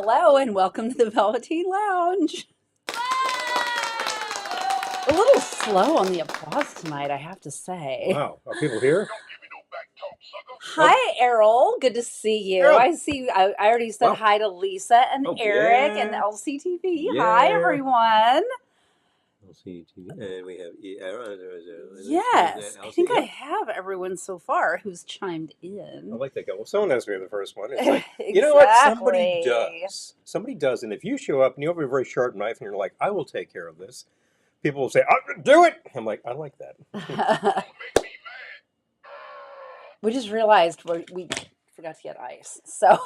Hello and welcome to the Velveteen Lounge. A little slow on the applause tonight, I have to say. Wow, are people here? Hi, Errol. Good to see you. Errol. I see. I already said Wow. hi to Lisa and Oh, Eric yeah. and LCTV. Hi, Yeah. everyone. And we have Yes, I think I have everyone so far who's chimed in. I like that guy. Well, someone has to be the first one. It's like, Exactly. you know what? Somebody does. Somebody does. And if you show up and you have a very sharp knife and you're like, I will take care of this, people will say, do it. I'm like, I like that. We just realized we forgot to get ice. So,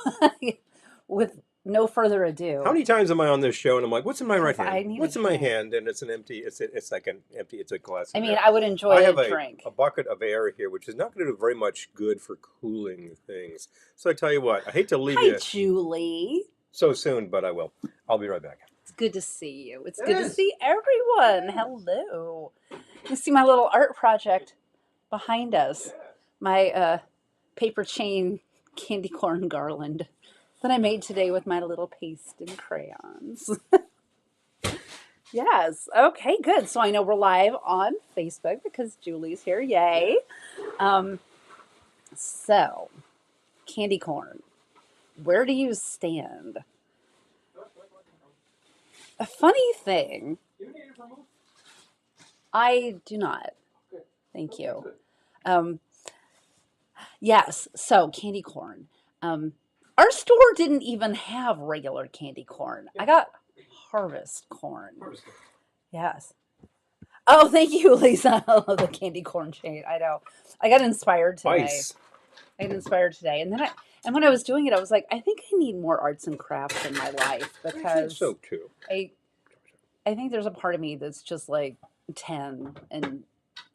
with no further ado, How many times am I on this show and I'm like, what's in my right I hand? need a What's in my drink. hand? And it's an empty. It's like an empty. It's a glass. I of mean, air. I would enjoy I have a drink. a bucket of air here, which is not going to do very much good for cooling things. So I tell you what, I hate to leave Hi, you Julie. so soon, but I will. I'll be right back. It's good to see you. It's good to see everyone. Hello. You see my little art project behind us. My paper chain candy corn garland that I made today with my little paste and crayons. Yes. Okay, good. So I know we're live on Facebook because Julie's here. Yay. So, candy corn. Where do you stand? A funny thing. I do not. Thank you. Yes. So candy corn. Our store didn't even have regular candy corn. I got harvest corn. Yes. Oh, thank you, Lisa. I love the candy corn chain. I know. I got inspired today. Ice. I got inspired today, and then when I was doing it, I was like, I think I need more arts and crafts in my life I think because so too. I think there's a part of me that's just like 10, and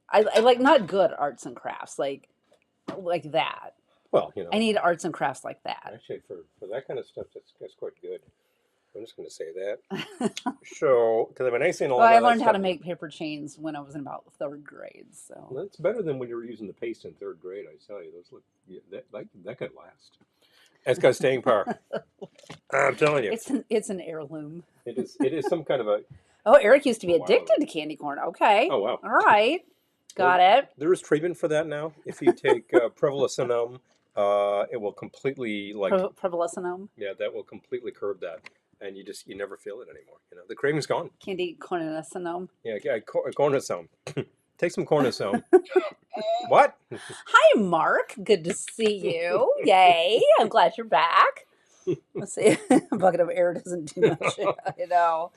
I like not good arts and crafts like that. Well, you know, I need arts and crafts like that. actually, for that kind of stuff, that's quite good. I'm just going to say that. So, because I've been icing a Well, lot I of that learned how to stuff. make paper chains when I was in about third grade. So Well, that's better than when you were using the paste in third grade. I tell you, those look that could last. It's got staying power. I'm telling you, it's an heirloom. it is some kind of a. Oh, Eric used to be Oh, wow. addicted to candy corn. Okay. Oh wow! All right. Got it. There is treatment for that now. If you take Prevolicinum, it will completely Prevolicinum. yeah, that will completely curb that, and you never feel it anymore. You know, the craving's gone. Candy cornicinum. Yeah, cortisone. Take some cortisone. What? Hi, Mark. Good to see you. Yay. I'm glad you're back. Let's see. A bucket of air doesn't do much. You know.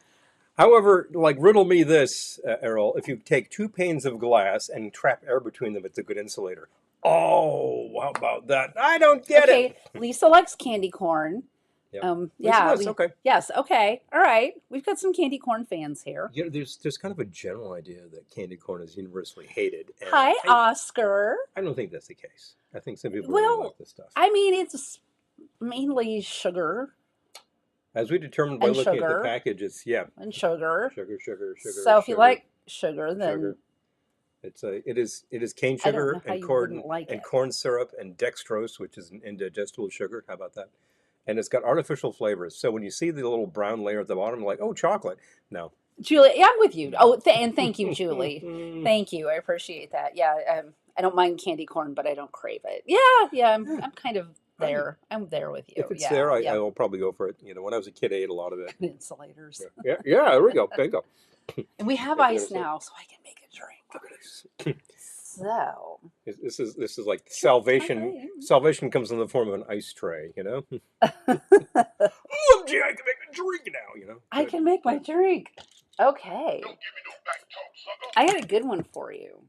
However, like riddle me this, Errol. If you take 2 panes of glass and trap air between them, it's a good insulator. Oh, how about that? I don't get it. Okay, Lisa likes candy corn. Yeah. Yeah. Okay. Yes. Okay. All right. We've got some candy corn fans here. You know, there's kind of a general idea that candy corn is universally hated. And Hi, Oscar. I don't think that's the case. I think some people Well, really like this stuff. I mean, it's mainly sugar As we determined by and looking at sugar. the package, it's and sugar. sugar. So if you like sugar, then sugar. It is cane I don't sugar know how and you corn wouldn't like and it. corn syrup and dextrose, which is an indigestible sugar. How about that? And it's got artificial flavors. So when you see the little brown layer at the bottom, like, oh, chocolate. No. Julie, yeah, I'm with you. Oh, and thank you, Julie. Thank you. I appreciate that. Yeah, I don't mind candy corn, but I don't crave it. Yeah. I'm kind of there. I'm there with you. If it's yeah, there, I yeah. will probably go for it. You know, when I was a kid, I ate a lot of it. Insulators. Yeah. There we go. There you go. And we have Yeah, ice there's a- now, so I can make a drink. Look at this. So This is like salvation. Okay. Salvation comes in the form of an ice tray. You know. Oh, gee, I can make a drink now. You know. I can make my drink. Okay. I got a good one for you.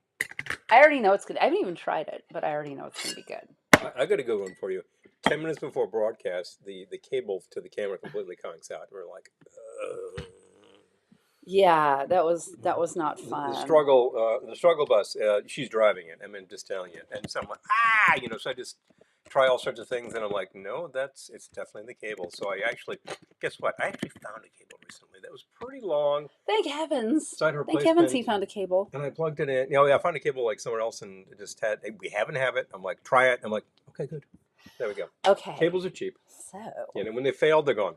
I already know it's good. I haven't even tried it, but I already know it's going to be good. I got a good one for you. 10 minutes before broadcast, the cable to the camera completely conks out. We're like, Yeah, that was not fun. the struggle bus. She's driving it. I mean, just telling you. And so I'm like, you know. So I just try all sorts of things, and I'm like, no, it's definitely the cable. So I actually, guess what? I actually found a cable recently that was pretty long. Thank heavens. Side Thank heavens he replacement. found a cable. And I plugged it in. You know, I found a cable like somewhere else, and it just had. Hey, we haven't have it. I'm like, try it. I'm like, okay, good. There we go. Okay. Cables are cheap. So You know, when they fail, they're gone.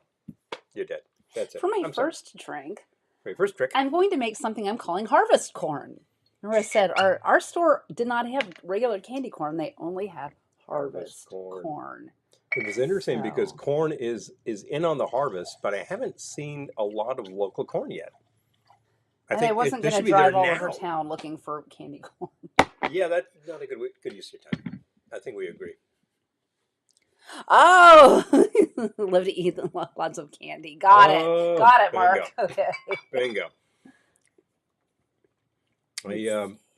You're dead. That's it. For my I'm sorry. first drink, For your first trick. I'm going to make something I'm calling harvest corn. Remember I said our store did not have regular candy corn. They only had harvest corn. It was interesting because So- corn is in on the harvest, but I haven't seen a lot of local corn yet. And I wasn't this going to should be there drive all over now. town looking for candy corn. Yeah, that's not a good use of your time. I think we agree. Oh, live to eat lots of candy. Got Oh, it, bingo. Mark. Okay. Bingo.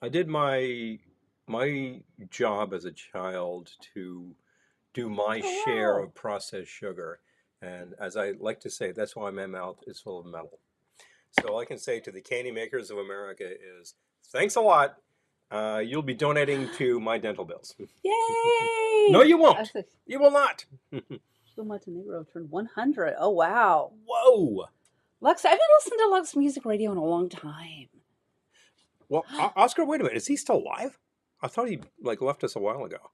I did my job as a child to do my share wow. of processed sugar, and as I like to say, that's why my mouth is full of metal. So all I can say to the candy makers of America is, thanks a lot. You'll be donating to my dental bills. Yay! No, you won't. You will not. So Montenegro turned 100. Oh, wow. Whoa. Lux, I haven't listened to Lux Music Radio in a long time. Well, Oscar, wait a minute. Is he still alive? I thought he left us a while ago.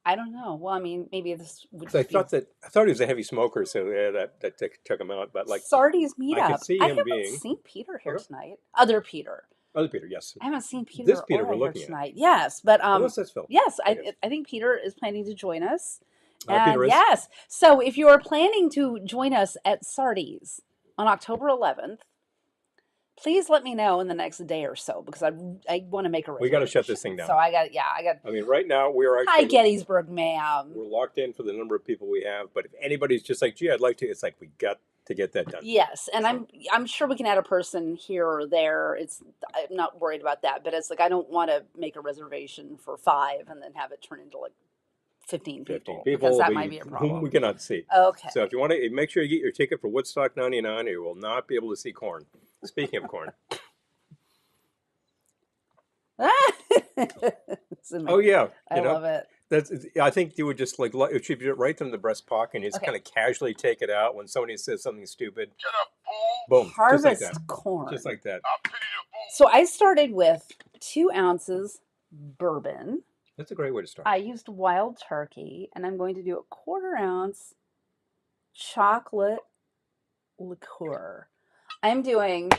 I don't know. Well, I mean, maybe this would I thought he was a heavy smoker, so yeah, that took him out. But Sardi's meetup. I could see him haven't seen Peter here tonight. Other Peter. Other Peter, yes. I haven't seen Peter. This Peter we're here looking tonight. Yes, but unless that's Phil. yes, I think Peter is planning to join us. Peter is? Yes. So if you are planning to join us at Sardi's on October 11th, please let me know in the next day or so because I want to make a reservation. We got to shut this thing down. So I got. I mean, right now we're actually. Hi, Gettysburg, ma'am. We're locked in for the number of people we have, but if anybody's just like, gee, I'd like to, it's like we got to get that done. Yes, and I'm sure we can add a person here or there. I'm not worried about that, but it's like I don't want to make a reservation for 5 and then have it turn into 15 people because that might be a problem. Whom we cannot see. Okay. So if you want to, make sure you get your ticket for Woodstock 99 or you will not be able to see corn. Speaking of corn. Oh yeah, I love it. I think you would just it should be right in the breast pocket and you just kind of casually take it out when somebody says something stupid. Boom. Harvest just like corn. Just like that. So I started with 2 ounces bourbon. That's a great way to start. I used wild turkey, and I'm going to do a 1/4 ounce chocolate liqueur. I'm doing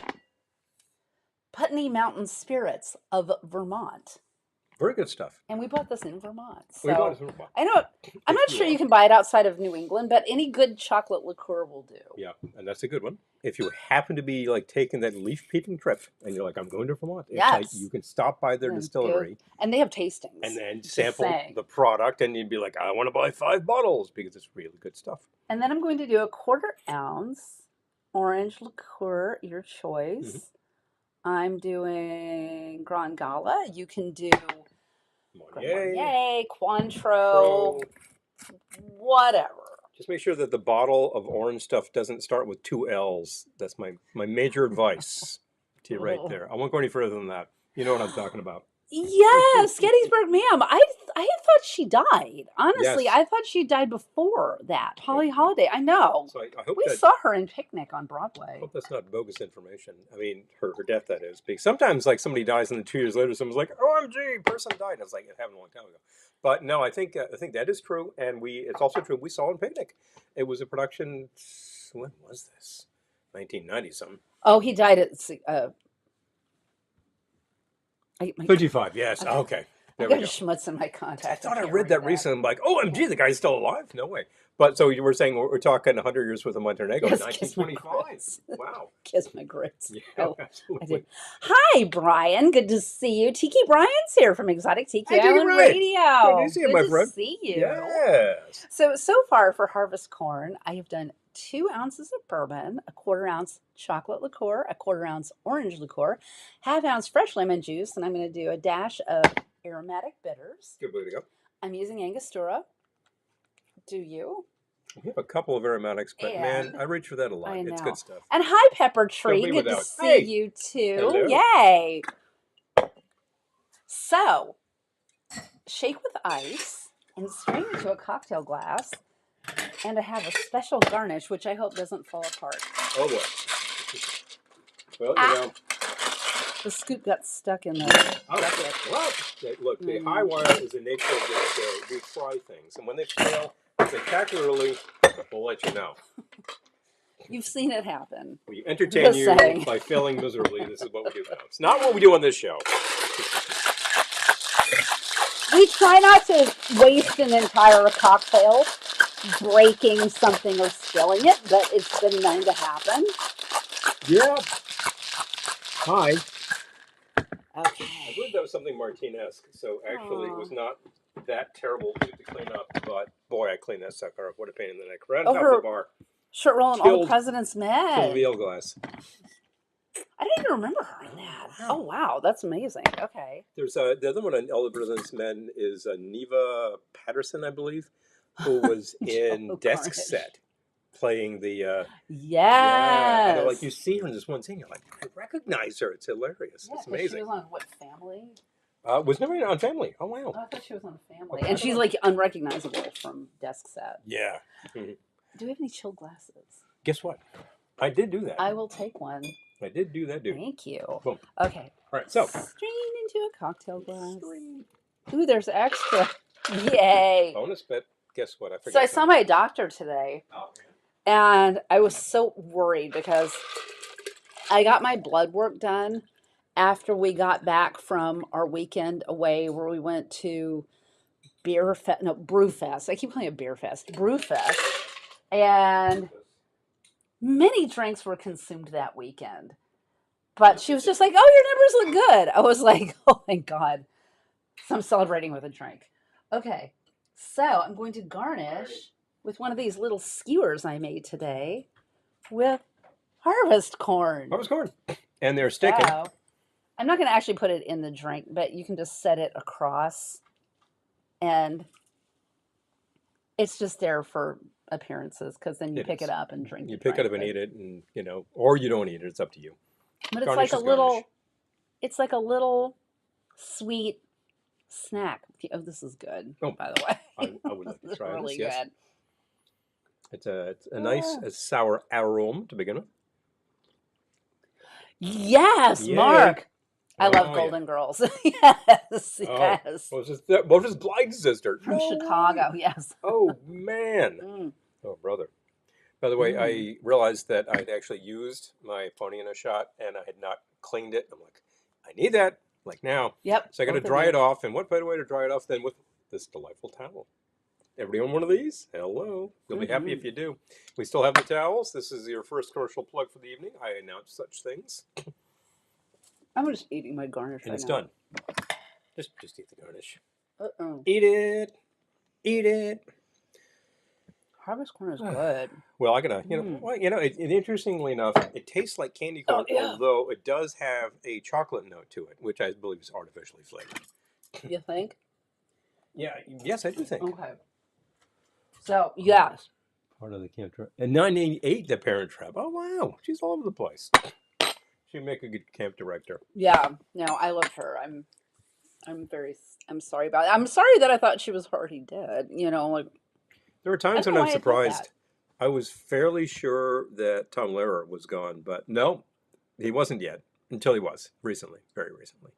Putney Mountain Spirits of Vermont. Very good stuff. And we bought this in Vermont. So we bought it in Vermont. I know. I'm not sure you can buy it outside of New England, but any good chocolate liqueur will do. Yeah, and that's a good one. If you happen to be taking that leaf peeping trip and you're like, I'm going to Vermont, it's you can stop by their distillery. And they have tastings. And then sample the product and you'd be like, I want to buy 5 bottles because it's really good stuff. And then I'm going to do a 1/4 ounce orange liqueur, your choice. Mm-hmm. I'm doing Grand Gala. You can do Marnier, Cointreau, whatever. Just make sure that the bottle of orange stuff doesn't start with 2 L's. That's my major advice to you right there. I won't go any further than that. You know what I'm talking about. Yes, Gettysburg, ma'am. I thought she died. Honestly, yes. I thought she died before that. Holly Holiday. I know. So I hope we saw her in Picnic on Broadway. I hope that's not bogus information. I mean, her death, that is. Because sometimes, somebody dies and then 2 years later, someone's like, OMG, person died. And I was like, it happened a long time ago. But no, I think that is true. And it's also true. We saw it in Picnic. It was a production, when was this? 1990-something. Oh, he died at... 55, yes. Okay. There we go. Schmutz in my contact. I thought I read that recently. I'm like, OMG, the guy's still alive? No way. But so you were saying we're talking 100 years with a Montenegro, yes, 1925. Wow. Kiss my grits. Yeah, absolutely. Hi, Brian. Good to see you. Tiki Brian's here from Exotic Tiki Island Radio. Good to see you, my friend. Good to see you. Yes. So far for Harvest Corn, I have done 2 ounces of bourbon, a 1/4 ounce chocolate liqueur, a 1/4 ounce orange liqueur, 1/2 ounce fresh lemon juice, and I'm going to do a dash of aromatic bitters. Good way to go. I'm using Angostura. Do you? We have a couple of aromatics, but man, I reach for that a lot. I know. It's good stuff. And hi, Pepper Tree. Good to see you too. Hello. Yay. So, shake with ice and strain into a cocktail glass. And I have a special garnish, which I hope doesn't fall apart. Oh, boy. Well, you know. The scoop got stuck in there. Well, look, the high wire is the nature of this. We try things. And when they fail spectacularly, we'll let you know. You've seen it happen. We entertain Just you saying. by failing miserably. This is what we do now. It's not what we do on this show. We try not to waste an entire cocktail breaking something or spilling it, but it's been known to happen. Yeah. Hi. I Okay. believe that was something Martinez-esque, so actually it was not that terrible to clean up, but boy, I cleaned that sucker up. What a pain in the neck. Right on top of the bar. Shirt rolling all the Killed president's the men. ale glass. I didn't even remember her in that. Oh, wow. That's amazing. Okay. There's the other one on All the President's Men is Neva Patterson, I believe, who was in Desk Carnage. Set playing the Yes. and like you see her in this one scene, you're like, I recognize her. It's hilarious. Yeah, it's amazing. She was on what, Family? Was never on Family. Oh wow. Oh, I thought she was on Family. And she's like unrecognizable from Desk Set. Yeah. Do we have any chilled glasses? Guess what? I did do that. I will take one. I did do that, dude. Thank you. Boom. Okay. All right, so. Strain into a cocktail glass. Ooh, there's extra. Yay. Bonus, but guess what? I forgot. So I saw my doctor today. Oh, and I was so worried because I got my blood work done after we got back from our weekend away where we went to Brewfest. I keep calling it Beer Fest. Brewfest. And many drinks were consumed that weekend. But she was just like, oh, your numbers look good. I was like, oh my God. So I'm celebrating with a drink. Okay. So I'm going to garnish with one of these little skewers I made today with harvest corn. Harvest corn. And they're sticking. So, I'm not going to actually put it in the drink, but you can just set it across. And it's just there for appearances because then you pick it up and drink. You pick it up and eat it, and or you don't eat it. It's up to you. But it's like a little, it's like a little sweet snack. Oh, this is good. Oh, by the way, I would like to try this. Really yes. good. It's a nice sour aroma to begin with. Yes, Yay. Mark. I love Golden Girls. Yes, yes. Moses' blind sister from Chicago. Yes. Oh man. Oh brother. By the way, I realized that I'd actually used my pony in a shot and I had not cleaned it. I'm like, I need that like now. Yep. So I got to dry it off. And what better way to dry it off than with this delightful towel? Everybody own one of these? Hello. You'll be happy if you do. We still have the towels. This is your first commercial plug for the evening. I announce such things. I'm just eating my garnish and right it's now. done. Just eat the garnish. Uh-oh. Eat it. Eat it. Harvest corn is good. Well, I gotta, interestingly enough, it tastes like candy corn, although it does have a chocolate note to it, which I believe is artificially flavored. You think? Yeah. Yes, I do think. Okay. So, yes. Part of the Camp Trap. And 988, The Parent Trap. Oh, wow. She's all over the place. She'd make a good camp director. Yeah. No, I love her. I'm sorry about it. I'm sorry that I thought she was already dead. Like. There were times when I'm surprised. I was fairly sure that Tom Lehrer was gone, but no, he wasn't yet until he was recently, very recently.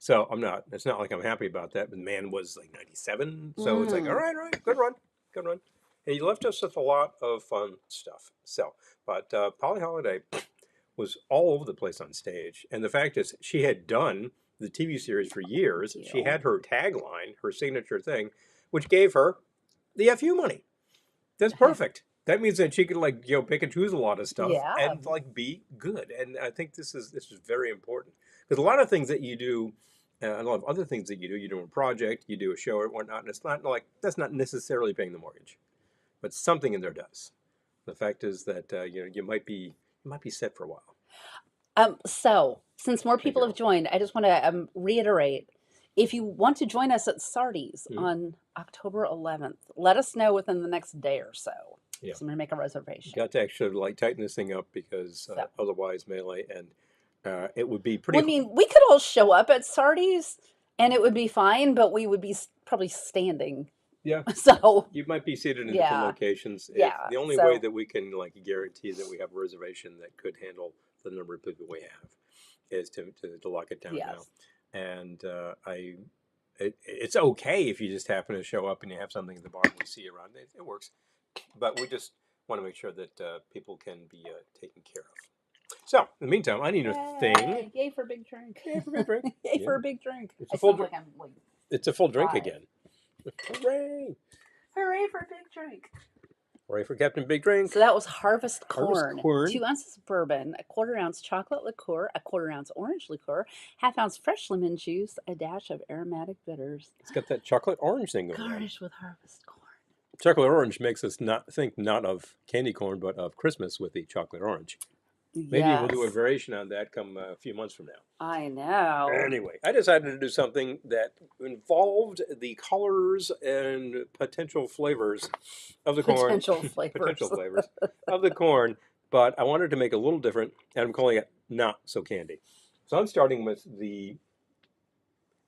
So I'm not. It's not like I'm happy about that. But the man was like 97, so it's like, all right, good run. And he left us with a lot of fun stuff. So, but Polly Holiday was all over the place on stage, and the fact is, she had done the TV series for years. She had her tagline, her signature thing, which gave her the FU money. That's perfect. That means that she could pick and choose a lot of stuff and be good. And I think this is very important because a lot of things that you do, a lot of other things that you do a project, you do a show or whatnot, and it's not like that's not necessarily paying the mortgage, but something in there does. The fact is that you might be set for a while. So since more people have joined, I just want to reiterate. If you want to join us at Sardi's on October 11th, let us know within the next day or so. Yeah. So I'm going to make a reservation. You got to actually tighten this thing up because otherwise melee and it would be pretty. Well, I mean, we could all show up at Sardi's and it would be fine, but we would be probably standing. Yeah. So you might be seated in different locations. Yeah. The only way that we can guarantee that we have a reservation that could handle the number of people we have is to lock it down now. And it's okay if you just happen to show up and you have something at the bar and we see you around. It works. But want to make sure that people can be taken care of. So, in the meantime, I need a thing. Yay for a big drink. Yay for a big drink. Yay Yeah. for a big drink. It's a full drink. Like I'm like, It's a full drink 5. again. Hooray! Hooray for a big drink. Hooray for Captain Big Drink. So that was harvest Harvest corn. corn. 2 ounces of bourbon, a 1/4 ounce chocolate liqueur, a 1/4 ounce orange liqueur, 1/2 ounce fresh lemon juice, a dash of aromatic bitters. It's got that chocolate orange thing going on. Garnished with harvest corn. Chocolate orange makes us think not of candy corn, but of Christmas with the chocolate orange. Maybe we'll do a variation on that come a few months from now. I know. Anyway, I decided to do something that involved the colors and potential flavors of the corn. Potential flavors of the corn, but I wanted to make it a little different, and I'm calling it Not So Candy. So I'm starting with the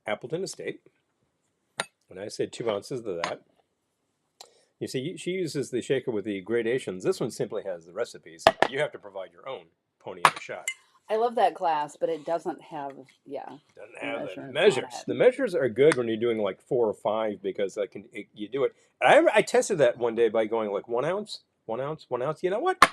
Appleton Estate, and I said 2 ounces of that. You see, she uses the shaker with the gradations. This one simply has the recipes. You have to provide your own pony in a shot. I love that glass, but it doesn't have, Doesn't have the measures. The measures are good when you're doing like 4 or 5 because you do it. I tested that one day by going like 1 ounce, 1 ounce, 1 ounce. You know what?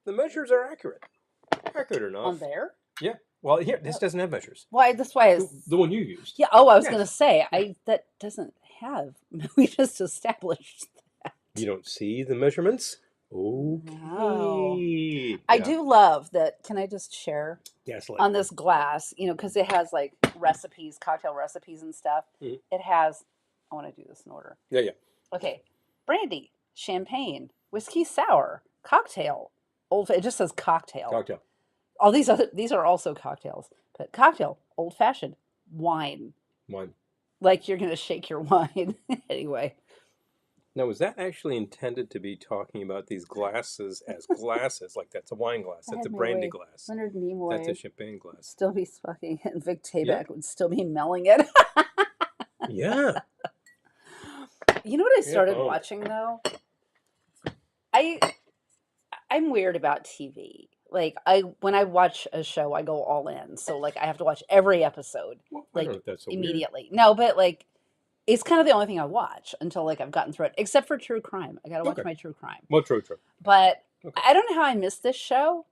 The measures are accurate. Accurate enough. On there? Yeah. Well, here, this doesn't have measures. Why? That's why it's... The one you used. Yeah, I was going to say, that doesn't have... We just established that. You don't see the measurements? Okay. Wow. Yeah. I do love that. Can I just share? Yes, on this glass, because it has like recipes, cocktail recipes and stuff. Mm-hmm. It has, I want to do this in order. Yeah. Okay. Brandy, champagne, whiskey sour, cocktail, it just says cocktail. Cocktail. All these are also cocktails, but cocktail, old fashioned, wine. Like you're going to shake your wine. Anyway. Now, was that actually intended to be talking about these glasses as glasses? Like that's a wine glass, that's a brandy glass. Leonard Nimoy. That's a champagne glass. Still be smoking it, and Vic Tayback would still be melling it. Yeah. You know what I started watching though? I'm weird about TV. Like when I watch a show, I go all in. So like I have to watch every episode that's so immediately. Weird. No, but like. It's kind of the only thing I watch until like I've gotten through it, except for true crime. I got to watch my true crime. Well, true. But I don't know how I missed this show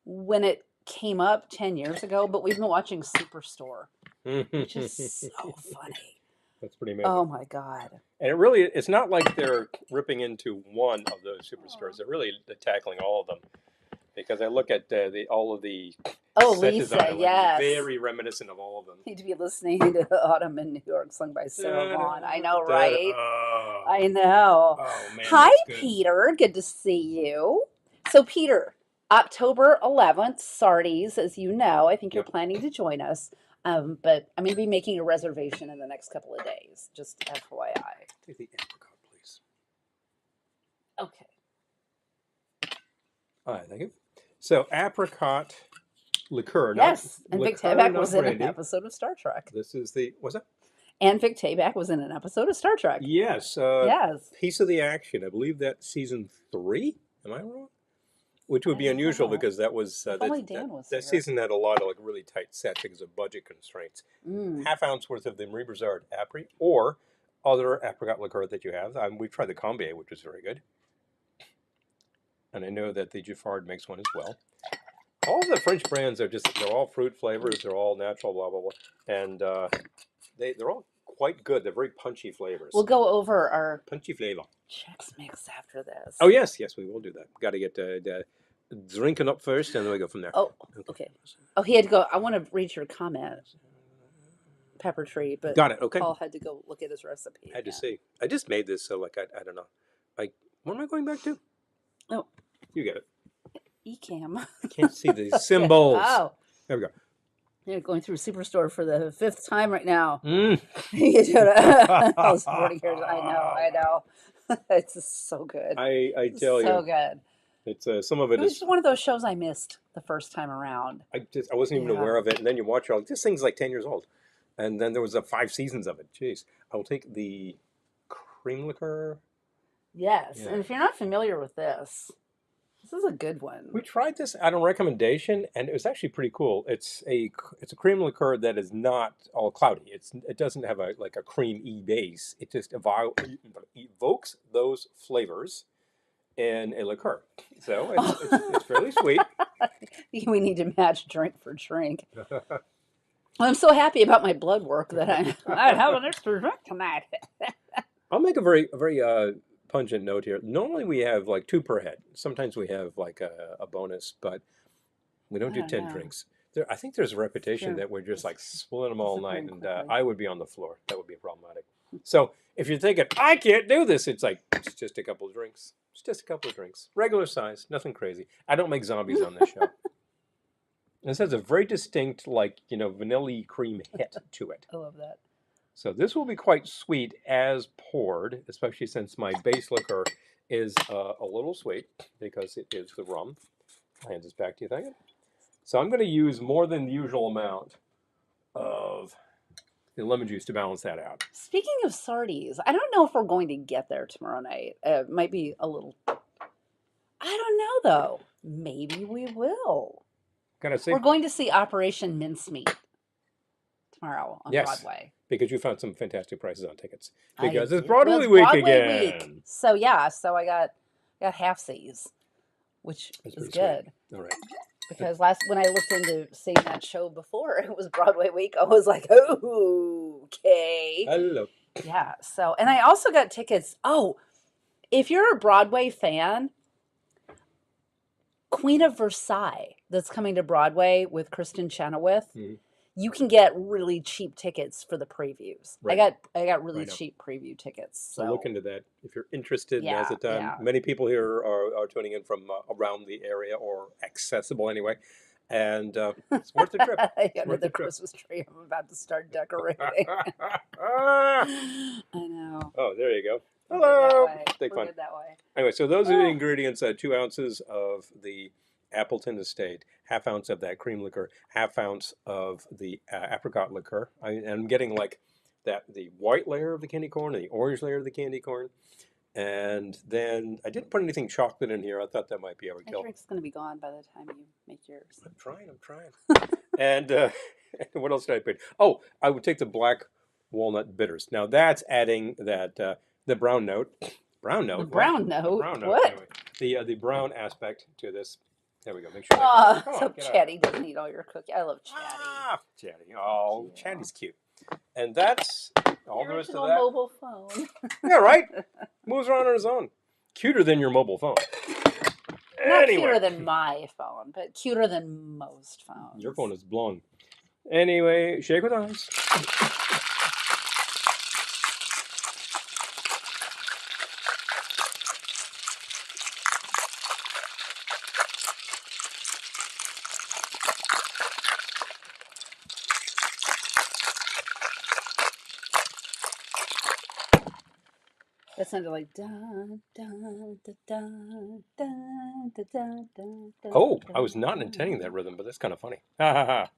when it came up 10 years ago, but we've been watching Superstore, which is so funny. That's pretty amazing. Oh my God. And it's not like they're ripping into one of those superstores. They're really tackling all of them. Because I look at all of the set Lisa, yes, very reminiscent of all of them. Need to be listening to Autumn in New York, sung by Sarah Vaughan. I know, right? I know. Oh, man, hi, Peter. Good to see you. So, Peter, October 11th, Sardi's, as you know. I think you're planning to join us. But I'm going to be making a reservation in the next couple of days. Just FYI. Take the apricot, please. Okay. All right, thank you. So, apricot liqueur. Yes, and Vic Tayback was in an episode of Star Trek. This is the, what's that? And Vic Tayback was in an episode of Star Trek. Yes. Yes. Piece of the action. I believe that's season 3. Am I wrong? Which would be unusual because that was that season had a lot of like really tight sets because of budget constraints. 1/2 ounce worth of the Marie Brizard Apri or other apricot liqueur that you have. We've tried the Combier, which was very good. And I know that the Giffard makes one as well. All the French brands are they're all fruit flavors, they're all natural, blah, blah, blah. And they're all quite good. They're very punchy flavors. We'll go over our punchy flavor Chex mix after this. Oh, yes, we will do that. Got to get drinking up first, and then we go from there. Oh, okay. Oh, he had to go. I want to read your comment, Pepper Tree, but got it. Okay. Paul had to go look at his recipe. I had to see. I just made this, so like I don't know. Like, what am I going back to? Oh, you get it. Ecamm. I can't see the symbols. Oh, there we go. You're going through Superstore for the 5th time right now. Mm. I was 40 years. I know. It's just so good. I tell you, so good. It's some of it is one of those shows I missed the first time around. I wasn't even aware of it, and then you watch it. This thing's like 10 years old, and then there was 5 seasons of it. Jeez, I will take the cream liqueur. Yes, and if you're not familiar with this is a good one. We tried this on a recommendation, and it was actually pretty cool. It's a cream liqueur that is not all cloudy. It doesn't have a cream-y base. It just evokes those flavors in a liqueur. So it's fairly sweet. We need to match drink for drink. I'm so happy about my blood work that I have an extra drink tonight. I'll make a very pungent note here. Normally we have like 2 per head. Sometimes we have like a bonus, but we don't I do don't 10 know. drinks. I think there's a reputation Sure. that we're just like swilling them This all is night, going and quickly. I would be on the floor. That would be problematic. So if you're thinking, I can't do this, it's like, it's just a couple of drinks. It's just a couple of drinks. Regular size, nothing crazy. I don't make zombies on this show. This has a very distinct, like, vanilla cream hit to it. I love that. So this will be quite sweet as poured, especially since my base liquor is a little sweet because it is the rum. I'll hand this back to you, thank you. So I'm going to use more than the usual amount of the lemon juice to balance that out. Speaking of sardies, I don't know if we're going to get there tomorrow night. It might be a little. I don't know though. Maybe we will. Can I say? We're going to see Operation Mincemeat tomorrow on Yes. Broadway. Because you found some fantastic prices on tickets. I Because it's did. Broadway Well, it's week Broadway again. week. So yeah, so I got halfsies, which That's is pretty good. All right. Because when I looked into seeing that show before, it was Broadway week. I was like, oh, okay. Hello. Yeah. So, and I also got tickets. Oh, if you're a Broadway fan, Queen of Versailles, that's coming to Broadway with Kristen Chenoweth, you can get really cheap tickets for the previews. Right. I got really Right on. cheap preview tickets. So look into that if you're interested. Yeah, Now's the time. yeah. Many people here are tuning in from around the area or accessible anyway. And it's worth the trip. I got worth the the trip. Christmas tree. I'm about to start decorating. Ah! I know. Oh, there you go. We're Hello. good that way. Take We're fun. good that way. Anyway, so those are the ingredients: 2 ounces of the Appleton Estate, ½ ounce of that cream liquor, ½ ounce of the apricot liquor. I'm getting like the white layer of the candy corn and the orange layer of the candy corn. And then I didn't put anything chocolate in here. I thought that might be My overkill. drink's going to be gone by the time you make yours. I'm trying. And what else did I put? Oh, I would take the black walnut bitters. Now that's adding that the brown note. Brown note. The brown note. Brown note. What? Anyway, the brown aspect to this. There we go. Make sure. Oh, Come on, so get out. Chatty doesn't eat all your cookies. I love Chatty. Ah, Chatty. Oh, Yeah. Chatty's cute. And that's all Your the rest of original that. mobile phone. Yeah, right. Moves around on his own. Cuter than your mobile phone. Not Anyway. cuter than my phone, but cuter than most phones. Your phone is blown. Anyway, shake with ice. That sounded like dun dun dun dun dun dun dun dun. Oh, I was not intending that rhythm, but that's kind of funny. Ha ha ha.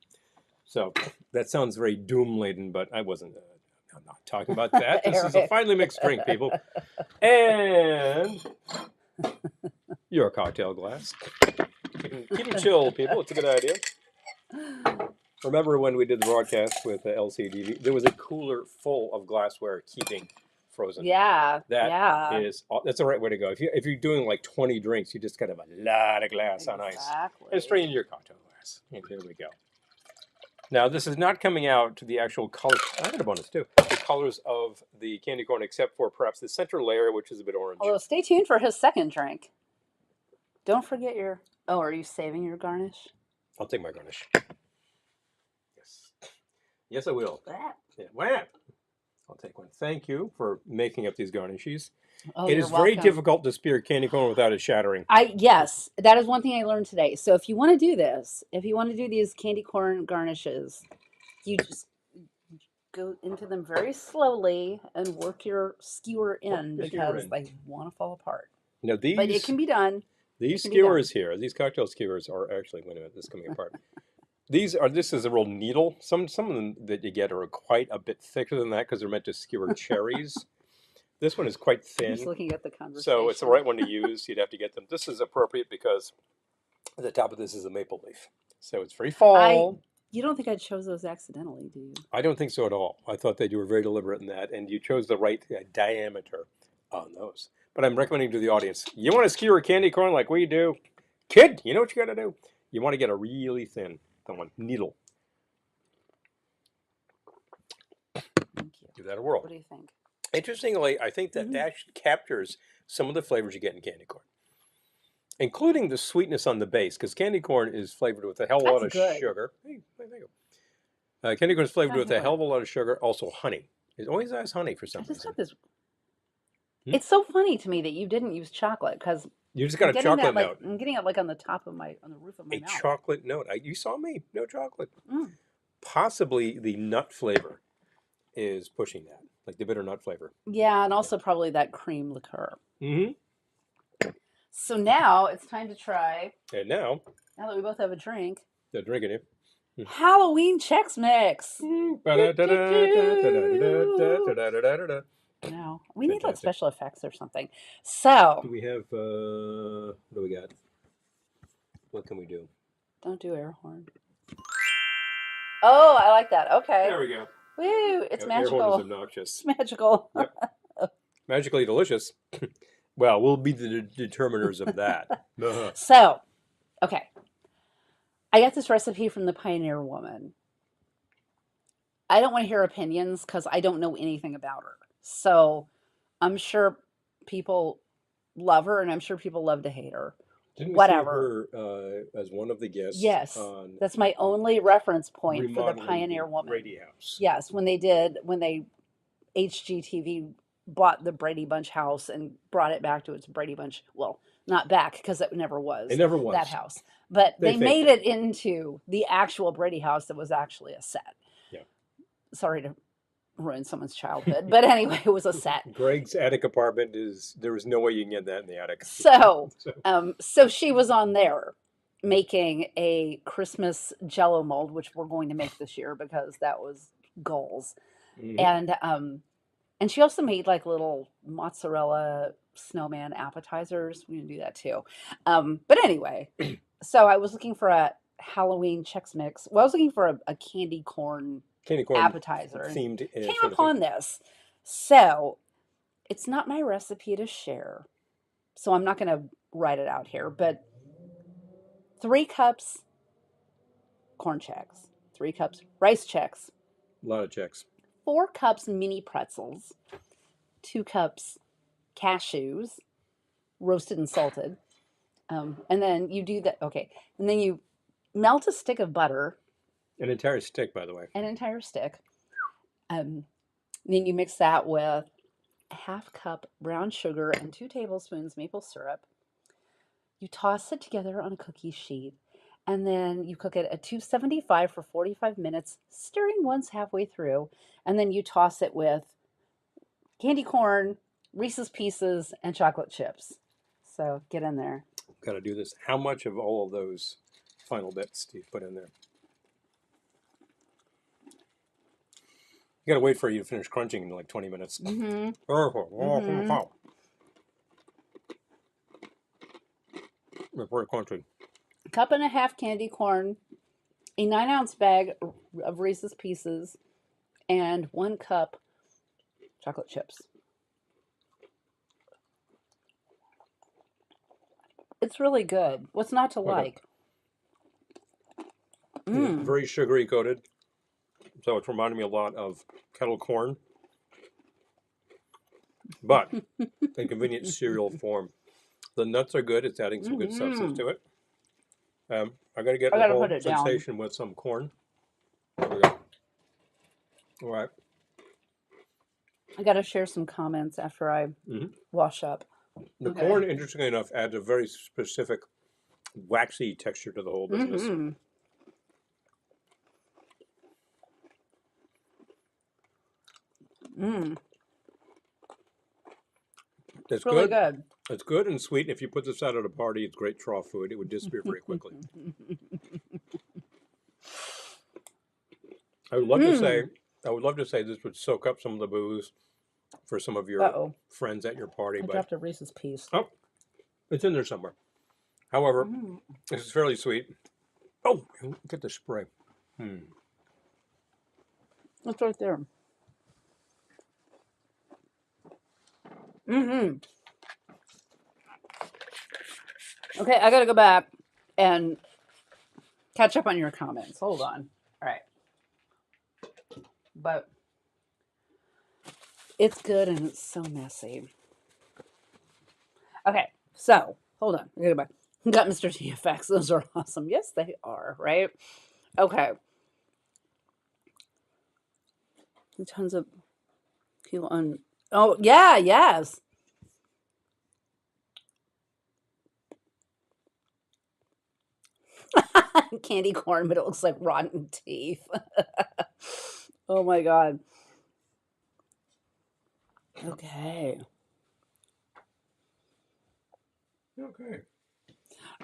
So that sounds very doom laden, but I wasn't. I'm not talking about that. This is a Eric. finely mixed drink, people. And your cocktail glass. Keep them chill, people. It's a good idea. Remember when we did the broadcast with LCDV? There was a cooler full of glassware keeping frozen. Yeah, That's the right way to go. If you're doing like 20 drinks, you just gotta have a lot of glass on ice. Exactly. And straight into your cocktail glass. And here we go. Now, this is not coming out to the actual color. I got a bonus too. The colors of the candy corn, except for perhaps the center layer, which is a bit orange. Although, stay tuned for his second drink. Don't forget your. Oh, are you saving your garnish? I'll take my garnish. Yes. Yes, I will. That. Yeah. Wham! I'll take one. Thank you for making up these garnishes. Oh, It you're is very welcome. difficult to spear candy corn without it shattering. Yes, that is one thing I learned today. So if you want to do this, if you want to do these candy corn garnishes, you just go into them very slowly and work your skewer in Your skewer because in. they want to fall apart. Now these, But it can be done. these can be done. skewers here, these cocktail skewers are actually, wait a minute, this is coming apart. This is a real needle. Some of them that you get are quite a bit thicker than that because they're meant to skewer cherries. This one is quite I'm thin, just looking at the conversation. so it's the right one to use. You'd have to get them. This is appropriate because the top of this is a maple leaf, so it's very fall. You don't think I chose those accidentally, do you? I don't think so at all. I thought that you were very deliberate in that, and you chose the right diameter on those. But I'm recommending to the audience, you want to skewer a candy corn like we do? Kid, you know what you got to do? You want to get a really thin one, needle. Thank you. Give that a whirl. What do you think? Interestingly, I think that actually captures some of the flavors you get in candy corn, including the sweetness on the base, because candy corn is flavored with a hell of a lot of sugar. Hey, thank you. Candy corn is flavored with a hell of a lot of sugar, also honey. It always has honey for some reason. It's so funny to me that you didn't use chocolate because you just got a chocolate note. I'm getting it like on the top of on the roof of my mouth. A chocolate note. You saw me, no chocolate. Possibly the nut flavor is pushing that, like the bitter nut flavor. Yeah, and also probably that cream liqueur. Mm-hmm. So now it's time to try. And now that we both have a drink. They're drinking it. Halloween Chex Mix. No, we need like special effects or something. So do we have what do we got? What can we do? Don't do air horn. Oh, I like that. Okay. There we go. Woo! It's magical. Air horn is obnoxious. It's magical. Yep. Magically delicious. Well, we'll be the determiners of that. So, okay. I got this recipe from the Pioneer Woman. I don't want to hear opinions because I don't know anything about her. So I'm sure people love her and I'm sure people love to hate her. Didn't we Whatever. see her as one of the guests? Yes. That's my only reference point for the Pioneer Woman. Brady House. Yes, when they HGTV bought the Brady Bunch house and brought it back to its Brady Bunch. Well, not back because it never was. It never was that house. But they made it into the actual Brady house that was actually a set. Yeah. Sorry to ruin someone's childhood, but anyway, it was a set. Greg's attic apartment there was no way you can get that in the attic. So she was on there making a Christmas Jell-O mold, which we're going to make this year because that was goals. Mm-hmm. And she also made like little mozzarella snowman appetizers. We can do that too. But anyway, so I was looking for a Halloween Chex Mix. Well, I was looking for a candy corn appetizer. Themed. Came upon this. So it's not my recipe to share. So I'm not going to write it out here. But 3 cups corn Chex. 3 cups rice Chex. A lot of Chex. 4 cups mini pretzels, 2 cups cashews, roasted and salted. And then you do that. Okay. And then you melt a stick of butter. An entire stick, by the way. An entire stick. Then you mix that with a 1/2 cup brown sugar and 2 tablespoons maple syrup. You toss it together on a cookie sheet. And then you cook it at 275 for 45 minutes, stirring once halfway through. And then you toss it with candy corn, Reese's Pieces, and chocolate chips. So get in there. Got to do this. How much of all of those final bits do you put in there? You got to wait for you to finish crunching in like 20 minutes. Mm-hmm. Very crunchy. 1.5 cups candy corn, a 9-ounce bag of Reese's Pieces, and 1 cup chocolate chips. It's really good. What's not to like? Very sugary coated. So it's reminding me a lot of kettle corn, but in convenient cereal form. The nuts are good. It's adding some good substance to it. I got to get the whole sensation with some corn. There we go. All right. I got to share some comments after I wash up. The corn, interestingly enough, adds a very specific waxy texture to the whole business. It's really good. It's good and sweet. And if you put this out at a party, it's great trough food. It would disappear very quickly. I would love to say this would soak up some of the booze for some of your friends at your party. I dropped a Reese's Piece. Oh, it's in there somewhere. However, this is fairly sweet. Oh, get the spray. It's right there. Okay, I gotta go back and catch up on your comments. Hold on. All right. But it's good and it's so messy. Okay, so hold on. I gotta go back. Got Mr. TFX. Those are awesome. Yes, they are, right? Okay. Tons of people on. Oh, yeah, yes. Candy corn, but it looks like rotten teeth. Oh my God. Okay. Okay.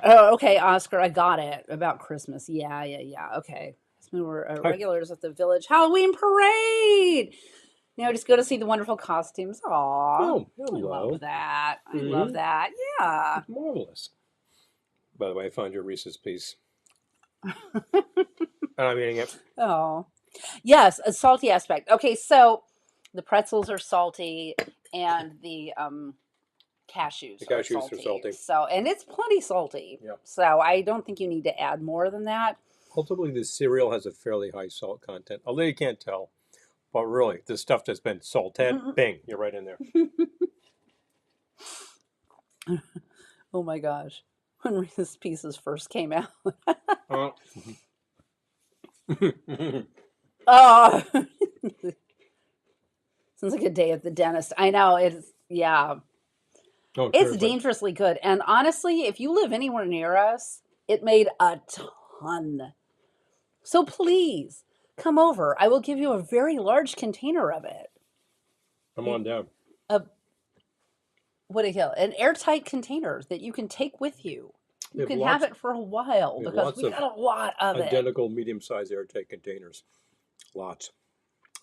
Oh, okay, Oscar, I got it about Christmas. Yeah, yeah, yeah. Okay. We were Hi. regulars at the village Halloween parade. Now just go to see the wonderful costumes. Aw, Oh, I hello. love that. I love Mm-hmm. that. Yeah. Marvelous. By the way, I found your Reese's piece. And I'm eating it. Oh, yes, a salty aspect. Okay, so the pretzels are salty, and the The cashews are cashews are salty. salty. So, and it's plenty salty. Yeah. So I don't think you need to add more than that. Ultimately, the cereal has a fairly high salt content, although you can't tell. But really, the stuff that's been salted, bing, you're right in there. Oh my gosh. When Reese's Pieces first came out. Oh. Oh, sounds like a day at the dentist. I know it's, yeah, Oh, it's seriously. dangerously good. And honestly, if you live anywhere near us, it made a ton. So please come over. I will give you a very large container of it. Come on down. A what a hill, an airtight container that you can take with you. We You have can have lots. it for a while We have because lots we of got a lot of it. identical medium-sized airtight containers. Lots.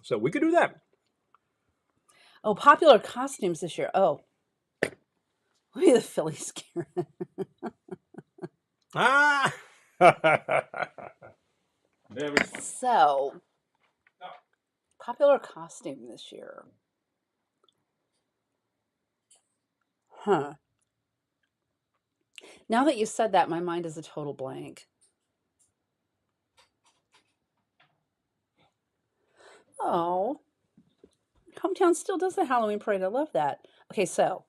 So we could do that. Oh, popular costumes this year. Oh, look at the Philly scare. Ah! There we go. So, popular costume this year. Huh. Now that you said that, my mind is a total blank. Oh, hometown still does the Halloween parade. I love that. Okay, so.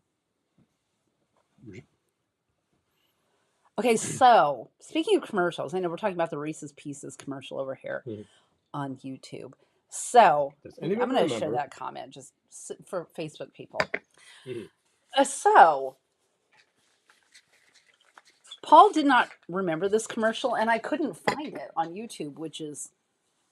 Okay, so speaking of commercials, I know we're talking about the Reese's Pieces commercial over here Mhm. on YouTube. So Does I'm anyone going to share remember? that comment just for Facebook people. Mhm. So Paul did not remember this commercial, and I couldn't find it on YouTube, which is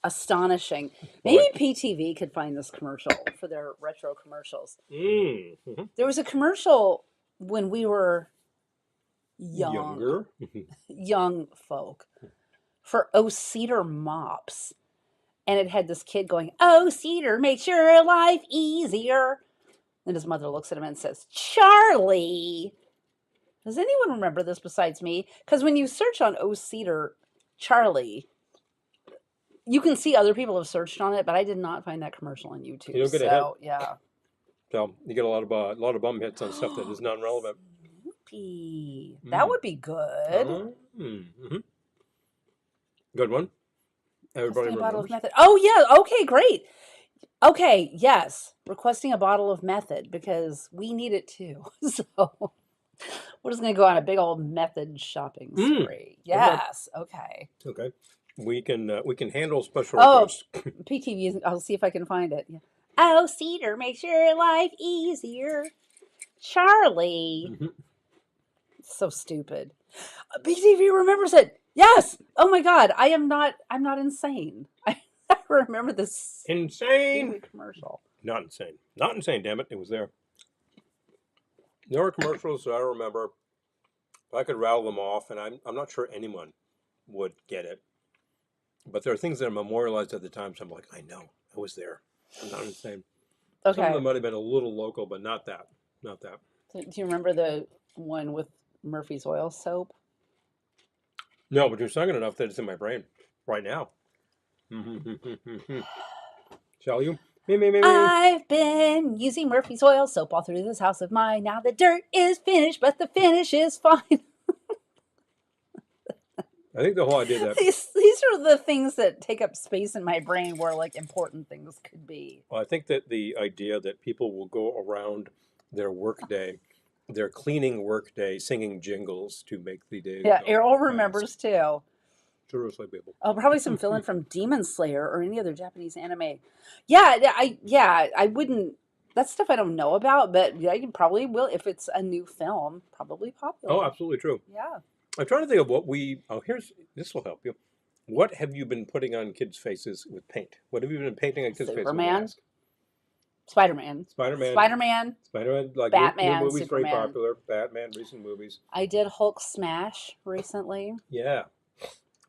astonishing. Maybe Boy. PTV could find this commercial for their retro commercials. Mm-hmm. There was a commercial when we were young, Younger. young folk for O Cedar mops. And it had this kid going, "Oh, Cedar, makes your life easier." And his mother looks at him and says, "Charlie." Does anyone remember this besides me? Because when you search on "Oh, Cedar, Charlie," you can see other people have searched on it, but I did not find that commercial on YouTube. You don't get a hit. So, yeah. So you get a lot of bum hits on stuff that is non-relevant. Snoopy. That Mm. would be good. Oh. Mm-hmm. Good one. Everybody Requesting a bottle of remembers. method. Oh, yeah. Okay, great. Okay, yes. Requesting a bottle of method because we need it too. So we're just going to go on a big old method shopping Mm. spree. Okay. Yes. Okay. Okay. We can handle special Oh, requests. PTV. I'll see if I can find it. Yeah. Oh, Cedar makes your life easier. Charlie. Mm-hmm. So stupid. PTV remembers it. Yes. Oh my God. I'm not insane. I remember this Insane. stupid commercial. Not insane. Not insane. Damn it! It was there. There are commercials that I remember. I could rattle them off, and I'm not sure anyone would get it. But there are things that are memorialized at the time, so I'm like, I know, I was there. I'm not insane. Some of Okay. them might have been a little local, but not that. Not that. Do you remember the one with Murphy's oil soap? No, but you're sung it enough that it's in my brain right now. Shall you? Me. I've been using Murphy's oil soap all through this house of mine. Now the dirt is finished, but the finish is fine. I think the whole idea that These are the things that take up space in my brain where like important things could be. well, I think that the idea that people will go around their workday, their cleaning workday, singing jingles to make the day Yeah, go Errol fast. remembers too. Seriously, people. Oh, probably some fill-in from Demon Slayer or any other Japanese anime. Yeah, I wouldn't. That's stuff I don't know about, but yeah, you probably will if it's a new film. Probably Oh, popular. absolutely true. Yeah, I'm trying to think of what we. Oh, here's this will help you. What have you been putting on kids' faces with paint? What have you been painting on kids' faces with Superman, mask? Spider-Man, Spider-Man. Spider-Man, Spider-Man, like new Batman, movies, very Superman. popular. Batman, recent movies. I did Hulk Smash recently. Yeah,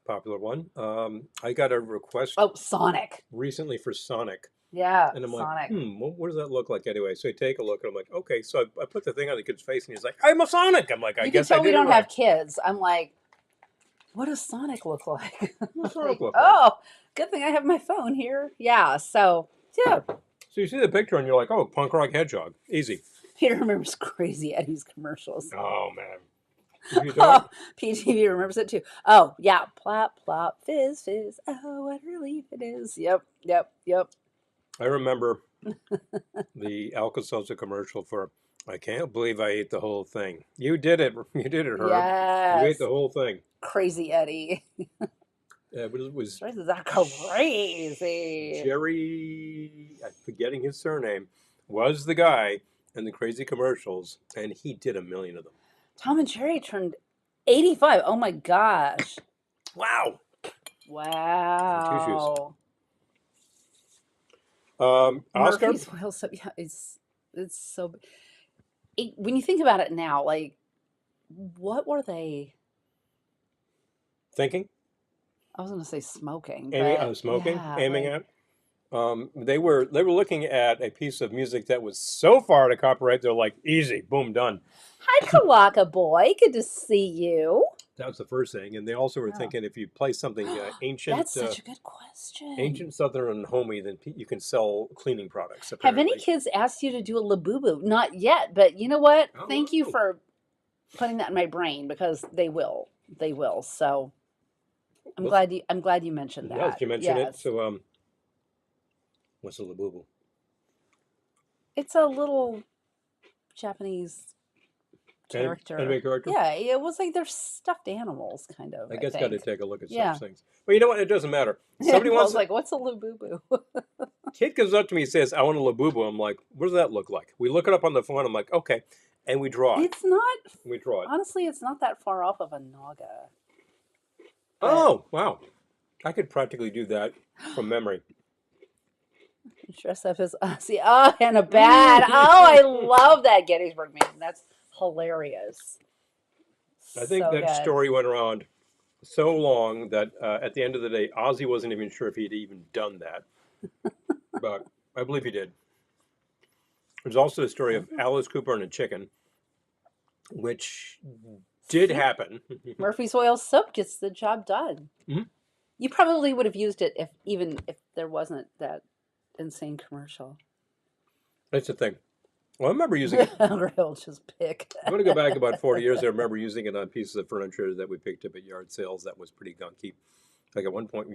popular one. I got a request Oh, Sonic. recently for Sonic. Yeah, And I'm like, Sonic. what does that look like anyway? So I take a look and I'm like, okay. So I put the thing on the kid's face and he's like, I'm a Sonic. I'm like, I You can guess I tell we did it don't right. have kids. I'm like, what does Sonic look like? What's Sonic Like, look like? oh, good thing I have my phone here. Yeah, so yeah. So you see the picture and you're like, oh, punk rock hedgehog. Easy. Peter remembers Crazy Eddie's commercials. Oh, man. You Oh, don't? PTV remembers it too. Oh, yeah. Plop, plop, fizz, fizz. Oh, what a relief it is. Yep. I remember the Alka-Seltzer commercial for, I can't believe I ate the whole thing. You did it. You did it, Herb. You ate Yes. the whole thing. Crazy Eddie. But it was This is crazy. Jerry, I'm forgetting his surname, was the guy in the crazy commercials, and he did a million of them. Tom and Jerry turned 85. Oh my gosh. Wow. Wow. Oscar? Murphy's Oil Soap. Yeah, it's so. When you think about it now, like, what were they? Thinking? I was going to say smoking. Aiming, But smoking? yeah, Aiming like, at? They were looking at a piece of music that was so far to copyright, they're like, easy, boom, done. hi, Kalaka boy. Good to see you. That was the first thing. And they also were Oh. thinking if you play something ancient, That's such a good question. ancient Southern and homey, then you can sell cleaning products. Have Apparently. any kids asked you to do a labubu? Not yet, but you know what? Oh, Thank you wow. for putting that in my brain because they will. They will. So I'm glad you mentioned that. Yes, you mentioned it. Yes. So, what's a labubu? It's a little Japanese character. Anime character? Yeah, it was like they're stuffed animals, kind of. I guess got to take a look at Yeah. such things. But you know what? It doesn't matter. Somebody I wants was like, what's a labubu? kid comes up to me and says, I want a labubu. I'm like, what does that look like? We look it up on the phone. I'm like, okay. And we draw it. It's not, We draw it. honestly, it's not that far off of a naga. Oh, wow. I could practically do that from memory. Dress up as Ozzy. Oh, and a bat. Oh, I love that Gettysburg man. That's hilarious. I think So that good. story went around so long that at the end of the day, Ozzy wasn't even sure if he'd even done that. But I believe he did. There's also a story of Alice Cooper and a chicken, which did happen. Murphy's Oil Soap gets the job done. Mhm. You probably would have used it if there wasn't that insane commercial. That's the thing. Well, I remember using it. Grilled just pick. I'm going to go back about 40 years. I remember using it on pieces of furniture that we picked up at yard sales that was pretty gunky. Like at one point,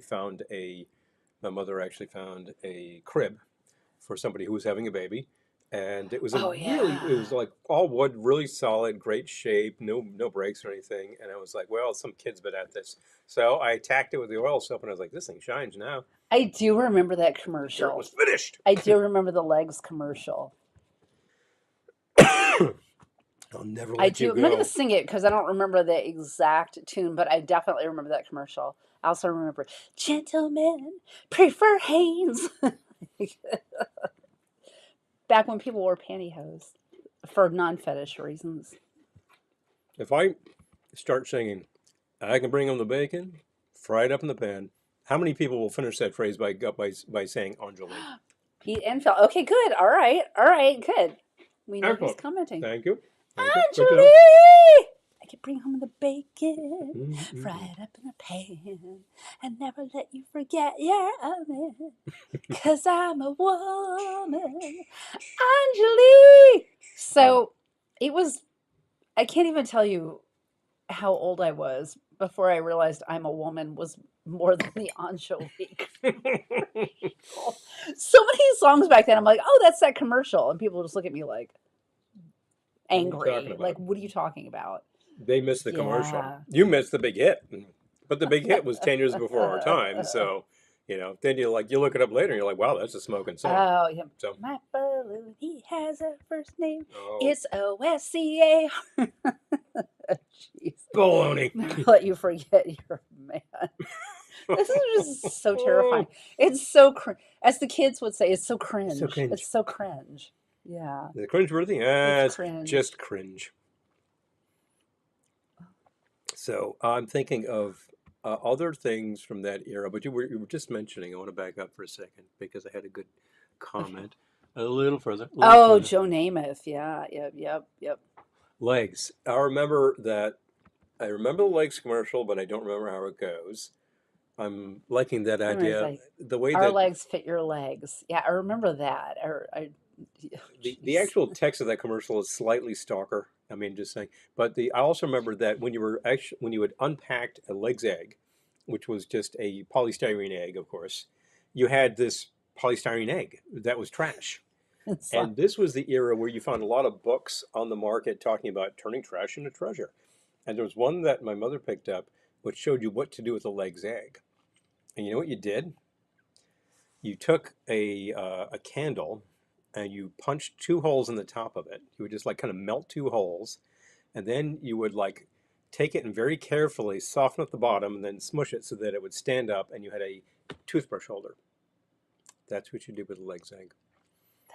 my mother actually found a crib for somebody who was having a baby. And it was Oh, it was like all wood, really solid, great shape, no breaks or anything. And I was like, well, some kid's been at this. So I attacked it with the oil soap and I was like, this thing shines now. I do remember that Sure, it commercial. was finished. I do remember the legs commercial. I'll never I let do. you I'm not go. going to sing it because I don't remember the exact tune, but I definitely remember that commercial. I also remember gentlemen prefer Hanes. Back when people wore pantyhose for non-fetish reasons. If I start singing, I can bring them the bacon, fry it up in the pan, how many people will finish that phrase by saying Angeline? Pete and Phil. Okay, good. All right, good. We know who's Excellent. commenting. Thank you. Thank you. Good to Angeline! know. I can bring home the bacon, Mm-mm. fry it up in a pan, and never let you forget your oven. 'Cause I'm a woman. Angeline! So it was, I can't even tell you how old I was before I realized I'm a woman was more than the Angelique. So many songs back then. I'm like, oh, that's that commercial, and people just look at me like What are you talking angry. Like, about? what are you talking about? They missed the commercial. Yeah. You missed the big hit, but the big hit was 10 years before our time. So, then you look it up later, and you're like, wow, that's a smoking song. Oh, yeah. So, My balloon, he has a first name. oh, It's OSCA. Jeez. baloney. Never let you forget your man. This is just so terrifying. It's so as the kids would say, it's so cringe. So cringe. It's so cringe. Yeah. Is it cringeworthy? It's It's cringe. just cringe. So I'm thinking of other things from that era, but you were just mentioning. I want to back up for a second because I had a good comment. A little further. Oh, Joe Namath. Yeah. Yep. Legs. I remember that. I remember the legs commercial, but I don't remember how it goes. I'm liking that idea. Like, The way our that legs fit your legs. Yeah, I remember that. the actual text of that commercial is slightly stalker. I mean, just saying. But I also remember that when you had unpacked a leg's egg, which was just a polystyrene egg, of course, you had this polystyrene egg that was trash. And this was the era where you found a lot of books on the market talking about turning trash into treasure. And there was one that my mother picked up, which showed you what to do with a leg's egg. And you know what you did? You took a candle and you punched 2 holes in the top of it. You would just kind of melt 2 holes, and then you would take it and very carefully soften up the bottom and then smush it so that it would stand up, and you had a toothbrush holder. That's what you do with a leg's egg.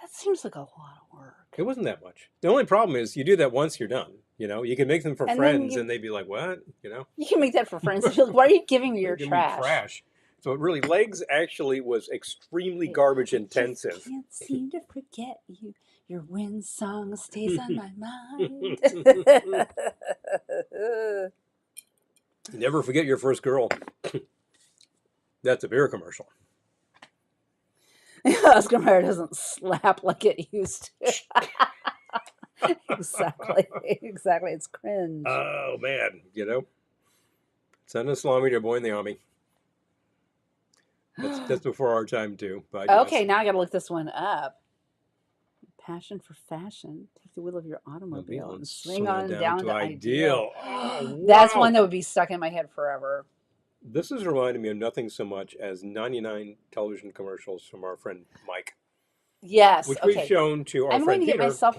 That seems like a lot of work. It wasn't that much. The only problem is you do that once, you're done. You can make them for friends, and they'd be like, "What?" You can make that for friends. You're like, why are you giving me your trash? Trash. So it really, legs actually was extremely garbage intensive. I can't seem to forget you. Your wind song stays on my mind. Never forget your first girl. That's a beer commercial. Oscar Mayer doesn't slap like it used to. Exactly. It's cringe. Oh, man. Send a salami to a boy in the army. That's before our time, too. But okay, yes. now I got to look this one up. Passion for fashion. Take the wheel of your automobile and swing on down to ideal. Oh, wow. That's one that would be stuck in my head forever. This is reminding me of nothing so much as 99 television commercials from our friend Mike. Yes. Which we've shown to our friend Peter. I'm going to get myself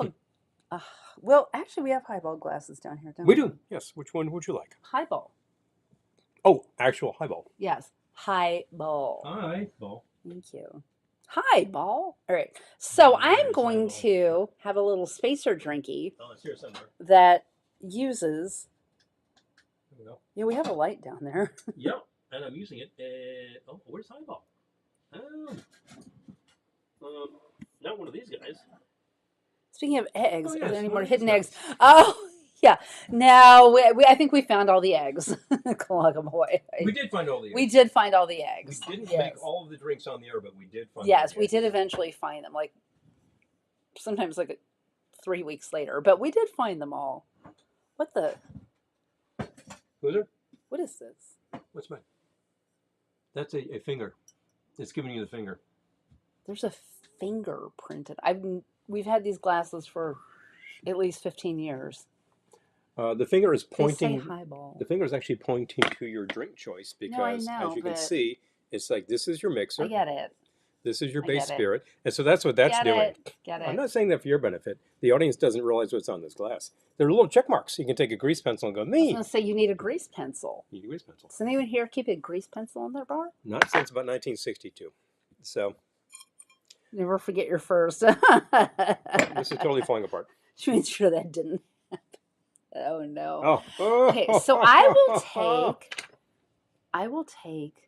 a... well, actually, we have highball glasses down here, don't we? We do, yes. Which one would you like? Highball. Oh, actual highball. Yes. Highball. Highball. Thank you. Highball. All right. So I'm going to have a little spacer drinky that uses... Yeah, we have a light down there. Yep, and I'm using it. Where's Highball? Not one of these guys. Speaking of eggs, yes, are there any more hidden eggs? Oh, yeah. No, I think we found all the eggs. Boy. We did find all the eggs. We did find all the eggs. We didn't make all of the drinks on the air, but we did find Yes, we did eventually find them, sometimes 3 weeks later. But we did find them all. What the... Who's it? What is this? What's mine? That's a finger. It's giving you the finger. There's a finger printed. We've had these glasses for at least 15 years. The finger is pointing. They say highball. The finger is actually pointing to your drink choice because, as you can see, it's this is your mixer. I get it. This is your base spirit. And so that's what that's doing. Get it. I'm not saying that for your benefit. The audience doesn't realize what's on this glass. There are little check marks. You can take a grease pencil and go, me. I was going to say you need a grease pencil. You need a grease pencil. Does anyone here keep a grease pencil in their bar? Not since about 1962. So. Never forget your first. This is totally falling apart. She made sure that didn't happen. Oh, no. Oh. Okay, so I will take...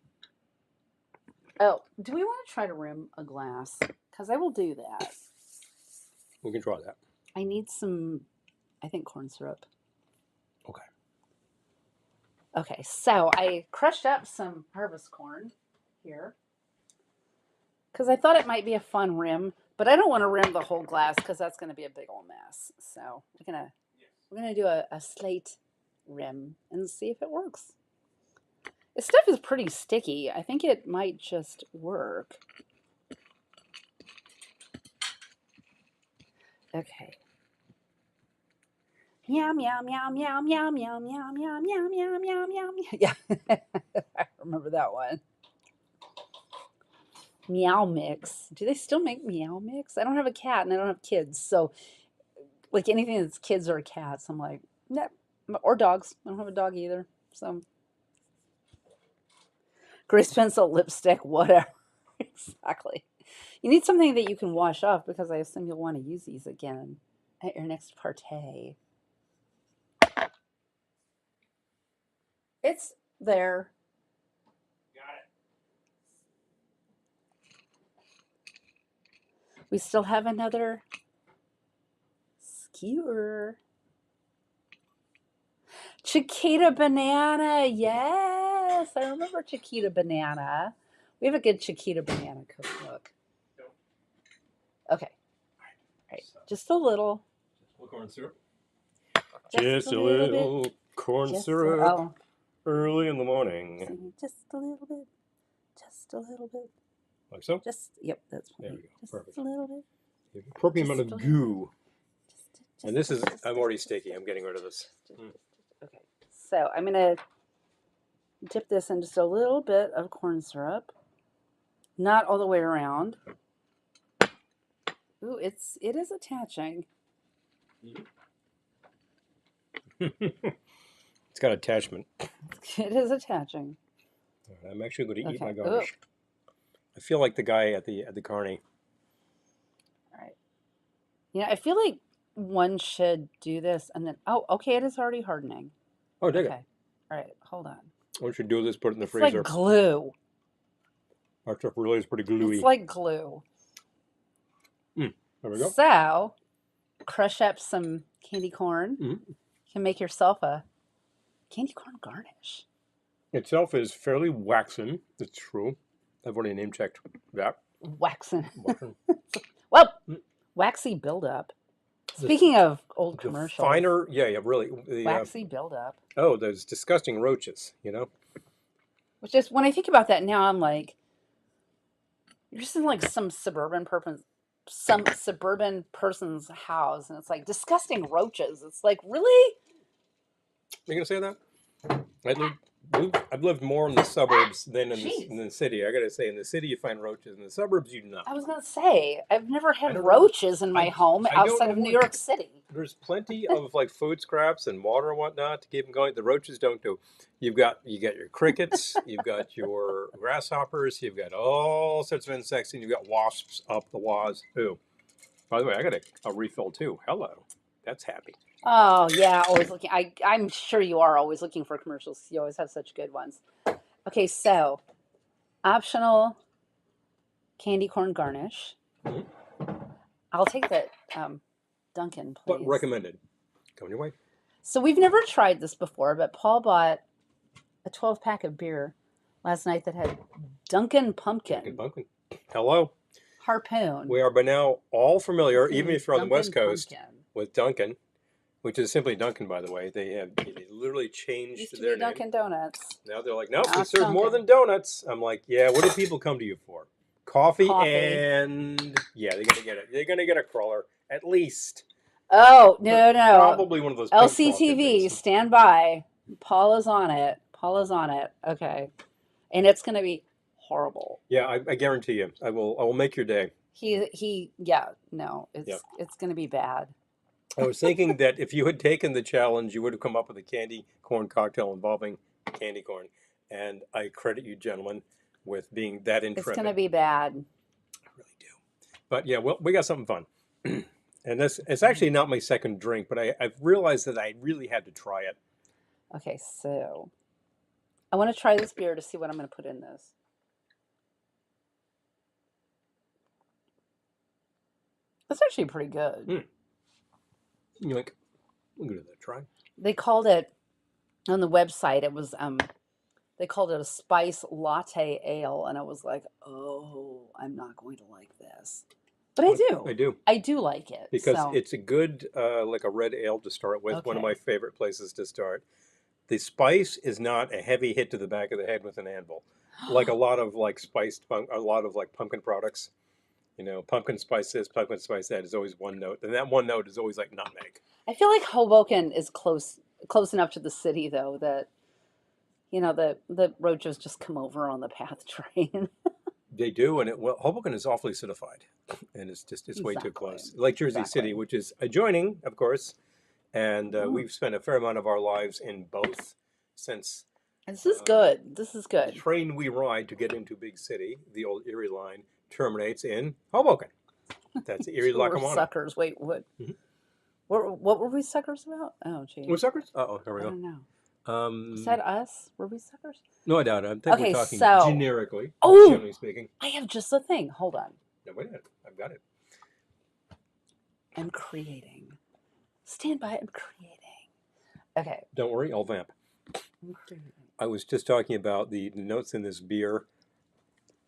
Oh, do we want to try to rim a glass? Because I will do that. We can try that. I need some, I think, corn syrup. Okay. Okay, so I crushed up some harvest corn here. Because I thought it might be a fun rim, but I don't want to rim the whole glass because that's going to be a big old mess. So we're gonna do a slate rim and see if it works. This stuff is pretty sticky. I think it might just work. Okay. Meow, meow, meow, meow, meow, meow, meow, meow, meow, meow, meow, meow, meow. Yeah, I remember that one. Meow Mix. Do they still make Meow Mix? I don't have a cat and I don't have kids, so like anything that's kids or cats, I'm like, nah. Or dogs. I don't have a dog either. So Grace pencil, lipstick, whatever. Exactly. You need something that you can wash off because I assume you'll want to use these again at your next party. It's there. Got it. We still have another skewer. Chiquita banana. Yes, I remember Chiquita banana. We have a good Chiquita banana cookbook. Okay. All right. Just a little. Corn syrup. Just a little corn syrup. Oh. Early in the morning. Just a little bit. Just a little bit. Like so? Yep, that's there we go. Just Perfect. a little bit. The appropriate amount of goo. And this is, just I'm already sticky. I'm getting rid of this. Okay. So I'm going to dip this in just a little bit of corn syrup. Not all the way around. Ooh, it is attaching. It's got attachment. It is attaching. I'm actually going to eat my Okay. garnish. I feel like the guy at the carny. All right. You know, I feel like one should do this and then, oh, okay, it is already hardening. Oh, dig Okay. All right, hold on. Why don't you do this, put it in the It's freezer. like glue. Our stuff really is pretty gluey. It's like glue. There we go. So, crush up some candy corn. Mm-hmm. You can make yourself a candy corn garnish. Itself is fairly waxen. It's true. I've already name checked that. Waxen. Waxen. Well, waxy buildup. Speaking of old The commercials. finer, yeah, really. The, waxy buildup. oh, those disgusting roaches, you know? Which is, when I think about that now, I'm like, you're just in like some suburban person's house, and it's like disgusting roaches. It's like, really? Are you going to say that? I've lived more in the suburbs than in the city. I got to say, in the city you find roaches. In the suburbs you do not. I was going to say, I've never had roaches in my home outside of New York City. There's plenty of like food scraps and water and whatnot to keep them going. The roaches don't do. You got your crickets, you've got your grasshoppers, you've got all sorts of insects, and you've got wasps up the wazoo. By the way, I got a refill too. Hello, that's happy. Oh yeah, always looking. I'm sure you are always looking for commercials. You always have such good ones. Okay, so optional candy corn garnish. Mm-hmm. I'll take that Dunkin', please. But recommended. Coming your way. So we've never tried this before, but Paul bought a 12-pack of beer last night that had Dunkin' Pumpkin. Dunkin' Pumpkin. Hello. Harpoon. We are by now all familiar, even if you're on the West Coast, with Dunkin', which is simply Dunkin', by the way. They literally changed Used to their be Dunkin' name. Donuts. Now they're like, nope, we serve more than donuts. I'm like, yeah, what do people come to you for? Coffee. And yeah, they're gonna get it. They're gonna get a crawler at least. Oh no! Probably one of those LCTV. Stand by. Paul is on it. Okay, and it's gonna be horrible. Yeah, I guarantee you. I will make your day. It's gonna be bad. I was thinking that if you had taken the challenge, you would have come up with a candy corn cocktail involving candy corn. And I credit you, gentlemen, with being that intrepid. It's going to be bad. I really do. But yeah, well, we got something fun. And it's actually not my second drink, but I've realized that I really had to try it. Okay, so I want to try this beer to see what I'm going to put in this. That's actually pretty good. You're like, we'll give that a try. They called it, on the website, it was, they called it a spice latte ale, and I was like, oh, I'm not going to like this. But I do. I do like it. Because it's a good, like a red ale to start with, one of my favorite places to start. The spice is not a heavy hit to the back of the head with an anvil, like a lot of like a lot of like pumpkin products. You know, pumpkin spice this, pumpkin spice that is always one note, and that one note is always like nutmeg. I feel like Hoboken is close enough to the city though that the roaches just come over on the PATH train. They do, and well, Hoboken is awfully acidified, and it's way too Exactly. close. Like Jersey Exactly. City, which is adjoining, of course, and Mm. we've spent a fair amount of our lives in both since This is good. This is the good. train we ride to get into big city, the old Erie line, terminates in Hoboken. That's the Erie We're Lackawanna. suckers. Wait, what? Mhm. What were we suckers about? Oh, gee. We're suckers? Uh-oh, here we I go. don't know. Was that us? Were we suckers? No, I doubt it. I think Okay, we're talking so- generically, Oh! generally speaking. I have just a thing. Hold on. No, wait a minute. I've got it. I'm creating. Stand by. I'm creating. Okay. Don't worry, I'll vamp. I'm creating. I was just talking about the notes in this beer.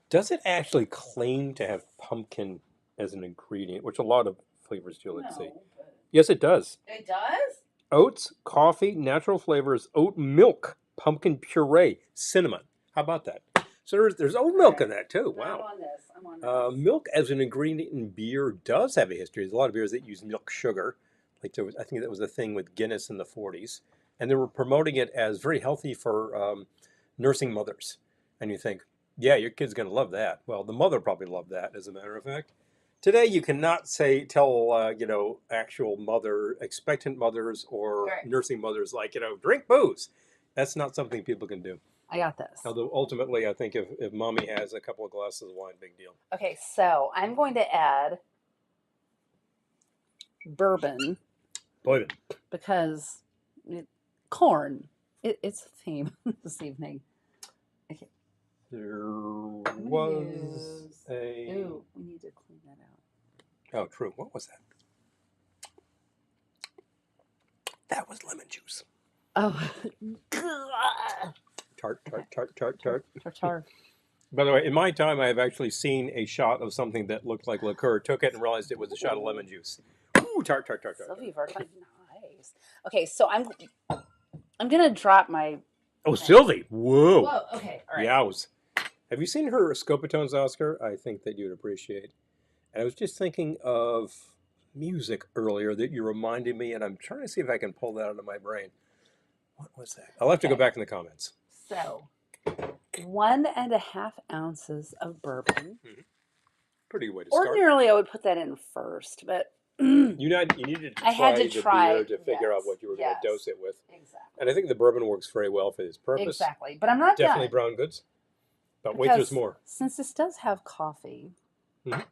Does it actually claim to have pumpkin as an ingredient, which a lot of flavors do, let's see. but- Yes, it does. It does? Oats, coffee, natural flavors, oat milk, pumpkin puree, cinnamon. How about that? So there's oat milk in that too. I'm Wow. on this. I'm on this. Milk as an ingredient in beer does have a history. There's a lot of beers that use milk sugar. Like I think that was a thing with Guinness in the 40s. And they were promoting it as very healthy for nursing mothers. And you think, yeah, your kid's going to love that. Well, the mother probably loved that, as a matter of fact. Today, you cannot tell actual expectant mothers or Right. nursing mothers, like, drink booze. That's not something people can do. I got this. Although ultimately, I think if mommy has a couple of glasses of wine, big deal. Okay, so I'm going to add bourbon Boy, because corn. It's a theme this evening. Okay. there I'm gonna was use- a. Ooh, we need to clean that out. Oh, true. What was that? That was lemon juice. Oh, Tart. tartar. By the way, in my time, I have actually seen a shot of something that looked like liqueur, took it, and realized it was a shot of lemon juice. Ooh, tart. Sylvie Vartan, nice. Okay, so I'm gonna drop my. Oh, Sylvie! Whoa! Whoa. Okay. All right. Yows. Have you seen her Scopitones, Oscar? I think that you'd appreciate. And I was just thinking of music earlier that you reminded me, and I'm trying to see if I can pull that out of my brain. What was that? I'll have to go Okay. back in the comments. So, 1.5 ounces of bourbon. Pretty good way to start. Ordinarily, I would put that in first, but You needed to I had to the try, beer to figure out yes, what you were going to yes. dose it with. exactly, And I think the bourbon works very well for this purpose. exactly. But I'm not Definitely done. brown goods. But wait, because there's more. Since this does have coffee, Mhm.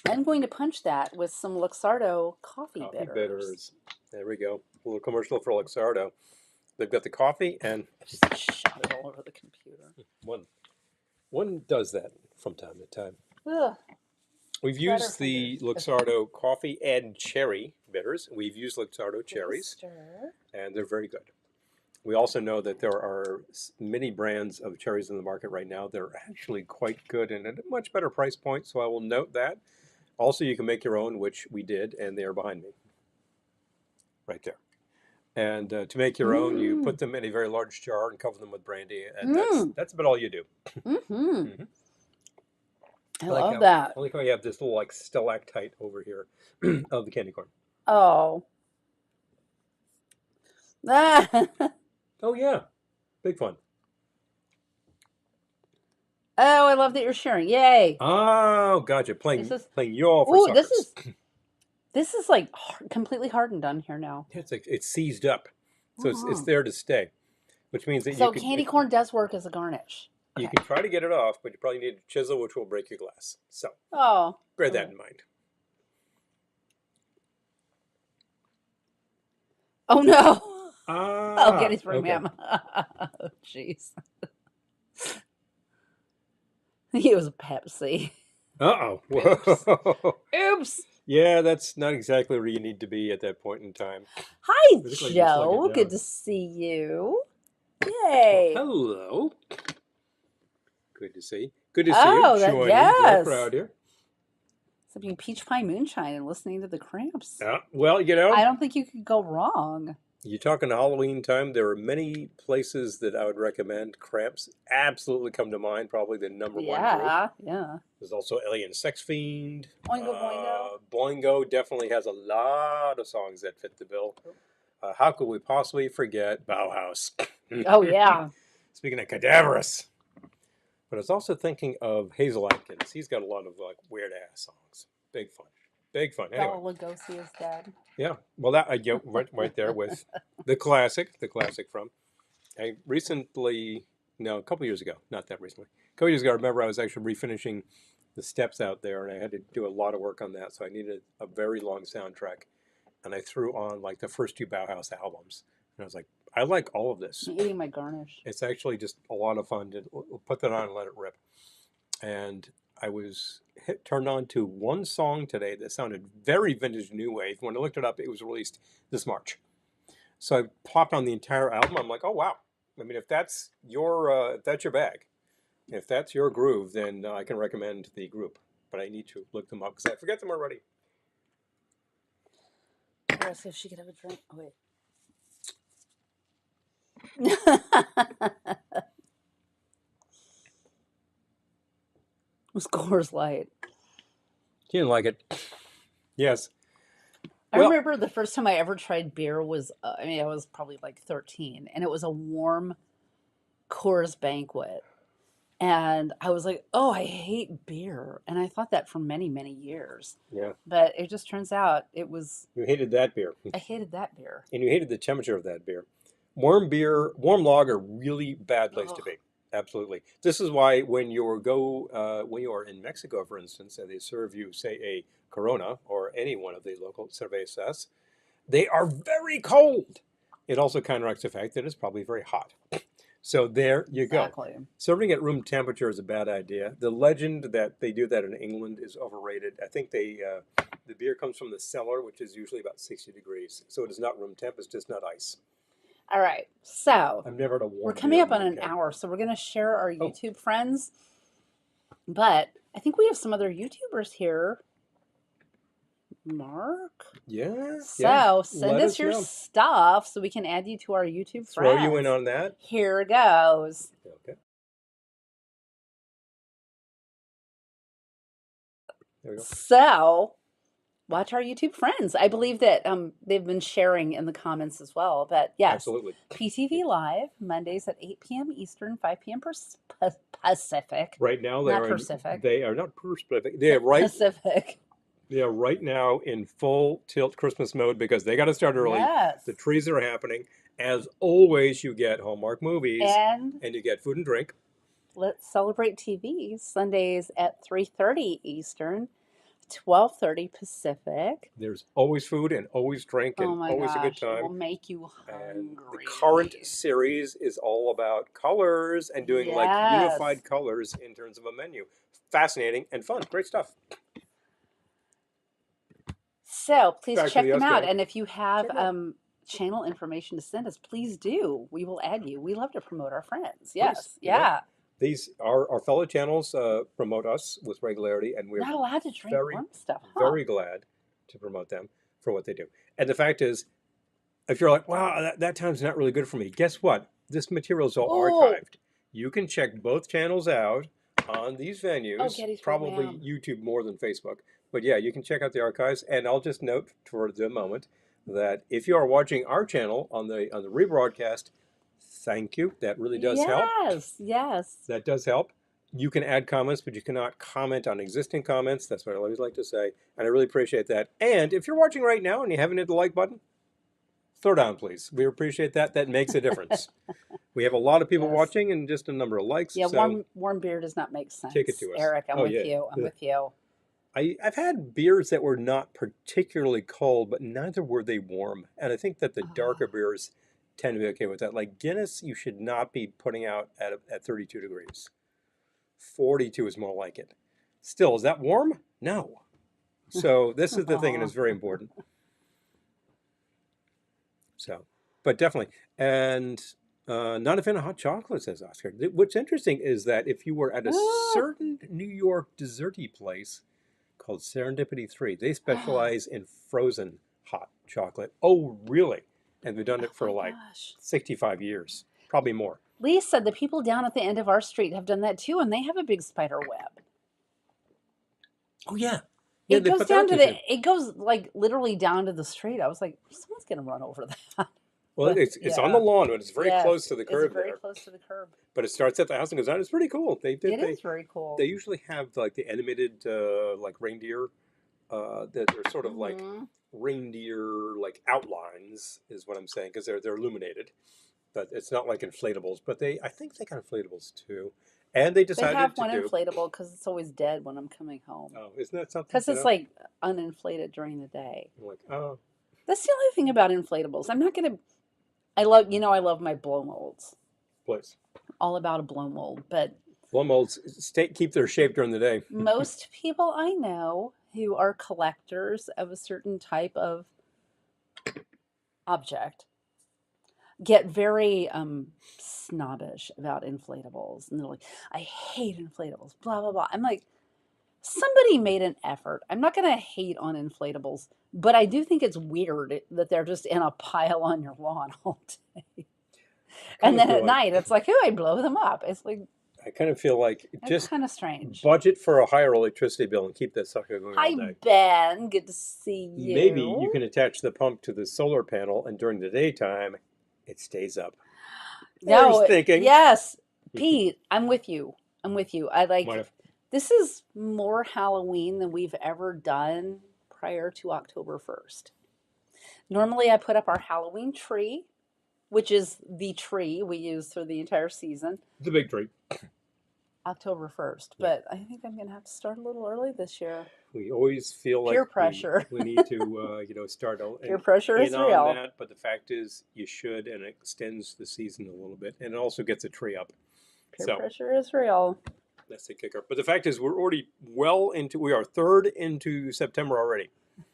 I'm going to punch that with some Luxardo coffee Coffee bitters. bitters. There we go. A little commercial for Luxardo. They've got the coffee, and Just shot it all over the computer. one does that from time to time. Ugh. We've Better used the fingers. Luxardo coffee and cherry bitters. We've used Luxardo cherries, Stir. and they're very good. We also know that there are many brands of cherries in the market right now. They're actually quite good and at a much better price point, so I will note that. Also, you can make your own, which we did, and they are behind me. Right there. And to make your own, you put them in a very large jar and cover them with brandy, and that's about all you do. Mm-hmm. Mhm. I like love how- that. I like how you have this little like stalactite over here of the candy corn. Oh. Ah. Oh yeah, big fun. Oh, I love that you're sharing. Yay. Oh, gotcha. Playing This is- y'all for Ooh, suckers. this is like completely hardened on here now. It's seized up, so it's Uh-huh. there to stay, which means that So you can candy corn does work as a garnish. you Okay. can try to get it off, but you probably need a chisel, which will break your glass. So Oh. bear that in mind. Oh no. Ah, Oh, Gettysburg okay. ma'am. Oh, jeez. It was Pepsi. Uh-oh. Oops. Whoa. Oops. Yeah, that's not exactly where you need to be at that point in time. Hi, Looks like you slugged Joe. it Good down. to see you. Yay. Hello. Good to see. Good to see Oh, you that- joining yes. the crowd here. Sipping peach pie moonshine and listening to the Cramps. Well, I don't think you could go wrong. You're talking Halloween time. There are many places that I would recommend. Cramps absolutely come to mind, probably the number one group. Yeah, yeah. There's also Alien Sex Fiend. Oingo boingo. Boingo definitely has a lot of songs that fit the bill. How could we possibly forget Bauhaus? Oh yeah. Speaking of cadaverous. But I was also thinking of Hazel Atkins. He's got a lot of like weird ass songs. Big fun. Big fun. Anyway. Bela Lugosi is dead. Yeah. Well, that yeah, right there with the classic from. I recently, no, a couple years ago, not that recently. A couple years ago, I remember I was actually refinishing the steps out there, and I had to do a lot of work on that. So I needed a very long soundtrack, and I threw on like the first two Bauhaus albums, and I was like, I like all of this. I'm eating my garnish. It's actually just a lot of fun to put that on and let it rip. And I was turned on to one song today that sounded very vintage new wave. When I looked it up, it was released this March. So I popped on the entire album. I'm like, oh wow. I mean, if that's your bag, if that's your groove, then I can recommend the group. But I need to look them up because I forget them already. Let's see if she could have a drink. Oh wait. It was Coors Light. She didn't like it. Yes. I remember the first time I ever tried beer was, I was probably like 13, and it was a warm Coors Banquet. And I was like, oh, I hate beer. And I thought that for many, many years. Yeah. But it just turns out it was. You hated that beer. I hated that beer. And you hated the temperature of that beer. Warm lager, really bad place to be. Absolutely. This is why when you are in Mexico, for instance, and they serve you, say, a Corona or any one of the local cervezas, they are very cold. It also counteracts the fact that it's probably very hot. So there you Exactly. go. Serving at room temperature is a bad idea. The legend that they do that in England is overrated. I think the beer comes from the cellar, which is usually about 60 degrees. So it is not room temp, it's just not ice. All right, so I've never had a warm we're coming beer up on an in the UK. hour, so we're going to share our YouTube friends. But I think we have some other YouTubers here. Mark? Yeah. So send Let us your stuff so we can add you to our YouTube friends. Throw you in on that. Here goes. Okay. There we go. So watch our YouTube friends. I believe that they've been sharing in the comments as well. But yes, Absolutely. PTV Live, Mondays at 8 p.m. Eastern, 5 p.m. Pacific. Right now, Not Pacific. They are not Pacific. They are right. Pacific. They are right now in full tilt Christmas mode because they got to start early. Yes. The trees are happening. As always, you get Hallmark movies and you get food and drink. Let's Celebrate TV, Sundays at 3:30 Eastern, 12:30 Pacific. There's always food and always drink and always a good time. It will make you hungry. And the current series is all about colors and doing like unified colors in terms of a menu. Fascinating and fun. Great stuff. So please check them out. And if you have channel information to send us, please do. We will add you. We love to promote our friends. Yes. Please. Yeah. These are our fellow channels promote us with regularity, and we're not allowed to drink warm stuff. Very glad to promote them for what they do. And the fact is, if you're like, wow, that time's not really good for me, guess what? This material is all archived. You can check both channels out on these venues, probably YouTube more than Facebook. But yeah, you can check out the archives. And I'll just note for the moment that if you are watching our channel on the rebroadcast, thank you. That really does help. Yes. That does help. You can add comments, but you cannot comment on existing comments. That's what I always like to say. And I really appreciate that. And if you're watching right now and you haven't hit the like button, throw down, please. We appreciate that. That makes a difference. We have a lot of people watching and just a number of likes. Yeah, so warm beer does not make sense. Take it to us. Eric, I'm with you. I'm with you. I've had beers that were not particularly cold, but neither were they warm. And I think that the darker beers tend to be okay with that. Like Guinness, you should not be putting out at 32 degrees. 42 is more like it. Still, is that warm? No. So this is the thing, and it's very important. So, but definitely. And not a fan of hot chocolate, says Oscar. What's interesting is that if you were at a certain New York desserty place called Serendipity 3, they specialize in frozen hot chocolate. Oh, really? and they've done it for my like gosh. 65 years, probably more. Lee said the people down at the end of our street have done that too, and they have a big spider web. Oh yeah, yeah. It They goes put that down up to too. it goes like literally down to the street. I was like, someone's gonna run over that. Well, But it's on the yeah, lawn, but it's very close yes, to the it's curb very there. close to the curb. But it starts at the house and goes down. It's pretty cool. It is very cool. They usually have like the animated like reindeer. That they're sort of like Mhm. reindeer like outlines is what I'm saying because they're illuminated, but it's not like inflatables. But I think they got inflatables too, and they They decided have to one do. inflatable because it's always dead when I'm coming home. Oh, isn't that something? Because it's like uninflated during the day. I'm like, oh, That's the only thing about inflatables. I'm not gonna. I love my blow molds. please. All about a blow mold, but Blow molds keep their shape during the day. most people I know who are collectors of a certain type of object get very snobbish about inflatables, and they're like, I hate inflatables, blah blah blah. I'm like, somebody made an effort. I'm not going to hate on inflatables, but I do think it's weird that they're just in a pile on your lawn all day. And then at night, it's like, oh, I blow them up. It's like, I kind of feel like it's just kind of strange. budget for a higher electricity bill and keep that sucker going all Hi, day. Ben. Good to see you. Maybe you can attach the pump to the solar panel, and during the daytime, it stays up. No, There's thinking. yes, Pete, I'm with you. I'm with you. I like Might have- this is more Halloween than we've ever done prior to October 1st. Normally, I put up our Halloween tree, which is the tree we use for the entire season, It's a big tree. October 1st. Yeah. But I think I'm going to have to start a little early this year. We always feel like Peer pressure. we need to, start Peer pressure is in on real. that. But the fact is, you should, and it extends the season a little bit, and it also gets a tree up. Peer So pressure is real. that's the kicker. But the fact is, we're already we are third into September already.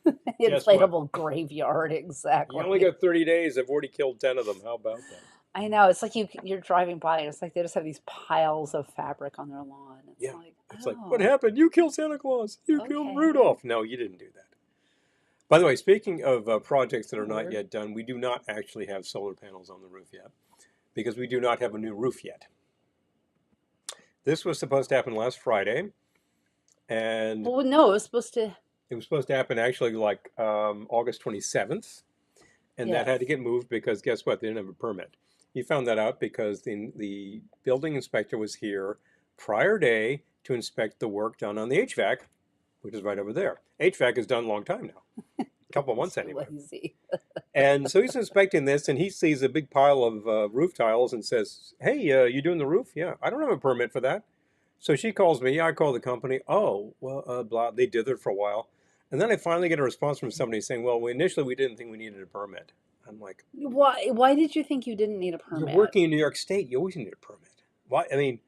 Guess what? Inflatable graveyard, exactly. You only got 30 days. I've already killed 10 of them. How about that? I know. It's like you're driving by, and it's like they just have these piles of fabric on their lawn. It's Yeah. like, It's like, oh. what happened? You killed Santa Claus. You killed Okay. Rudolph. No, you didn't do that. By the way, speaking of projects that are not Weird. yet done, we do not actually have solar panels on the roof yet because we do not have a new roof yet. This was supposed to happen last Friday, and Well, no, it was supposed to. it was supposed to happen actually like August 27th, and that had to Yes. get moved because guess what? They didn't have a permit. He found that out because the building inspector was here prior day to inspect the work done on the HVAC, which is right over there. HVAC is done a long time now, a couple of months So anyway. lazy. And so he's inspecting this, and he sees a big pile of roof tiles and says, "Hey, you doing the roof? Yeah, I don't have a permit for that." So she calls me. Yeah, I call the company. Oh, well, blah. They did it for a while, and then I finally get a response from somebody saying, "Well, initially we didn't think we needed a permit." I'm like, Why did you think you didn't need a permit? "You're working in New York State. You always need a permit." Why? I mean,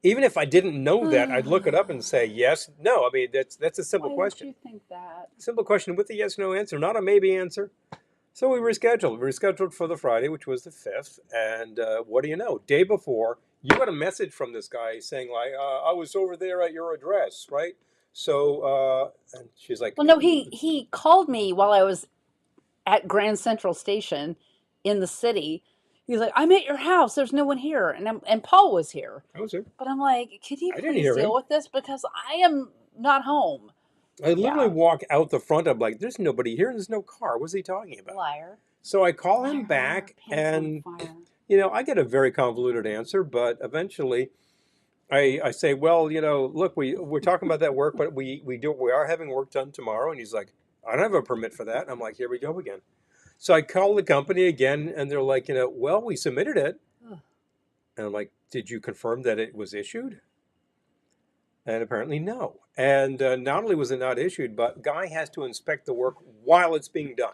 even if I didn't know that, I'd look it up and say yes, no. I mean, that's a simple Why question. did you think that? Simple question with a yes/no answer, not a maybe answer. So we rescheduled. We rescheduled for the Friday, which was the 5th. And what do you know? Day before, you got a message from this guy saying, like, I was over there at your address, right? So, and she's like, Well, no, he called me while I was at Grand Central Station in the city. He's like, I'm at your house. There's no one here. And Paul was here. I was there. But I'm like, could you I didn't please hear him. deal with this? Because I am not home. I literally Yeah. walk out the front. I'm like, there's nobody here. There's no car. What's he talking about? Liar. So I call Liar, him back, liar, and, pants on fire. I get a very convoluted answer, but eventually I say, well, look, we're talking about that work, but we are having work done tomorrow. And he's like, I don't have a permit for that. And I'm like, here we go again. So I call the company again, and they're like, well, we submitted it. Ugh. And I'm like, did you confirm that it was issued? And apparently no. And not only was it not issued, but guy has to inspect the work while it's being done.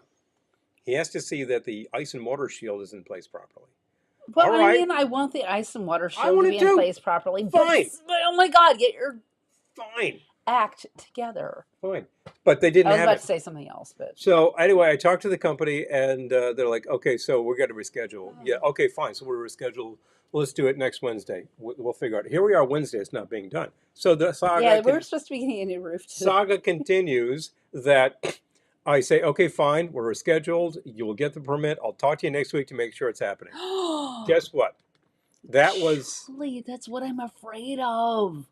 He has to see that the ice and water shield is in place properly. Well, All I right. mean, I want the ice and water I shield want to it be too. in place properly. Fine. But oh my God, get your Fine. act together. Fine. But they didn't I was have about it. to say something else, but So anyway, I talked to the company, and they're like, okay, so we're going to reschedule. Yeah, okay, fine. So we're rescheduled. Well, let's do it next Wednesday. We'll figure out. Here we are Wednesday. It's not being done. So the saga, yeah, we were supposed to be getting a new roof today. saga continues that I say, okay, fine, we're scheduled. You will get the permit. I'll talk to you next week to make sure it's happening. Guess what? That was Julie, that's what I'm afraid of.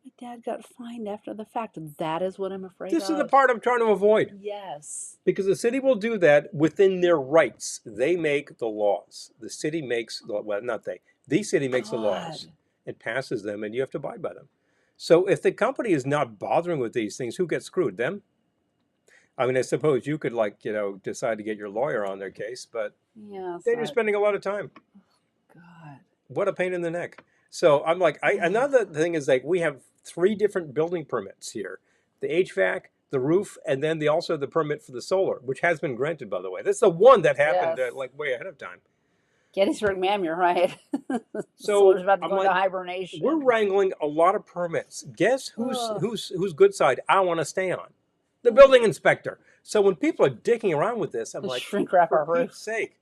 My dad got fined after the fact. That is what I'm afraid of. This is the part I'm trying to avoid. Yes. Because the city will do that within their rights. They make the laws. The city makes, well, not they. The city makes the laws and passes them, and you have to abide by them. So if the company is not bothering with these things, who gets screwed? Them? I mean, I suppose you could, like, decide to get your lawyer on their case, but Yeah. then you're spending a lot of time. God. What a pain in the neck. So I'm like, another thing is, like, we have 3 different building permits here: the HVAC, the roof, and then also the permit for the solar, which has been granted, by the way. That's the one that happened like way ahead of time. Gettysburg, ma'am, you're right. So Solar's about to I'm go like, into hibernation. we're wrangling a lot of permits. Guess whose good side I want to stay on? The building inspector. So when people are dicking around with this, I'm like, shrink wrap our for roof. Pete's sake,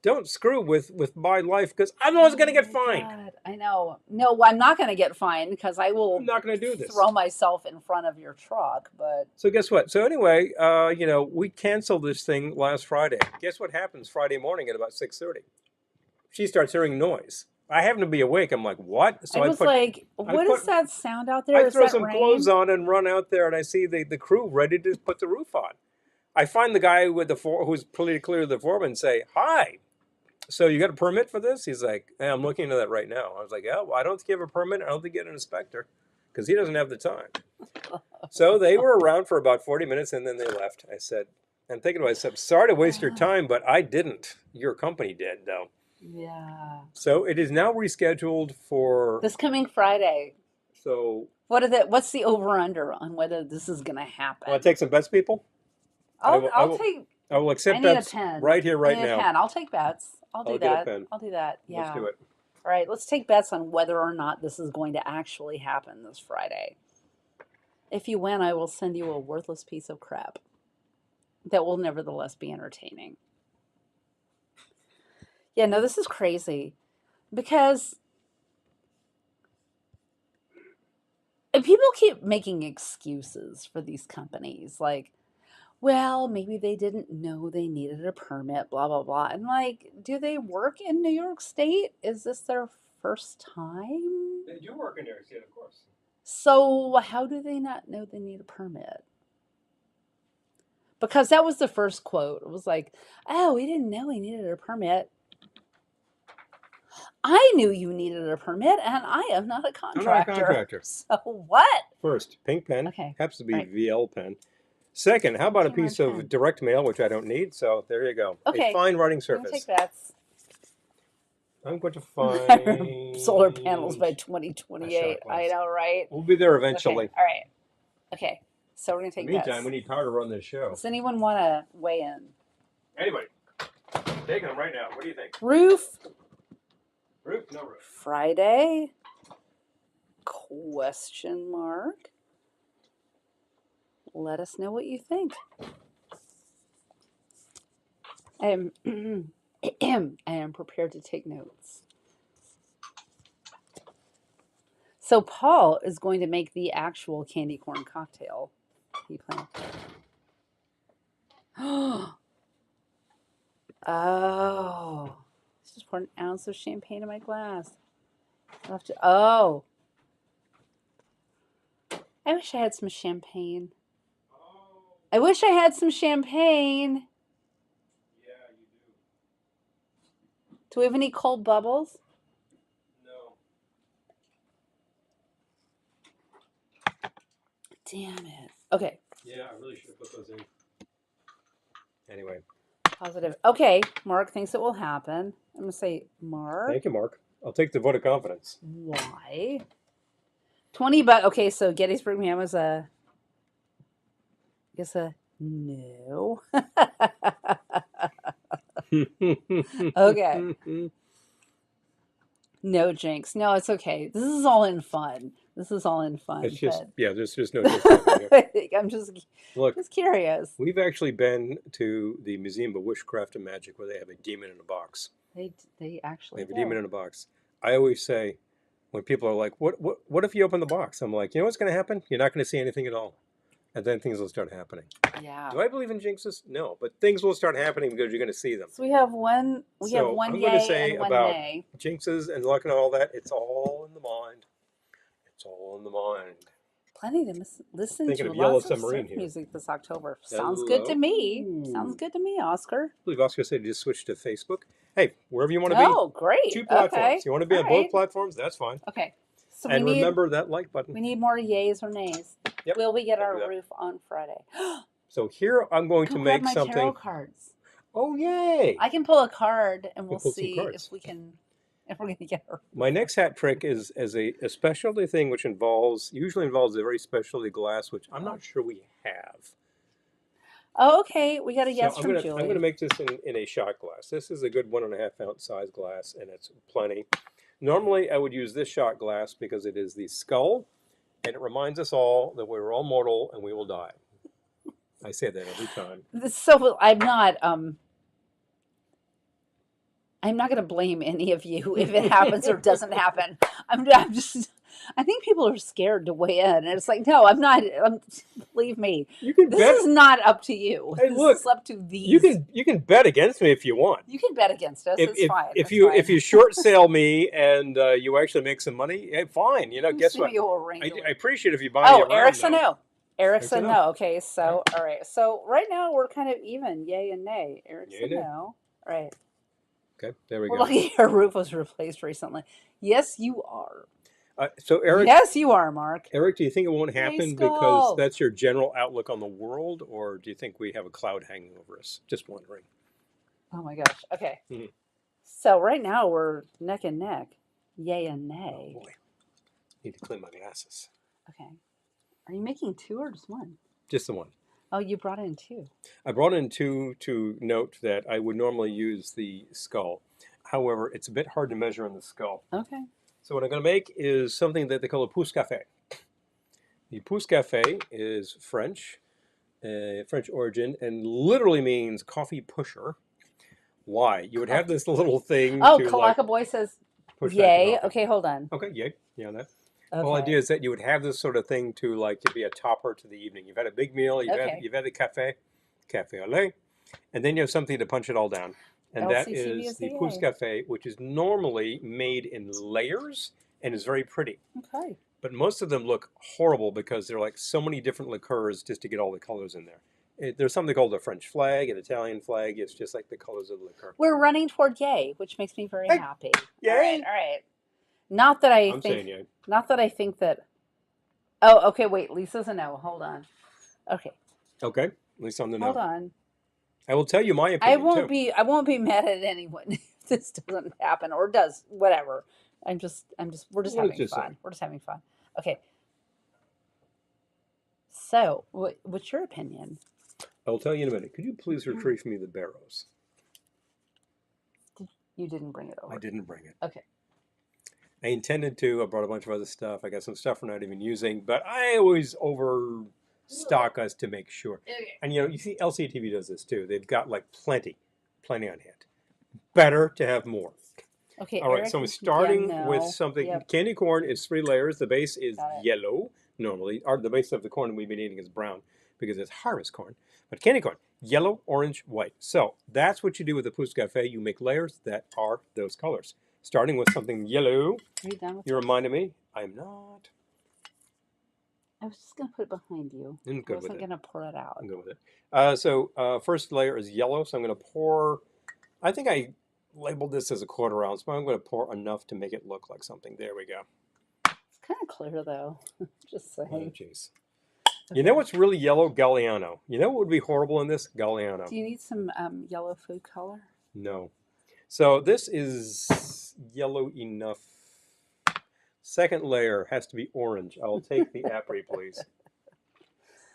don't screw with my life, because I'm always going to get fined. God, I know. No, I'm not going to get fined because I will. I'm not going to do this. Throw myself in front of your truck, but. So guess what? So anyway, we canceled this thing last Friday. Guess what happens Friday morning at about 6:30? She starts hearing noise. I happen to be awake. I'm like, what? So I was like, what is that sound out there? I throw some clothes on and run out there, and I see the crew ready to put the roof on. I find the guy with who's pretty clear the foreman, and say, hi. So you got a permit for this? He's like, hey, I'm looking into that right now. I was like, yeah, well, I don't think you have a permit. I don't think you get an inspector, because he doesn't have the time. So they were around for about 40 minutes, and then they left. I said, I'm thinking to myself, sorry to waste your time, but I didn't. Your company did, though. Yeah. So it is now rescheduled for this coming Friday. So what's the over-under on whether this is going to happen? Want to take some bets, people? I will accept bets right here, right now. I need a pen. I'll take bets. I'll do that. I'll do that. Yeah. Let's do it. All right, let's take bets on whether or not this is going to actually happen this Friday. If you win, I will send you a worthless piece of crap that will nevertheless be entertaining. Yeah, no, this is crazy because people keep making excuses for these companies. Like, well, maybe they didn't know they needed a permit, blah, blah, blah. And like, do they work in New York State? Is this their first time? They do work in New York State, of course. So how do they not know they need a permit? Because that was the first quote. It was like, oh, we didn't know we needed a permit. I knew you needed a permit, and I am not a contractor. I'm not a contractor. So what? First, pink pen. Okay. Happens to be VL pen. Second, how about a piece of direct mail, which I don't need? So there you go. Okay. A fine writing surface. Take bets. I'm going to find solar panels by 2028. I know, right? We'll be there eventually. Okay. All right. Okay. So we're going to take bets. Meantime, we need power to run this show. Does anyone want to weigh in? Anyway, taking them right now. What do you think? Roof? Roof? No roof. Friday? Question mark. Let us know what you think. I am prepared to take notes. So Paul is going to make the actual candy corn cocktail. He planned. Oh. Let's just pour an ounce of champagne in my glass. I'll have to, oh. I wish I had some champagne. I wish I had some champagne. Yeah, you do. Do we have any cold bubbles? No. Damn it. Okay. Yeah, I really should have put those in. Anyway. Positive. Okay. Mark thinks it will happen. I'm going to say Mark. Thank you, Mark. I'll take the vote of confidence. Why? 20 bucks. Okay, so Gettysburg Man was I guess a no. Okay. No jinx. No, it's okay. This is all in fun. It's just, there's no jinx. I'm just curious. We've actually been to the Museum of Witchcraft and Magic where they have a demon in a box. They actually have a demon in a box. I always say, when people are like, what if you open the box? I'm like, you know what's going to happen? You're not going to see anything at all. and then things will start happening. Yeah. Do I believe in jinxes? No, but things will start happening because you're going to see them. So we have one. We have So one I'm going to yay say and one about nay. jinxes and luck and all that. It's all in the mind. It's all in the mind. Plenty to listen Thinking to. of Yellow Lots of Submarine surf here. music this October. Sounds good to Hello. me. Sounds good to me, Oscar. I believe Oscar said he just switched to Facebook. Hey, wherever you want to be, Oh, great. 2 platforms. Okay. You want to be All on both right. platforms? That's fine. Okay. So And remember that like button. we need more yays or nays. Yep. Will we get I'll our do that. roof on Friday? So here I'm going Go to grab make my tarot something. cards. Oh, yay! I can pull a card and we'll pull some see cards. if we can, if we're gonna get her. My next hat trick is a specialty thing which usually involves a very specialty glass, which I'm not sure we have. Oh, okay. We got a yes So from I'm Julie. gonna make this in a shot glass. This is a good 1.5 ounce size glass, and it's plenty. Normally I would use this shot glass because it is the skull, and it reminds us all that we're all mortal and we will die. I say that every time. So I'm not going to blame any of you if it happens or doesn't happen. I'm just, I think people are scared to weigh in. And it's like, no, I'm not. Believe me, You can this bet. is not up to you. Hey, This look, is up to these. you can bet against me if you want. You can bet against us. It's fine. If It's you fine. if you short sale me and you actually make some money, hey, fine. You know, guess what? I appreciate if you buy me Oh, around. Eric's a though. no. Eric's a Eric's a no. no. Okay, so all right. So right now we're kind of even, yay and nay. Eric's Yay a and nay. no. All right. Okay, there we We're go. lucky your roof was replaced recently. Yes, you are. So Eric, Yes, you are, Mark. Eric, do you think it won't happen Nice because goal. that's your general outlook on the world, or do you think we have a cloud hanging over us? Just wondering. Oh my gosh. Okay. Mhm. So right now we're neck and neck. Yay and nay. Oh boy, need to clean my glasses. Okay. Are you making two or just one? Just the one. Oh, you brought in two. I brought in two to note that I would normally use the skull. However, it's a bit hard to measure in the skull. Okay. So what I'm going to make is something that they call a pouce café. The pouce café is French, French origin, and literally means coffee pusher. Why? You would have this little thing Oh, to Kalaka Boy says push yay. back the Okay, hold on. coffee. Okay, yay. Yeah, that. Okay. The whole idea is that you would have this sort of thing to be a topper to the evening. You've had a big meal, you've had the cafe au lait, and then you have something to punch it all down. And that is the pouce café, which is normally made in layers and is very pretty. Okay. But most of them look horrible because they're like so many different liqueurs just to get all the colors in there. There's something called a French flag, an Italian flag. It's just like the colors of the liqueur. We're running toward yay, which makes me very happy. Yay! All right, all right. Not that I'm saying yay. Not that I think that. Oh, okay. Wait, Lisa's a no. Hold on. Okay. Okay. At least on the no. Hold on. I will tell you my opinion. I won't be mad at anyone if this doesn't happen or does whatever. We're just having fun. We're just having fun. Okay. So, what's your opinion? I'll tell you in a minute. Could you please retrieve for me the barrows? You didn't bring it over. I didn't bring it. Okay. I intended to. I brought a bunch of other stuff. I got some stuff we're not even using, but I always overstock us to make sure. Okay. And you see, LCTV does this too. They've got like plenty on hand. Better to have more. Okay. All right. So I'm starting with something. Yep. Candy corn is 3 layers. The base is yellow. Normally, the base of the corn we've been eating is brown because it's harvest corn. But candy corn, yellow, orange, white. So that's what you do with the pouce café. You make layers that are those colors. Starting with something yellow. Are you done with You reminded me. I'm not. I was just going to put it behind you. I'm good with it. I wasn't going to pour it out. I'm good with it. So first layer is yellow. So I'm going to pour. I think I labeled this as a 1/4 ounce, but I'm going to pour enough to make it look like something. There we go. It's kind of clear though. Just saying. Oh, jeez. Okay. You know what's really yellow? Galliano. You know what would be horrible in this? Galliano. Do you need some yellow food color? No. So this is yellow enough. Second layer has to be orange. I'll take the apres, please.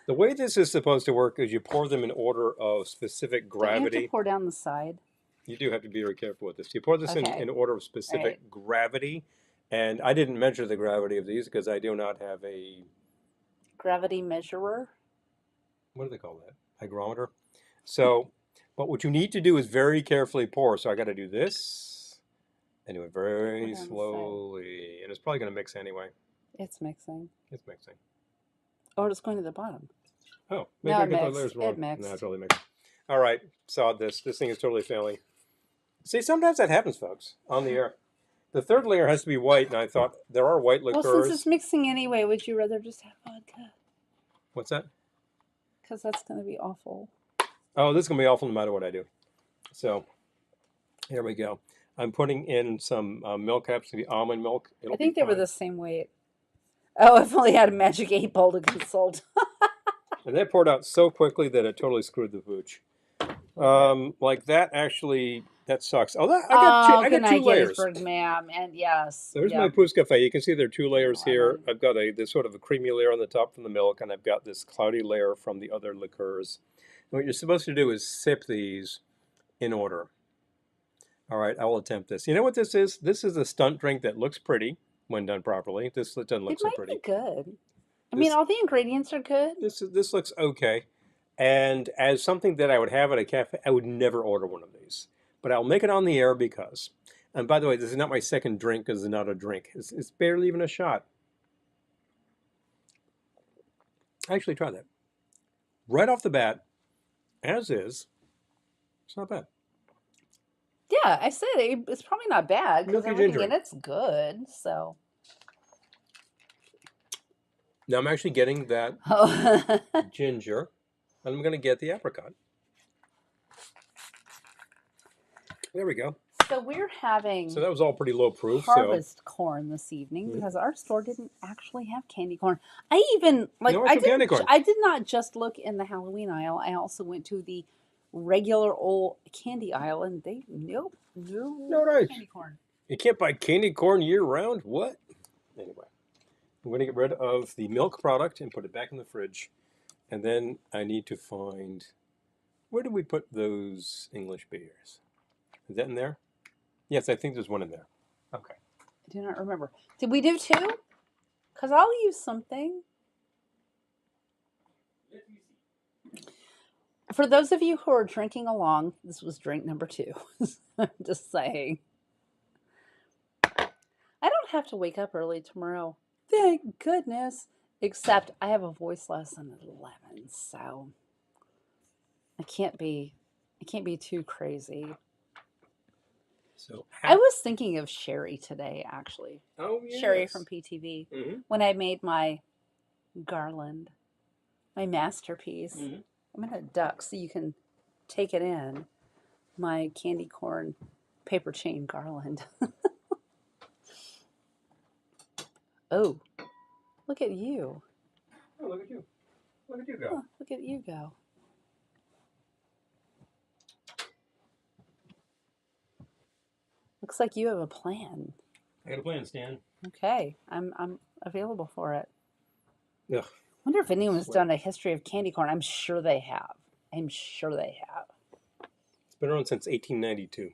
The way this is supposed to work is you pour them in order of specific gravity. Don't you have to pour down the side? You do have to be very careful with this. You pour this in order of specific gravity. And I didn't measure the gravity of these because I do not have a... Gravity measurer? What do they call that? Hygrometer? So, but what you need to do is very carefully pour. So I got to do this. And do it very slowly. And it's probably going to mix anyway. It's mixing. It's mixing. Oh, it's going to the bottom. Oh, maybe No, I it got the mixed. layers wrong. It mixed. No, I totally mixed. All right, saw this. This thing is totally failing. See, sometimes that happens, folks, on the air. The third layer has to be white, and I thought there are white Well, since it's liqueurs. mixing anyway, would you rather just have vodka? What's that? Because that's going to be awful. Oh, this is going to be awful no matter what I do. So, here we go. I'm putting in some milk, happens to be almond milk. It'll I think be they were fine. the same weight. Oh, I've only had a magic 8 ball to consult. And that poured out so quickly that it totally screwed the pooch. Like that actually, that sucks. Oh, that, I Good got two night, layers. Gettysburg, ma'am. And yes. So here's Yep. my Pousse Cafe. You can see there are two layers 11. here. I've got this sort of a creamy layer on the top from the milk, and I've got this cloudy layer from the other liqueurs. And what you're supposed to do is sip these in order. All right, I will attempt this. You know what this is? This is a stunt drink that looks pretty when done properly. This doesn't look It so might pretty. be good. I mean, This- all the ingredients are good. This looks okay. And as something that I would have at a cafe, I would never order one of these. But I'll make it on the air because. And by the way, this is not my second drink because it's not a drink. It's barely even a shot. Actually, try that. Right off the bat, as is, it's not bad. Yeah, I said it's probably not bad because Milky everything ginger. in it's good. So. Now I'm actually getting that Oh. ginger, and I'm going to get the apricot. There we go. So we're having So that was all pretty low proof. harvest corn this evening because our store didn't actually have candy corn. I even No actual candy corn. I did not just look in the Halloween aisle. I also went to the regular old candy aisle and they no right. candy corn. You can't buy candy corn year round? What? Anyway, I'm going to get rid of the milk product and put it back in the fridge. And then I need to find, where did we put those English beers? Is that in there? Yes, I think there's one in there. Okay. I do not remember. Did we do 2? Because I'll use something. For those of you who are drinking along, this was drink number 2. I'm just saying. I don't have to wake up early tomorrow. Thank goodness. Except I have a voice lesson at 11, so I can't be too crazy. So I was thinking of Sherry today, actually. Oh, yes. Sherry from PTV. Mm-hmm. When I made my garland, my masterpiece. Mm-hmm. I'm going to duck so you can take it in. My candy corn paper chain garland. Oh, look at you. Oh, look at you. Look at you go. Oh, look at you go. Looks like you have a plan. I got a plan, Stan. Okay, I'm available for it. Ugh. Wonder if anyone's done a history of candy corn. I'm sure they have. It's been around since 1892.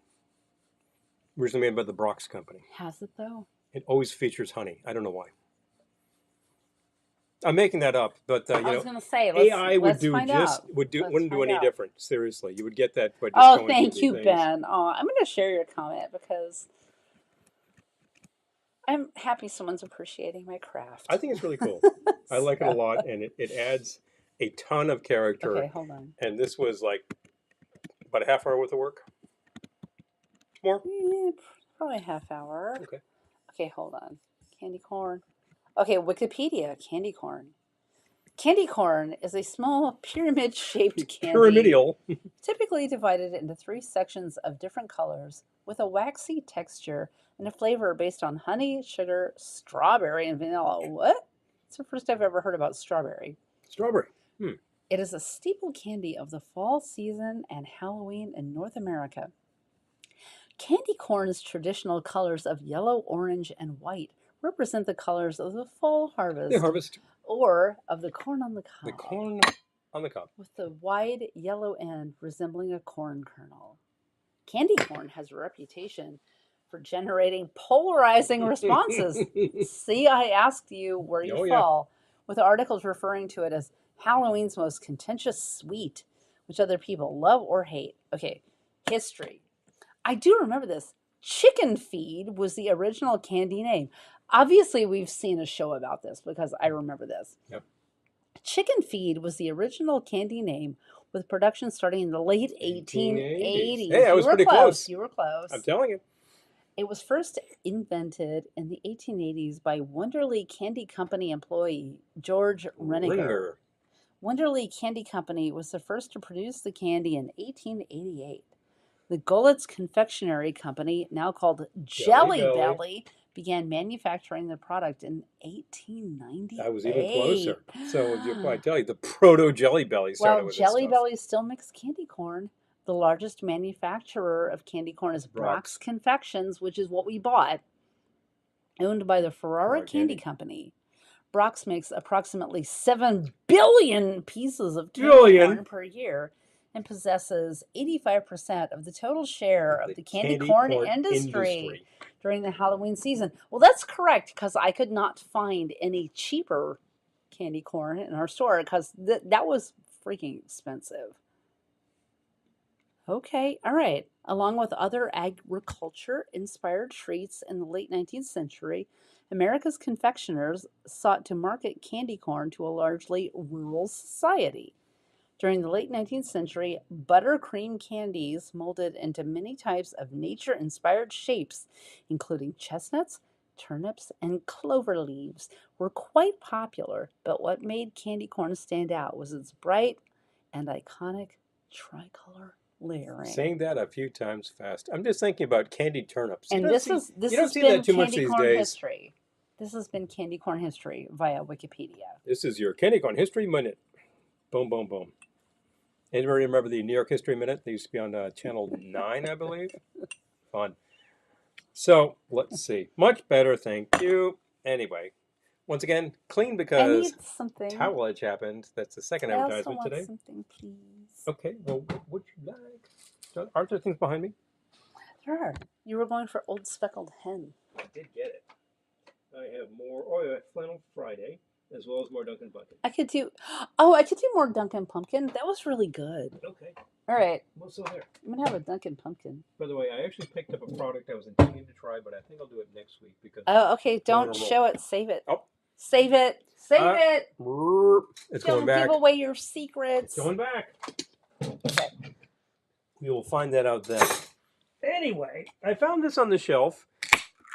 Originally made by the Brox Company. Has it though? It always features honey. I don't know why. I'm making that up, but I was going to say, AI wouldn't do any different. Seriously, you would get that by just Oh, going thank through you, the things. Ben. Oh, I'm going to share your comment because I'm happy someone's appreciating my craft. I think it's really cool. I like it a lot, and it adds a ton of character. Okay, hold on. And this was like about a half hour worth of work. More? Yeah, probably a half hour. Okay. Okay, hold on. Candy corn. Okay, Wikipedia, candy corn. Candy corn is a small pyramid-shaped candy. Pyramidal. Typically divided into 3 sections of different colors with a waxy texture and a flavor based on honey, sugar, strawberry, and vanilla. What? It's the first I've ever heard about strawberry. Strawberry. It is a staple candy of the fall season and Halloween in North America. Candy corn's traditional colors of yellow, orange, and white represent the colors of the fall harvest. The harvest. Or of the corn on the cob. The corn on the cob. With the wide yellow end resembling a corn kernel. Candy corn has a reputation for generating polarizing responses. See, I asked you where you fall, with articles referring to it as Halloween's most contentious sweet, which other people love or hate. Okay, history. I do remember this. Chicken feed was the original candy name. Obviously, we've seen a show about this because I remember this. Yep. Chicken feed was the original candy name, with production starting in the late 1880s. Hey, I was pretty close. You were close. I'm telling you. It was first invented in the 1880s by Wonderly Candy Company employee George Renninger. Wonderly Candy Company was the first to produce the candy in 1888. The Goelitz Confectionery Company, now called Jelly Belly, began manufacturing the product in 1898. I was even closer. So I tell you, the proto Jelly Belly started with Jelly this stuff. Belly still makes candy corn. The largest manufacturer of candy corn is Brock's Confections, which is what we bought, owned by the Ferrara Candy Company. Brock's makes approximately 7 billion pieces of candy corn per year and possesses 85% of the total share of the candy corn industry during the Halloween season. Well, that's correct, because I could not find any cheaper candy corn in our store, because that was freaking expensive. Okay, all right. Along with other agriculture-inspired treats in the late 19th century, America's confectioners sought to market candy corn to a largely rural society. During the late 19th century, buttercream candies molded into many types of nature-inspired shapes, including chestnuts, turnips, and clover leaves, were quite popular, but what made candy corn stand out was its bright and iconic tricolor layering. Saying that a few times fast. I'm just thinking about candied turnips. And this has been candy corn history. This has been candy corn history via Wikipedia. This is your Candy Corn History Minute. Boom, boom, boom. Anybody remember the New York History Minute? They used to be on Channel 9, I believe. Fun. So, let's see. Much better, thank you. Anyway, once again, clean because towel edge happened. That's the second advertisement today. Something, please. Okay, well, what would you like? Aren't there things behind me? There are. You were going for Old Speckled Hen. I did get it. I have more Flannel Friday, as well as more Dunkin' Pumpkin. I could do more Dunkin' Pumpkin. That was really good. Okay. All right. Well, so there. I'm going to have a Dunkin' Pumpkin. By the way, I actually picked up a product I was intending to try, but I think I'll do it next week because. Oh, okay. Don't show it. Save it. Oh. Save it. Save it. It's going back. Don't give away your secrets. It's going back. Okay. We will find that out then. Anyway, I found this on the shelf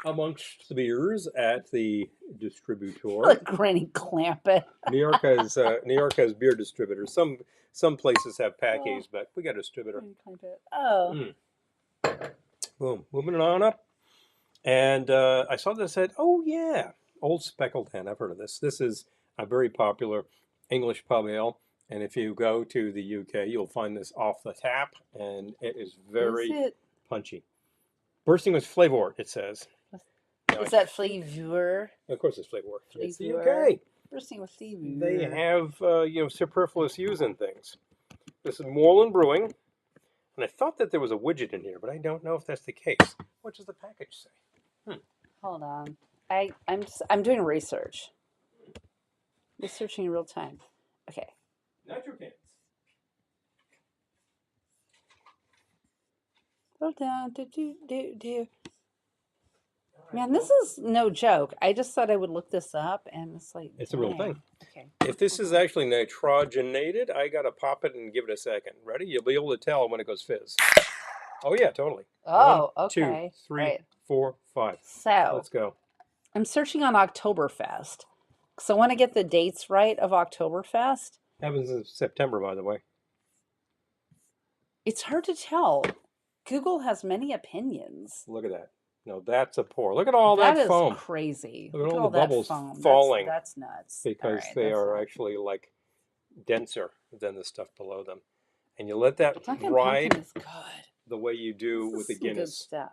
amongst the beers at the distributor. Let Granny clamp it. New York has beer distributors. Some places have packages, but we got a distributor. Oh. Boom. Moving it on up. And I saw this and said, oh yeah, Old Speckled Hen. I've heard of this. This is a very popular English pub ale. And if you go to the UK, you'll find this off the tap, and it is very punchy. Bursting with flavor, it says. Is that flavor? Of course, it's flavor. It's the UK. Bursting with flavor. They have superfluous use in things. This is Moreland Brewing, and I thought that there was a widget in here, but I don't know if that's the case. What does the package say? Hold on, I'm doing research. Researching in real time. Okay. Not your cans. Hold down. Man, this is no joke. I just thought I would look this up, and it's like it's a real thing. Okay. If this is actually nitrogenated, I gotta pop it and give it a second. Ready? You'll be able to tell when it goes fizz. Oh yeah, totally. Oh, 1, okay. 2, 3, 4, 5. So let's go. I'm searching on Oktoberfest. So I want to get the dates right of Oktoberfest. Happens in September, by the way. It's hard to tell. Google has many opinions. Look at that. No, that's a pour. Look at all that foam. That is crazy. Look at all the bubbles falling. That's nuts. Because they are actually like denser than the stuff below them. And you let that ride the way you do with the Guinness. Good stuff.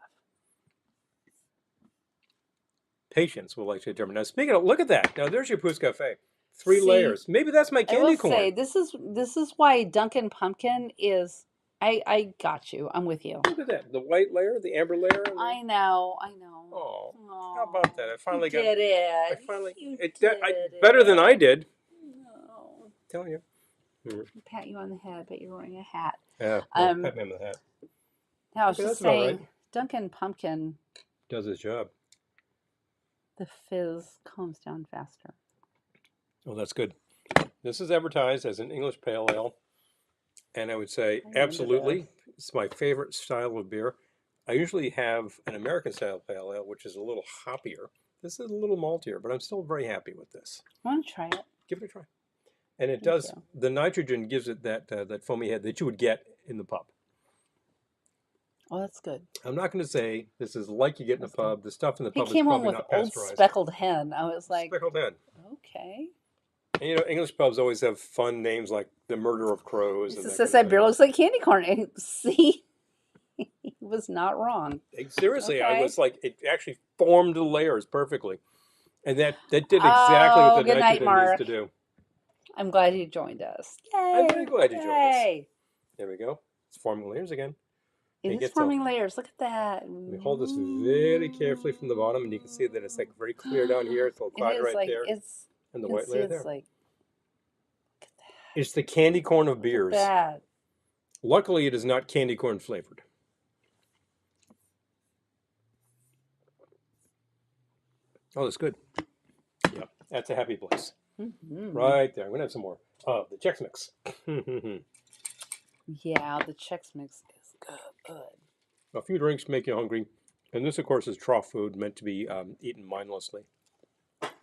Patience will like to determine. Now, speaking of, look at that. Now, there's your Pousse Cafe. 3 layers. Maybe that's my candy corn. I will say, this is why Dunkin' Pumpkin is... I got you. I'm with you. Look at that. The white layer, the amber layer. I know. Oh, how about that? I finally got it. I finally better than I did. No. Telling you. Pat you on the head, but you're wearing a hat. Yeah, pat me on the hat. Now, I was just saying, Dunkin' Pumpkin does his job. The fizz calms down faster. Oh, that's good. This is advertised as an English pale ale, and I would say I remember absolutely, this. it's my favorite style of beer. I usually have an American style pale ale, which is a little hoppier. This is a little maltier, but I'm still very happy with this. I want to try it. Give it a try. And it Thank does, you. the nitrogen gives it that foamy head that you would get in the pub. Oh, that's good. I'm not going to say this is like you get in a That's good. pub. The stuff in the He pub is came home probably with not old pasteurized. speckled hen. I was like, Speckled hen. okay. And, you know, English pubs always have fun names like the Murder of Crows. It And says kind that of beer thing. looks like candy corn. And see, he was not wrong. Seriously, I Okay. was like, it actually formed the layers perfectly. And that did exactly what Oh, the good night, nitrogen needs Mark. to do. I'm glad you joined us. Yay! I'm very glad you joined us. Yay! There we go. It's forming layers again. It It is gets forming layers. Look at that. We hold this very carefully from the bottom, and you can see that it's like very clear down here. It's a little It cloud is right like there, it's. and the You can white see layer it's there. like. It's the candy corn of Look beers. at that. Luckily, it is not candy corn flavored. Oh, that's good. Yeah, that's a happy place. Mm-hmm. Right there. I'm going to have some more. The Chex Mix. Yeah, the Chex Mix is good. A few drinks make you hungry. And this, of course, is trough food meant to be eaten mindlessly.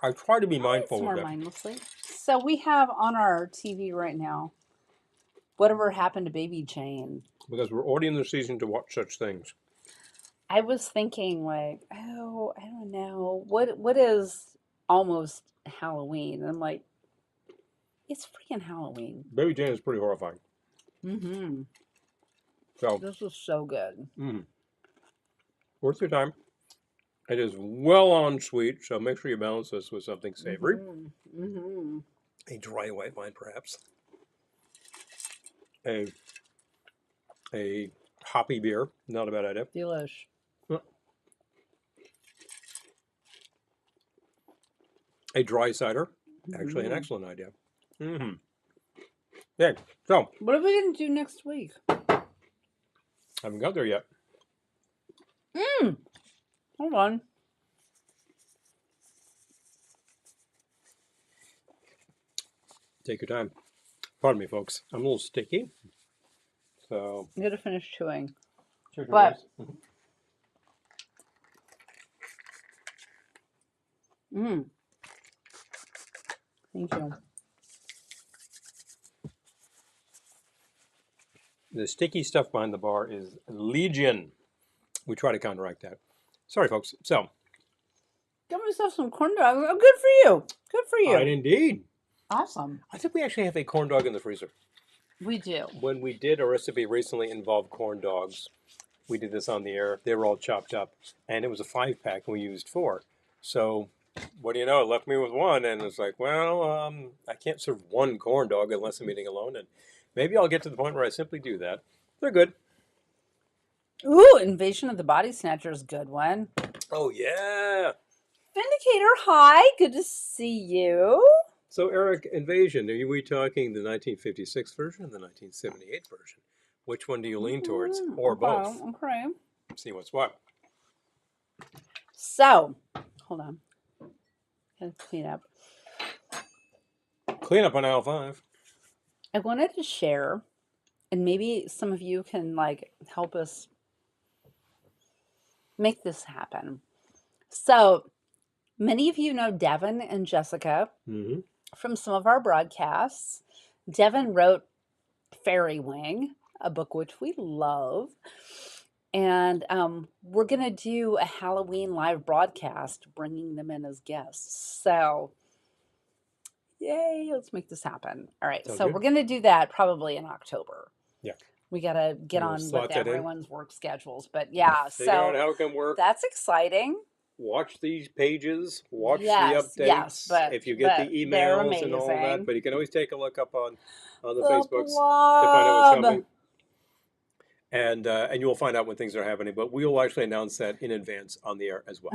I try to be mindful More with that. mindlessly. So we have on our TV right now, Whatever Happened to Baby Jane. Because we're already in the season to watch such things. I was thinking like, oh, I don't know. What is almost Halloween? And I'm like, it's freaking Halloween. Baby Jane is pretty horrifying. Mm-hmm. So, This is so good. worth your time. It is well on sweet, so make sure you balance this with something savory. Mm-hmm. A dry white wine, perhaps. A hoppy beer, not a bad idea. Delish. A dry cider, actually an excellent idea. Yeah, so. What are we going to do next week? Haven't got there yet. Hold on. Take your time. Pardon me, folks. I'm a little sticky. So. I'm going to finish chewing. Check your But. voice. Thank you. The sticky stuff behind the bar is Legion. We try to counteract that. Sorry, folks. So. Get myself some corn dogs. Oh, good for you. Good for you. Right, indeed. Awesome. I think we actually have a corn dog in the freezer. We do. When we did a recipe recently involved corn dogs, we did this on the air. They were all chopped up, and it was a 5-pack, and we used 4. So, what do you know? It left me with 1, and it's like, well, I can't serve 1 corn dog unless I'm eating alone, and maybe I'll get to the point where I simply do that. They're good. Ooh, Invasion of the Body Snatchers, good one. Oh, yeah. Vindicator, hi. Good to see you. So, Eric, Invasion, are we talking the 1956 version or the 1978 version? Which one do you lean towards? Or both? Okay. See what's what. So, hold on. Gotta clean up. Clean up on aisle 5. I wanted to share, and maybe some of you can like help us make this happen. So, many of you know Devin and Jessica from some of our broadcasts. Devin wrote Fairy Wing, a book which we love. And we're going to do a Halloween live broadcast, bringing them in as guests. So, yay, let's make this happen. All right, Sounds so good. we're going to do that probably in October. Yeah. We got to get We'll on slot with that in. everyone's work schedules. But yeah, Figure out so how it can work. that's exciting. Watch these pages. Watch Yes, the updates. yes, but- if you get but the they're emails and all that, amazing. but you can always take a look up on the The Facebooks to find out what's blob. happening. And you will find out when things are happening. But we will actually announce that in advance on the air as well.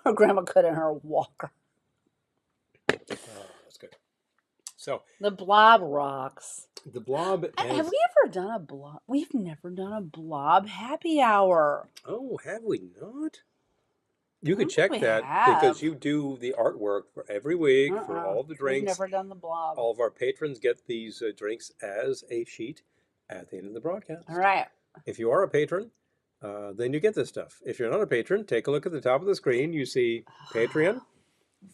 Her grandma could in her walker. That's good. So The blob rocks. the blob. Have we ever done a blob? We've never done a blob happy hour. Oh, have we not? You I could don't think check we that because have. you do the artwork for every week for Uh-uh. all the We've drinks. never done the blob. All of our patrons get these drinks as a sheet at the end of the All broadcast. right. If you are a patron, then you get this stuff. If you're not a patron, take a look at the top of the screen. You see Patreon.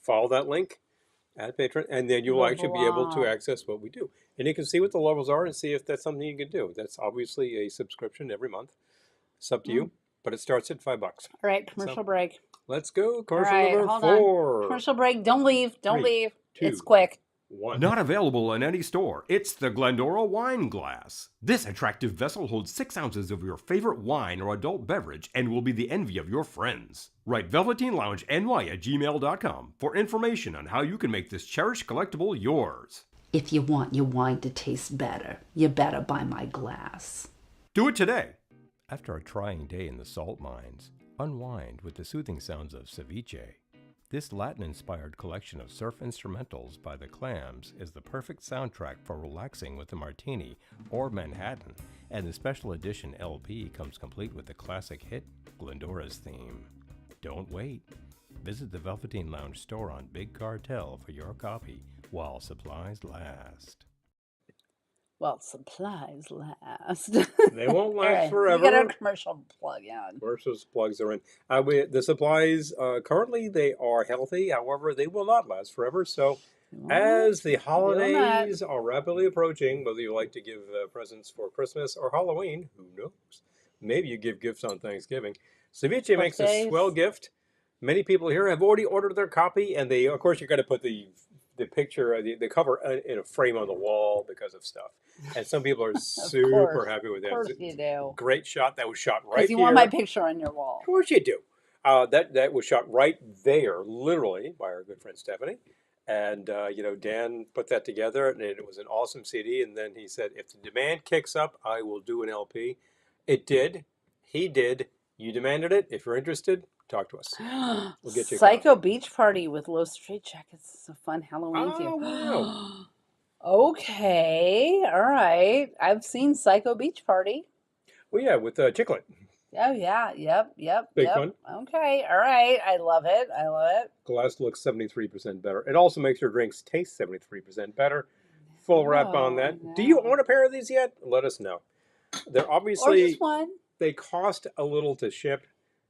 Follow that link at Patreon, and then you will The actually be able to blob. access what we do. And you can see what the levels are and see if that's something you can do. That's obviously a subscription every month. It's up to you, but it starts at $5. All right, So commercial break. let's go. All Commercial right, number hold on. 4. Commercial break. Don't leave. Don't 3, leave. 2, It's quick. 1. Not available in any store. It's the Glendora Wine Glass. This attractive vessel holds 6 ounces of your favorite wine or adult beverage and will be the envy of your friends. Write velveteenloungeny@gmail.com for information on how you can make this cherished collectible yours. If you want your wine to taste better, you better buy my glass. Do it today. After a trying day in the salt mines, unwind with the soothing sounds of ceviche. This Latin-inspired collection of surf instrumentals by the Clams is the perfect soundtrack for relaxing with a martini or Manhattan, and the special edition LP comes complete with the classic hit, Glendora's Theme. Don't wait. Visit the Velveteen Lounge store on Big Cartel for your copy while supplies last. Well, supplies last. They won't last All right, forever. We got our commercial plug in. Commercials plugs are in. The supplies currently they are healthy. However, they will not last forever. So, as the holidays are rapidly approaching, whether you like to give presents for Christmas or Halloween, who knows? Maybe you give gifts on Thanksgiving. Ceviche makes a swell gift. Many people here have already ordered their copy, and they, of course, you're going to put the picture, the cover in a frame on the wall because of stuff. And some people are super happy with that. Of course you do. Great shot. That was shot right Because you want my picture on your wall. Of course you do. That was shot right there, literally, by our good friend Stephanie. And, Dan put that together, and it was an awesome CD. And then he said, if the demand kicks up, I will do an LP. It did. He did. You demanded it. If you're interested, talk to us. We'll get you a Psycho Beach Party with Low Straight Jackets. It's a fun Halloween theme. Wow. Okay. All right. I've seen Psycho Beach Party. Well, yeah, with Chiclet. Oh, yeah. Yep. Big fun. Okay. All right. I love it. Glass looks 73% better. It also makes your drinks taste 73% better. Full wrap on that. Yeah. Do you own a pair of these yet? Let us know. They're obviously... Or just one. They cost a little to ship.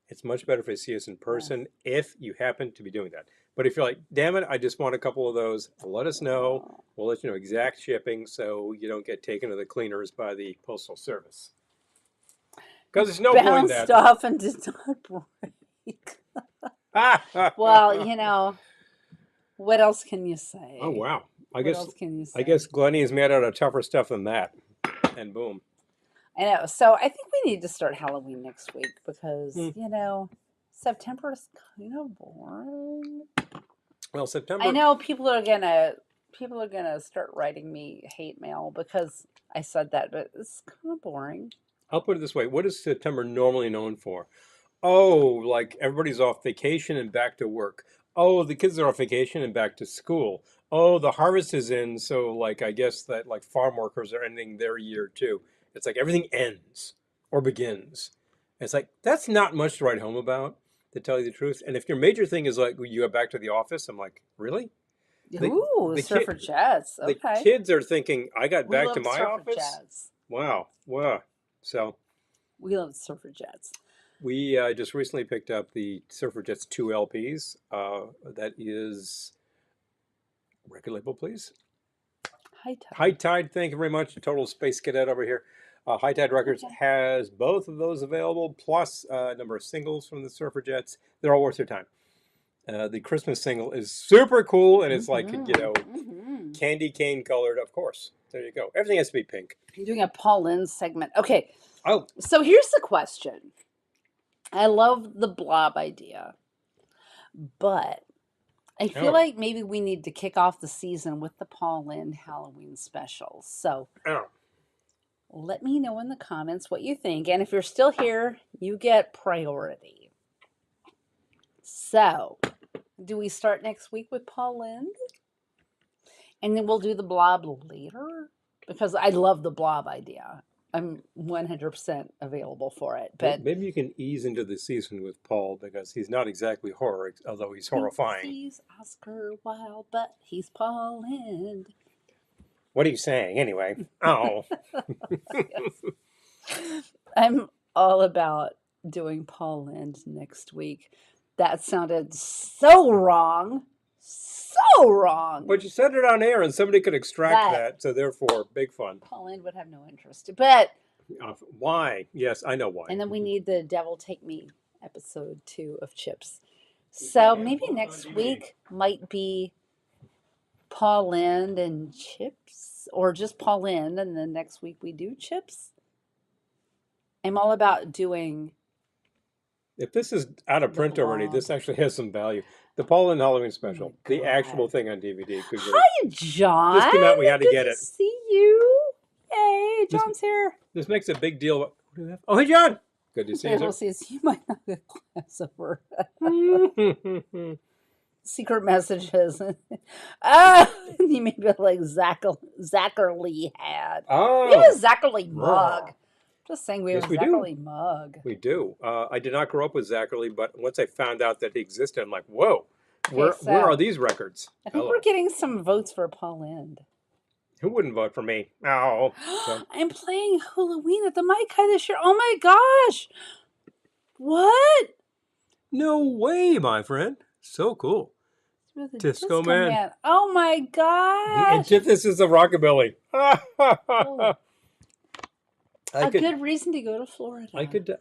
It's much better if you see us in person if you happen to be doing that. But if you're like, damn it, I just want a couple of those, let us know. We'll let you know exact shipping so you don't get taken to the cleaners by the Postal Service. Because there's no point in that. Bounced off and did not break. Well, what else can you say? Oh, wow. What else can you say? I guess Glennie is made out of tougher stuff than that. And boom. I know. So I think we need to start Halloween next week because, September is kind of boring. Well, September. I know people are gonna start writing me hate mail because I said that, but it's kind of boring. I'll put it this way. What is September normally known for? Oh, like everybody's off vacation and back to work. Oh, the kids are off vacation and back to school. Oh, the harvest is in, so I guess that farm workers are ending their year too. It's like everything ends or begins. It's like, that's not much to write home about, to tell you the truth. And if your major thing is you go back to the office, I'm like, really? Ooh, Surfer Jets. Okay. The kids are thinking, I got back to my office? Jets. Wow. So we love Surfer Jets. We just recently picked up the Surfer Jets 2 LPs. That is, record label, please. High Tide, thank you very much. Total Space Cadet over here. High Tide Records has both of those available, plus a number of singles from the Surfer Jets. They're all worth your time. The Christmas single is super cool, and it's candy cane colored, of course. There you go. Everything has to be pink. You're doing a Paul Lynde segment. Okay. Oh. So here's the question. I love the blob idea, but I feel like maybe we need to kick off the season with the Paul Lynde Halloween specials. So let me know in the comments what you think. And if you're still here, you get priority. So do we start next week with Paul Lynde? And then we'll do the blob later? Because I love the blob idea. I'm 100% available for it. But maybe you can ease into the season with Paul because he's not exactly horror, although he's horrifying. He's Oscar Wilde, but he's Paul Lynde. What are you saying anyway? Oh. I'm all about doing Paul Lynde next week. That sounded so wrong. So wrong. But you said it on air and somebody could extract that, so therefore, big fun. Paul Lynde would have no interest. But why? Yes, I know why. And then we need the Devil Take Me episode 2 of Chips. So maybe next week might be Paul Lynde and Chips, or just Paul Lynde, and then next week we do Chips. I'm all about doing. If this is out of print already, this actually has some value. The Paul Lynde Halloween special, the actual thing on DVD. Hi, John. This came out, we had to get Good it. To see you. Hey, John's here. This makes a big deal. What do we have? Oh, hey, John. Good to see you. You might not get class over. Secret messages. You may be like Zachary had. Oh. We have a Zachary mug. Just saying we have a Zachary mug. We do. I did not grow up with Zachary, but once I found out that he existed, I'm like, whoa, where are these records? I think we're getting some votes for Paul Lynde. Who wouldn't vote for me? Oh. So. I'm playing Halloween at the Mike High this year. Oh my gosh. What? No way, my friend. So cool. Disco Man. Oh my gosh. And this is a rockabilly. Oh. A good reason to go to Florida. I could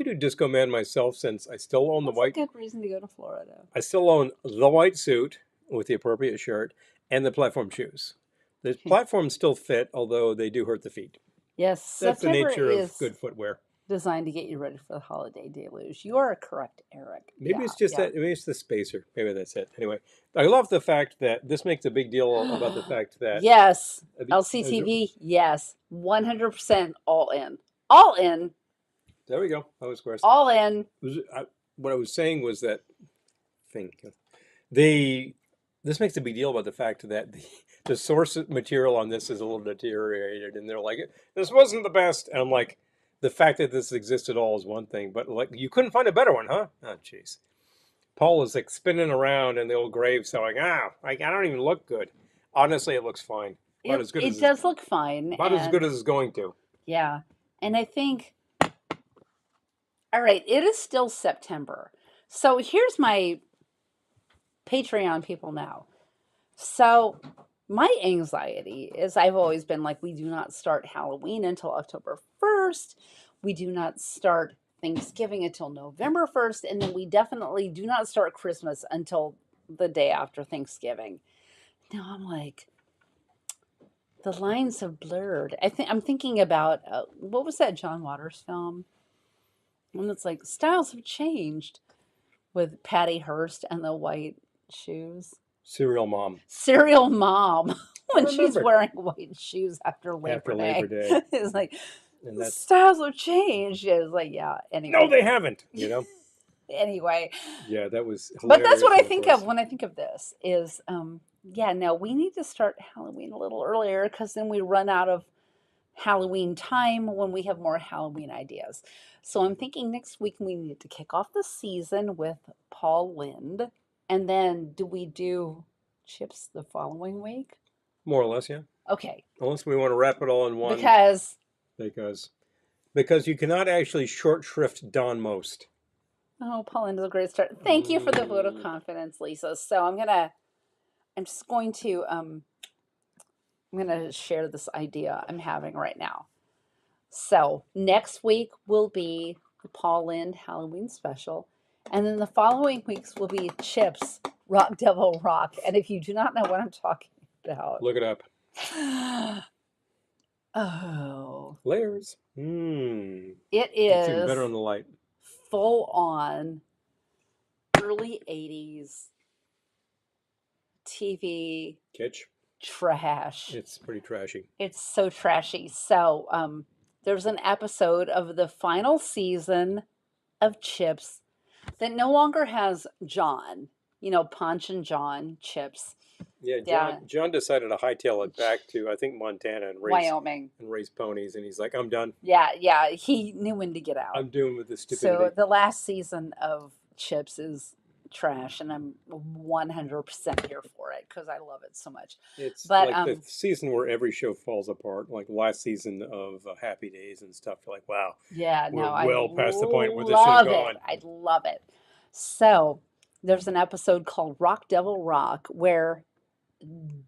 do Disco Man myself since I still own the white. That's a good reason to go to Florida. I still own the white suit with the appropriate shirt and the platform shoes. The platforms still fit, although they do hurt the feet. Yes, that's the nature of good footwear. Designed to get you ready for the holiday deluge. You are correct, Eric. Maybe it's just that. Maybe it's the spacer. Maybe that's it. Anyway, I love the fact that this makes a big deal about the fact that yes, LCTV. Yes, 100% all in. All in. There we go. That was great. All in. What I was saying was that this makes a big deal about the fact that the source material on this is a little deteriorated, and they're like, this wasn't the best. And I'm like, the fact that this exists at all is one thing, but like, you couldn't find a better one, huh? Oh, jeez. Paul is like spinning around in the old grave, saying, I don't even look good. Honestly, it looks fine. It does look fine. About as good as it's going to. Yeah. And I think, all right, it is still September. So here's my Patreon people now. So my anxiety is I've always been like, we do not start Halloween until October 1st. We do not start Thanksgiving until November 1st. And then we definitely do not start Christmas until the day after Thanksgiving. Now I'm like, the lines have blurred. I'm thinking about, what was that John Waters film? One that's like, styles have changed with Patty Hearst and the white shoes. Serial Mom. Serial Mom. When she's wearing white shoes after Labor Day. It's like, styles have changed. It was like, yeah, anyway. No, they haven't, you know? Anyway. Yeah, that was hilarious. But that's what I think of when I think of this is, no, we need to start Halloween a little earlier because then we run out of Halloween time when we have more Halloween ideas. So I'm thinking next week we need to kick off the season with Paul Lynde. And then do we do Chips the following week? More or less, yeah. Okay. Unless we want to wrap it all in one. Because you cannot actually short shrift Don Most. Oh, Paul Lynde is a great start. Thank you for the vote of confidence, Lisa. So I'm just going to share this idea I'm having right now. So next week will be the Paul Lynde Halloween special. And then the following weeks will be Chips, Rock Devil Rock. And if you do not know what I'm talking about. Look it up. Oh. Layers. It is. It's better on the light. Full on early 80s TV. Kitsch. Trash. It's pretty trashy. It's so trashy. So there's an episode of the final season of Chips that no longer has John. Punch and John, Chips. Yeah, Yeah. John decided to hightail it back to, I think, Montana and Wyoming. race ponies, and he's like, I'm done. Yeah, he knew when to get out. I'm doing with this So stupidity. the last season of Chips is trash, and I'm 100% here for it because I love it so much. It's But like the season where every show falls apart, like last season of Happy Days and stuff. You're like, wow, yeah, we're no, well I past the point where this should love have gone. it. I love it. So there's an episode called Rock Devil Rock where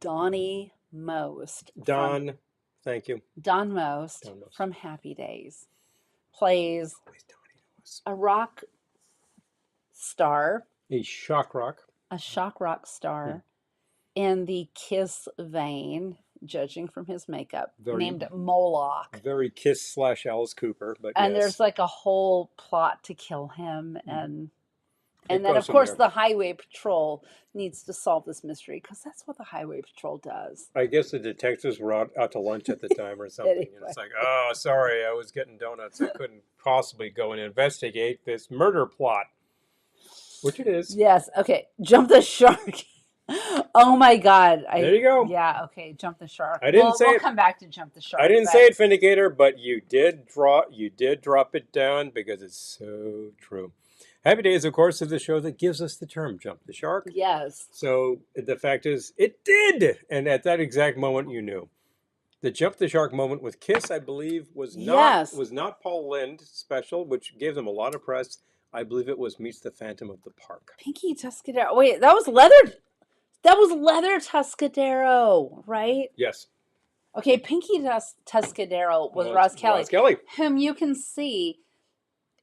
Donnie Most, Thank you. Don Most Don Most. from Happy Days, plays Always Donnie Most. a rock star, A shock rock. a shock rock star in the Kiss vein, judging from his makeup, named Moloch. Very Kiss / Alice Cooper, but And yes. there's like a whole plot to kill him, and It then goes of from course there. the Highway Patrol needs to solve this mystery because that's what the Highway Patrol does. I guess the detectives were out to lunch at the time or something. Anyway. And it's like, oh, sorry, I was getting donuts. I couldn't possibly go and investigate this murder plot. Which it is. Yes. Okay. Jump the shark. Oh my God. There you go. Yeah. Okay. Jump the shark. I didn't say we'll it. come back to jump the shark. I didn't say it, Vindicator, but you did drop it down because it's so true. Happy Days, of course, is the show that gives us the term jump the shark. Yes. So the fact is, it did. And at that exact moment, you knew. The jump the shark moment with Kiss, I believe, was not Paul Lynde special, which gave them a lot of press. I believe it was Meets the Phantom of the Park. Pinky Tuscadero. Wait, that was Leather. That was Leather Tuscadero, right? Yes. Okay, Pinky Tuscadero was Roz Kelly, whom you can see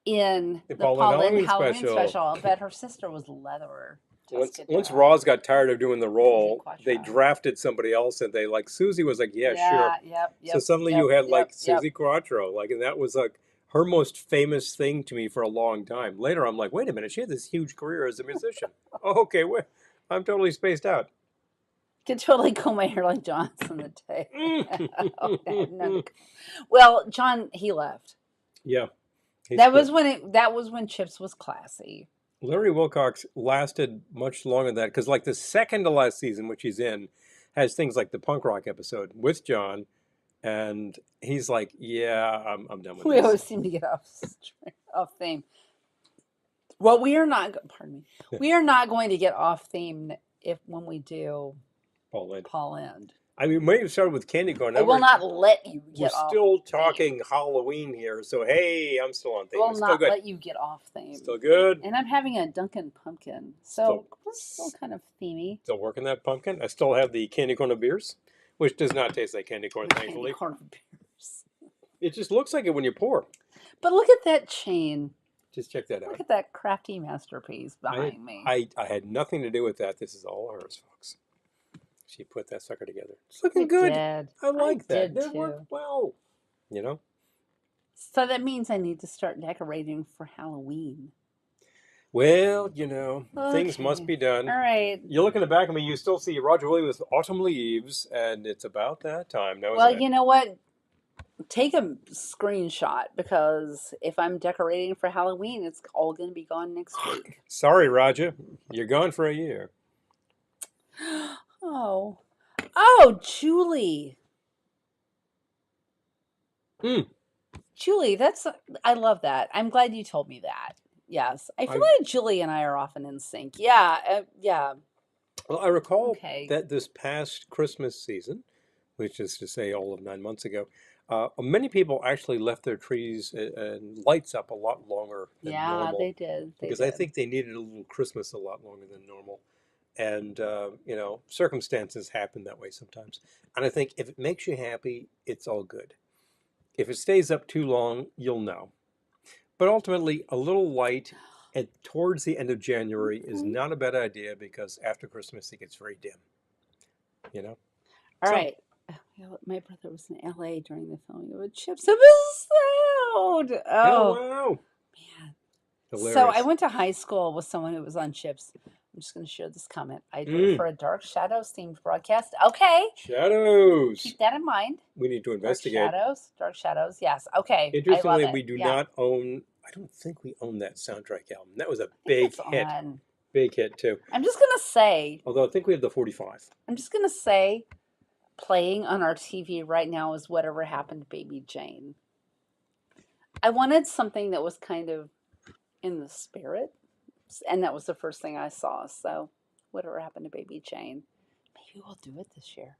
in the Paul Lynde Halloween special. But her sister was Leather Tuscadero. Once Roz got tired of doing the role, they drafted somebody else, and they Susie was like, yeah, sure. Yep. So suddenly you had Susie Quattro, and that was like her most famous thing to me for a long time. Later, I'm like, wait a minute, she had this huge career as a musician. Oh, okay, I'm totally spaced out. Could totally comb my hair like Johnson the day. Well, John, he left. Yeah. That was when Chips was classy. Larry Wilcox lasted much longer than that because the second to last season, which he's in, has things like the punk rock episode with John, and he's like, yeah, I'm done with this. We always seem to get off theme. Well, we are not going to get off theme when we do Paul Lynde. I mean, we may have started with candy corn. I will not let you get off. We're still talking Halloween here, so hey, I'm still on theme. I will not let you get off theme. Still good. And I'm having a Dunkin' Pumpkin, so we're still kind of themey. Still working that pumpkin. I still have the candy corn of beers, which does not taste like candy corn, thankfully. Candy corn of beers. It just looks like it when you pour. But look at that chain. Just check that out. Look at that crafty masterpiece behind me. I had nothing to do with that. This is all hers, folks. She put that sucker together. It's looking good. I like that. It worked well. So that means I need to start decorating for Halloween. Well, things must be done. All right. You look in the back of me, you still see Roger Williams with Autumn Leaves, and it's about that time now. Well, you know what? Take a screenshot because if I'm decorating for Halloween, it's all going to be gone next week. Sorry, Roger. You're gone for a year. Oh, Julie. Julie, I love that. I'm glad you told me that. Yes. I feel like Julie and I are often in sync. Yeah. Well, I recall that this past Christmas season, which is to say all of 9 months ago, many people actually left their trees and lights up a lot longer than normal. Yeah, they did. Because I think they needed a little Christmas a lot longer than normal. And, circumstances happen that way sometimes. And I think if it makes you happy, it's all good. If it stays up too long, you'll know. But ultimately, a little light towards the end of January is not a bad idea because after Christmas, it gets very dim. All right. My brother was in L.A. during the filming of a Chips episode. Oh, wow. Man. Hilarious. So I went to high school with someone who was on Chips. I'm just going to share this comment. I did it for a Dark Shadows themed broadcast. Okay. Shadows. Keep that in mind. We need to investigate. Dark Shadows. Yes. Okay. Interestingly, we do not own, I don't think we own that soundtrack album. That was a big hit. Big hit too. I'm just gonna say. Although I think we have the 45. I'm just gonna say, playing on our TV right now is Whatever Happened to Baby Jane. I wanted something that was kind of in the spirit, and that was the first thing I saw. So, Whatever Happened to Baby Jane? Maybe we'll do it this year.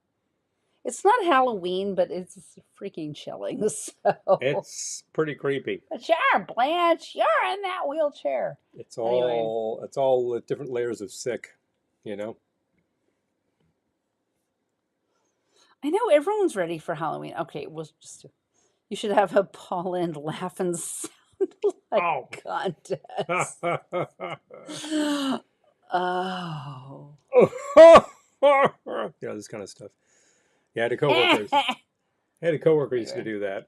It's not Halloween, but it's freaking chilling. So It's pretty creepy. But sure, Blanche, you're in that wheelchair. It's all different layers of sick, you know. I know everyone's ready for Halloween. Okay, we'll just you should have a Paul and laughing sound like contest. Oh. Yeah, this kind of stuff. Yeah, I had a coworker. Used to do that.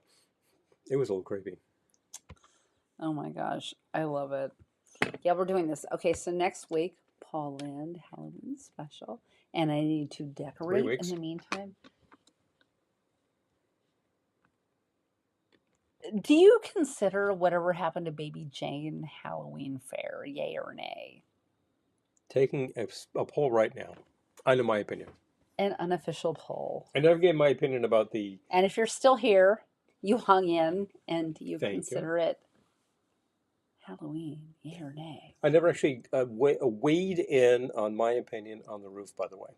It was a little creepy. Oh my gosh, I love it. Yeah, we're doing this. Okay, so next week, Paul Lynde Halloween special, and I need to decorate in the meantime. Do you consider Whatever Happened to Baby Jane Halloween fair, yay or nay? Taking a poll right now. I know my opinion. An unofficial poll. I never gave my opinion about the... And if you're still here, you hung in, and you consider it Halloween, yay or nay? I never actually weighed in on my opinion on the roof, by the way.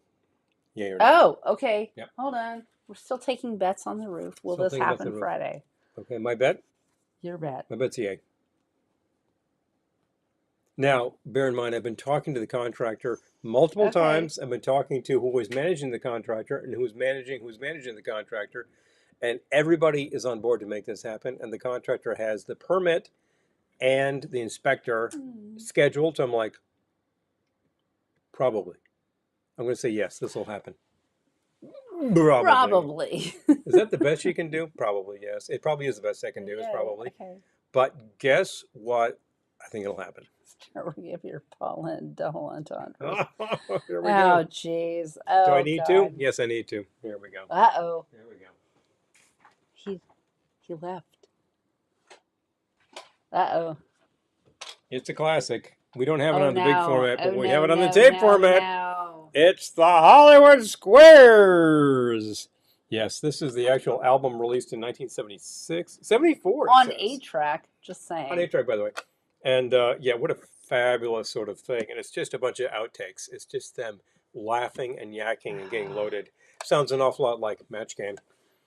Yay or nay? Oh, okay. Yep. Hold on. We're still taking bets on the roof. Will this happen Friday? Okay, my bet? Your bet. My bet's yay. Now, bear in mind, I've been talking to the contractor multiple times. I've been talking to who was managing the contractor and who's managing the contractor. And everybody is on board to make this happen. And the contractor has the permit and the inspector scheduled. So I'm like, probably. I'm going to say yes, this will happen. Probably. Is that the best you can do? Probably, yes. It probably is the best I can do, is probably. Okay. But guess what? I think it'll happen. Start with your Paul and double entendre. Here we go. Oh, jeez. Oh, do I need to? Yes, I need to. Here we go. Uh-oh. There we go. He left. Uh-oh. It's a classic. We don't have it on the big format, but we have it on the no, tape no, format. No. It's the Hollywood Squares. Yes, this is the actual album released in 1976. 74. On 8-track, just saying. On 8-track, by the way. And yeah, what a fabulous sort of thing. And it's just a bunch of outtakes. It's just them laughing and yakking and getting loaded. Sounds an awful lot like Match Game.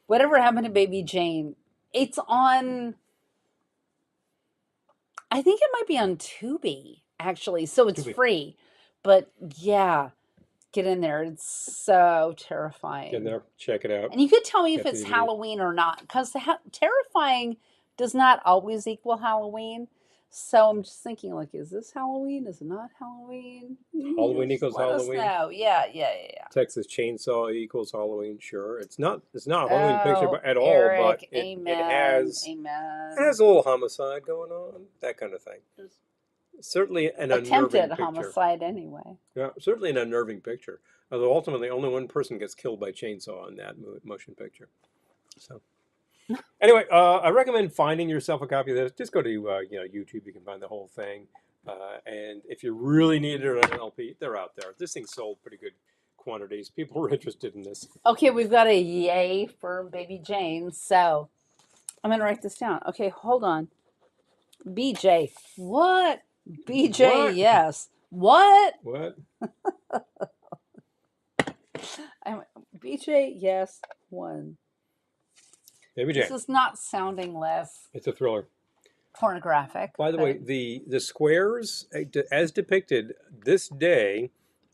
Whatever Happened to Baby Jane? It's on... I think it might be on Tubi, actually. So it's free. But yeah, get in there. It's so terrifying. Get in there. Check it out. And you could tell me if it's Halloween or not. Because terrifying does not always equal Halloween. So I'm just thinking, like, is this Halloween? Is it not Halloween? Halloween equals Halloween. Yeah. Texas Chainsaw equals Halloween. Sure, it's not a Halloween picture at all, but it has a little homicide going on, that kind of thing. Certainly an unnerving picture. Homicide anyway. Yeah, certainly an unnerving picture. Although ultimately, only one person gets killed by chainsaw in that motion picture. So. Anyway, I recommend finding yourself a copy of this. Just go to YouTube. You can find the whole thing. And if you really need it on an LP, they're out there. This thing sold pretty good quantities. People were interested in this. Okay, we've got a yay for Baby Jane. So I'm going to write this down. Okay, hold on. BJ. What? BJ, what? Yes. What? What? BJ, yes. 1. Baby Jane. This is not sounding less. It's a thriller. Pornographic. By the way, the squares, as depicted this day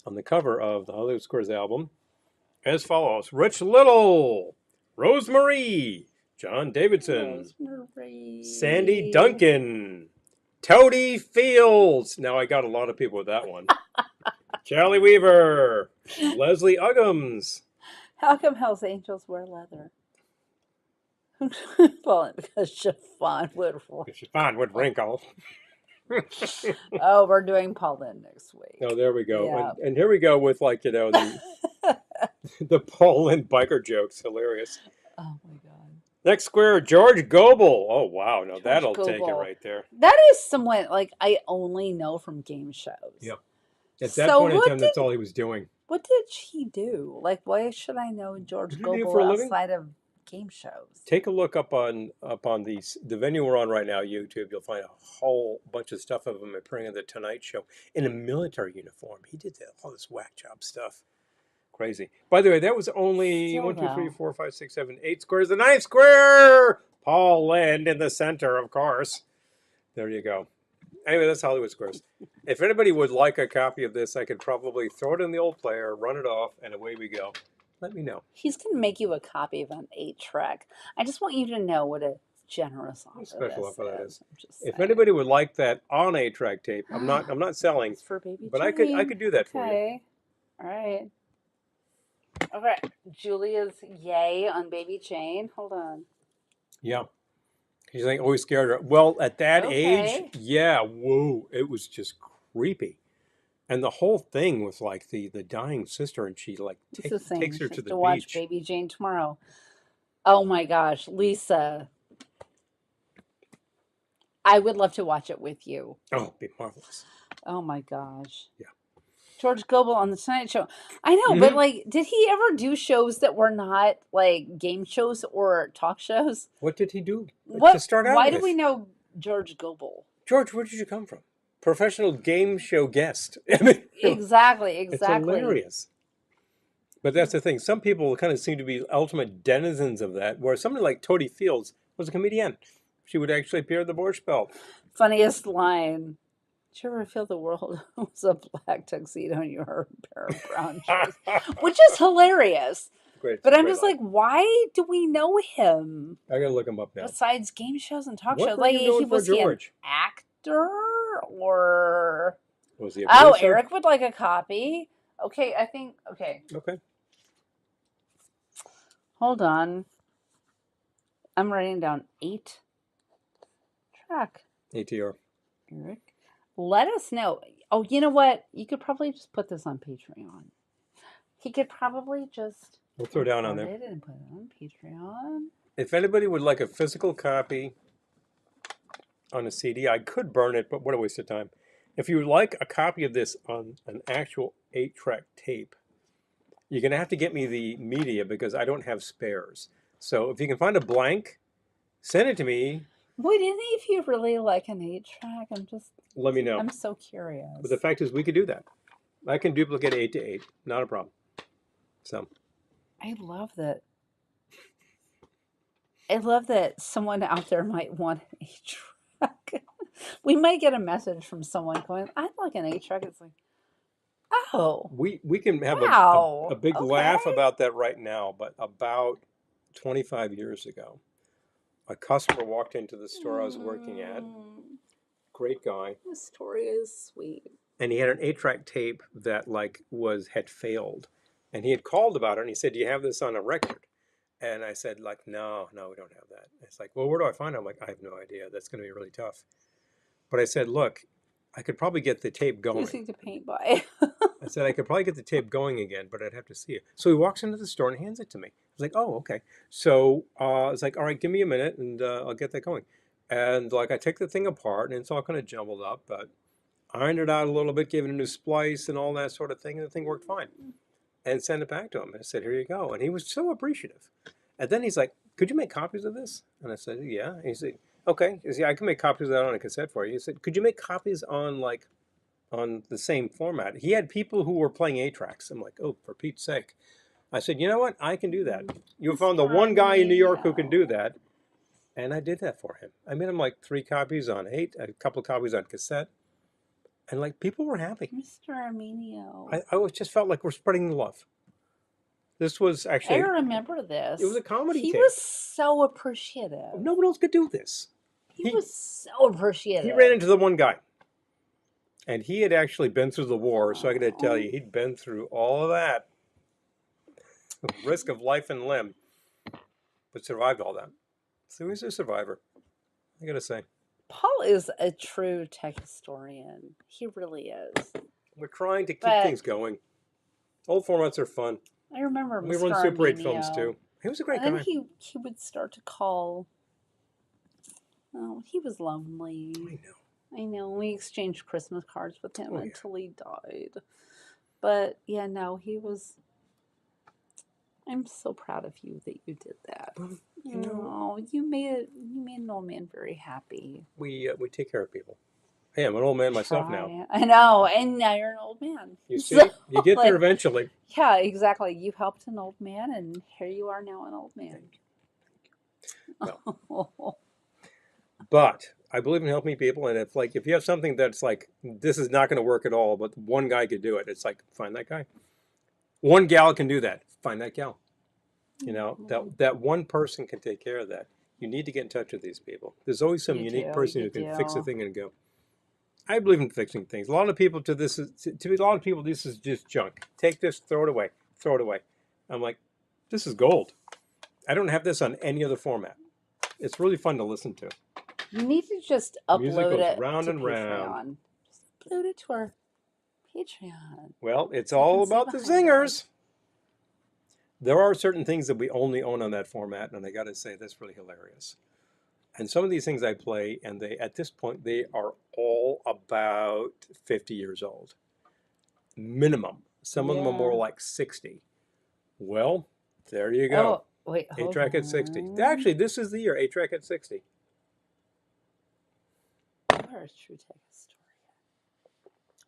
on the cover of the Hollywood Squares album, as follows: Rich Little, Rosemarie, John Davidson, Sandy Duncan, Toady Fields. Now I got a lot of people with that one. Charlie Weaver, Leslie Uggams. How come Hell's Angels wear leather? Well, because chiffon would wrinkle. Oh, we're doing Paul Lynde next week. Oh, there we go. Yeah. And here we go with the Paul Lynde biker jokes. Hilarious. Oh my God. Next square, George Gobel. Oh wow, no, that'll take it right there. That is somewhat like I only know from game shows. Yep. At that So point in what time, that's all he was doing. What did he do? Like, why should I know George What did he do Gobel for a living? outside of game shows? Take a look up on the venue we're on right now, YouTube. You'll find a whole bunch of stuff of him appearing on the Tonight Show in a military uniform. He did all this whack job stuff. Crazy. By the way, that was only Still, 1, 2, 3, though. 4, 5, 6, 7, 8 squares. The 9th square. Paul Lynde in the center, of course. There you go. Anyway, that's Hollywood Squares. If anybody would like a copy of this, I could probably throw it in the old player, run it off, and away we go. Let me know. He's going to make you a copy of an 8-track. I just want you to know what a generous offer Special this offer that is. is. I'm just If saying. anybody would like that on 8-track tape, I'm not selling, It's for baby but I Jane. could do that for you. Okay. All right. Okay. Julia's yay on baby Jane. Hold on. Yeah. He's like always scared her. Well, at that Okay. age, yeah, whoa, it was just creepy. And the whole thing was like the dying sister, and she like This is saying takes her she to has the to watch beach. baby Jane tomorrow. Oh my gosh, Lisa. I would love to watch it with you. Oh, it'd be marvelous. Oh my gosh. Yeah. George Gobel on the Tonight Show. I know, but like, did he ever do shows that were not like game shows or talk shows? What did he do What? to start out Why with? do we know George Gobel? George, where did you come from? Professional game show guest. I mean, Exactly. it's hilarious. But that's the thing. Some people kind of seem to be ultimate denizens of that, where somebody like Toadie Fields was a comedian. She would actually appear at the Borscht Belt. Funniest line. Did you ever feel the world was a black tuxedo and you were a pair of brown shoes? Which is hilarious. Great, But I'm great just line. like, why do we know him? I gotta look him up now. Besides game shows and talk What shows. were Like, you known he for, was he an George? actor or... Was he a Oh, producer? Eric would like a copy. Okay, I think... Okay, Okay. hold on. I'm writing down 8-track. ATR. Eric, let us know. Oh, you know what? You could probably just put this on Patreon. He could probably just... We'll throw down on record there. it and put it on Patreon. If anybody would like a physical copy on a CD, I could burn it, but what a waste of time. If you would like a copy of this on an actual 8-track tape, you're going to have to get me the media because I don't have spares. So if you can find a blank, send it to me. Would any of you really like an 8-track? Let me know. I'm so curious. But the fact is, we could do that. I can duplicate 8 to 8. Not a problem. So I love that. I love that someone out there might want an 8-track. We might get a message from someone going, I'd like an 8-track. It's like, oh. we can have Wow. a big laugh Okay. about that right now, but about 25 years ago, a customer walked into the store I was working at. Great guy. This story is sweet. And he had an 8-track tape that had failed. And he had called about it and he said, do you have this on a record? And I said, no, we don't have that. It's like, well, where do I find it? I'm like, I have no idea. That's going to be really tough. But I said, look, I could probably get the tape going. Easy to paint by. I said, I could probably get the tape going again, but I'd have to see it. So he walks into the store and hands it to me. I was like, oh, okay. So it's like, all right, give me a minute and I'll get that going. And I take the thing apart and it's all kind of jumbled up, but ironed it out a little bit, gave it a new splice and all that sort of thing, and the thing worked fine. And sent it back to him. And I said, here you go. And he was so appreciative. And then he's like, could you make copies of this? And I said, yeah. And he said, okay. He said, I can make copies of that on a cassette for you. He said, could you make copies on the same format? He had people who were playing 8-tracks. I'm like, oh, for Pete's sake. I said, you know what? I can do that. You found the one guy in New York who can do that. And I did that for him. I made him 3 copies on 8, a couple of copies on cassette. And people were happy. Mr. Arminio. I just felt like we're spreading the love. This was actually... I remember this. It was a comedy He tape. was so appreciative. No one else could do this. He was so appreciative. He ran into the one guy. And he had actually been through the war, so I got to tell you, he'd been through all of that. Risk of life and limb. But survived all that. So he's a survivor, I got to say. Paul is a true tech historian. He really is. We're trying to keep But- things going. Old formats are fun. I remember We Mr. run Super 8 Arminio. films too. He was a great And guy. then he would start to call. Oh, he was lonely. I know. I know. We exchanged Christmas cards with him Oh, yeah. until he died. But yeah, no, he was. I'm so proud of you that you did that. Well, you know, Oh, you made an old man very happy. we take care of people. Hey, I'm an old man myself now. Try. I know, and now you're an old man. You see, So, you get there like, eventually. yeah, exactly. You helped an old man, and here you are now, an old man. Well, but I believe in helping people, and if you have something that's like this is not going to work at all, but one guy could do it, it's like find that guy. One gal can do that. Find that gal. You know that one person can take care of that. You need to get in touch with these people. There's always some unique person who can fix a thing and go. I believe in fixing things. A lot of people this is just junk. Take this, throw it away, throw it away. I'm like, this is gold. I don't have this on any other format. It's really fun to listen to. You need to just Music upload goes it round to and Patreon. round. Just upload it to our Patreon. Well, it's You all can see about the behind zingers. There are certain things that we only own on that format, and I got to say that's really hilarious. And some of these things I play, and at this point they are all about 50 years old, minimum. Some of them are more Yeah. like 60. Well, there you go. Oh, wait, hold 8-track at 60. on. Actually, this is the year 8-track at 60. Where's True Tech Story?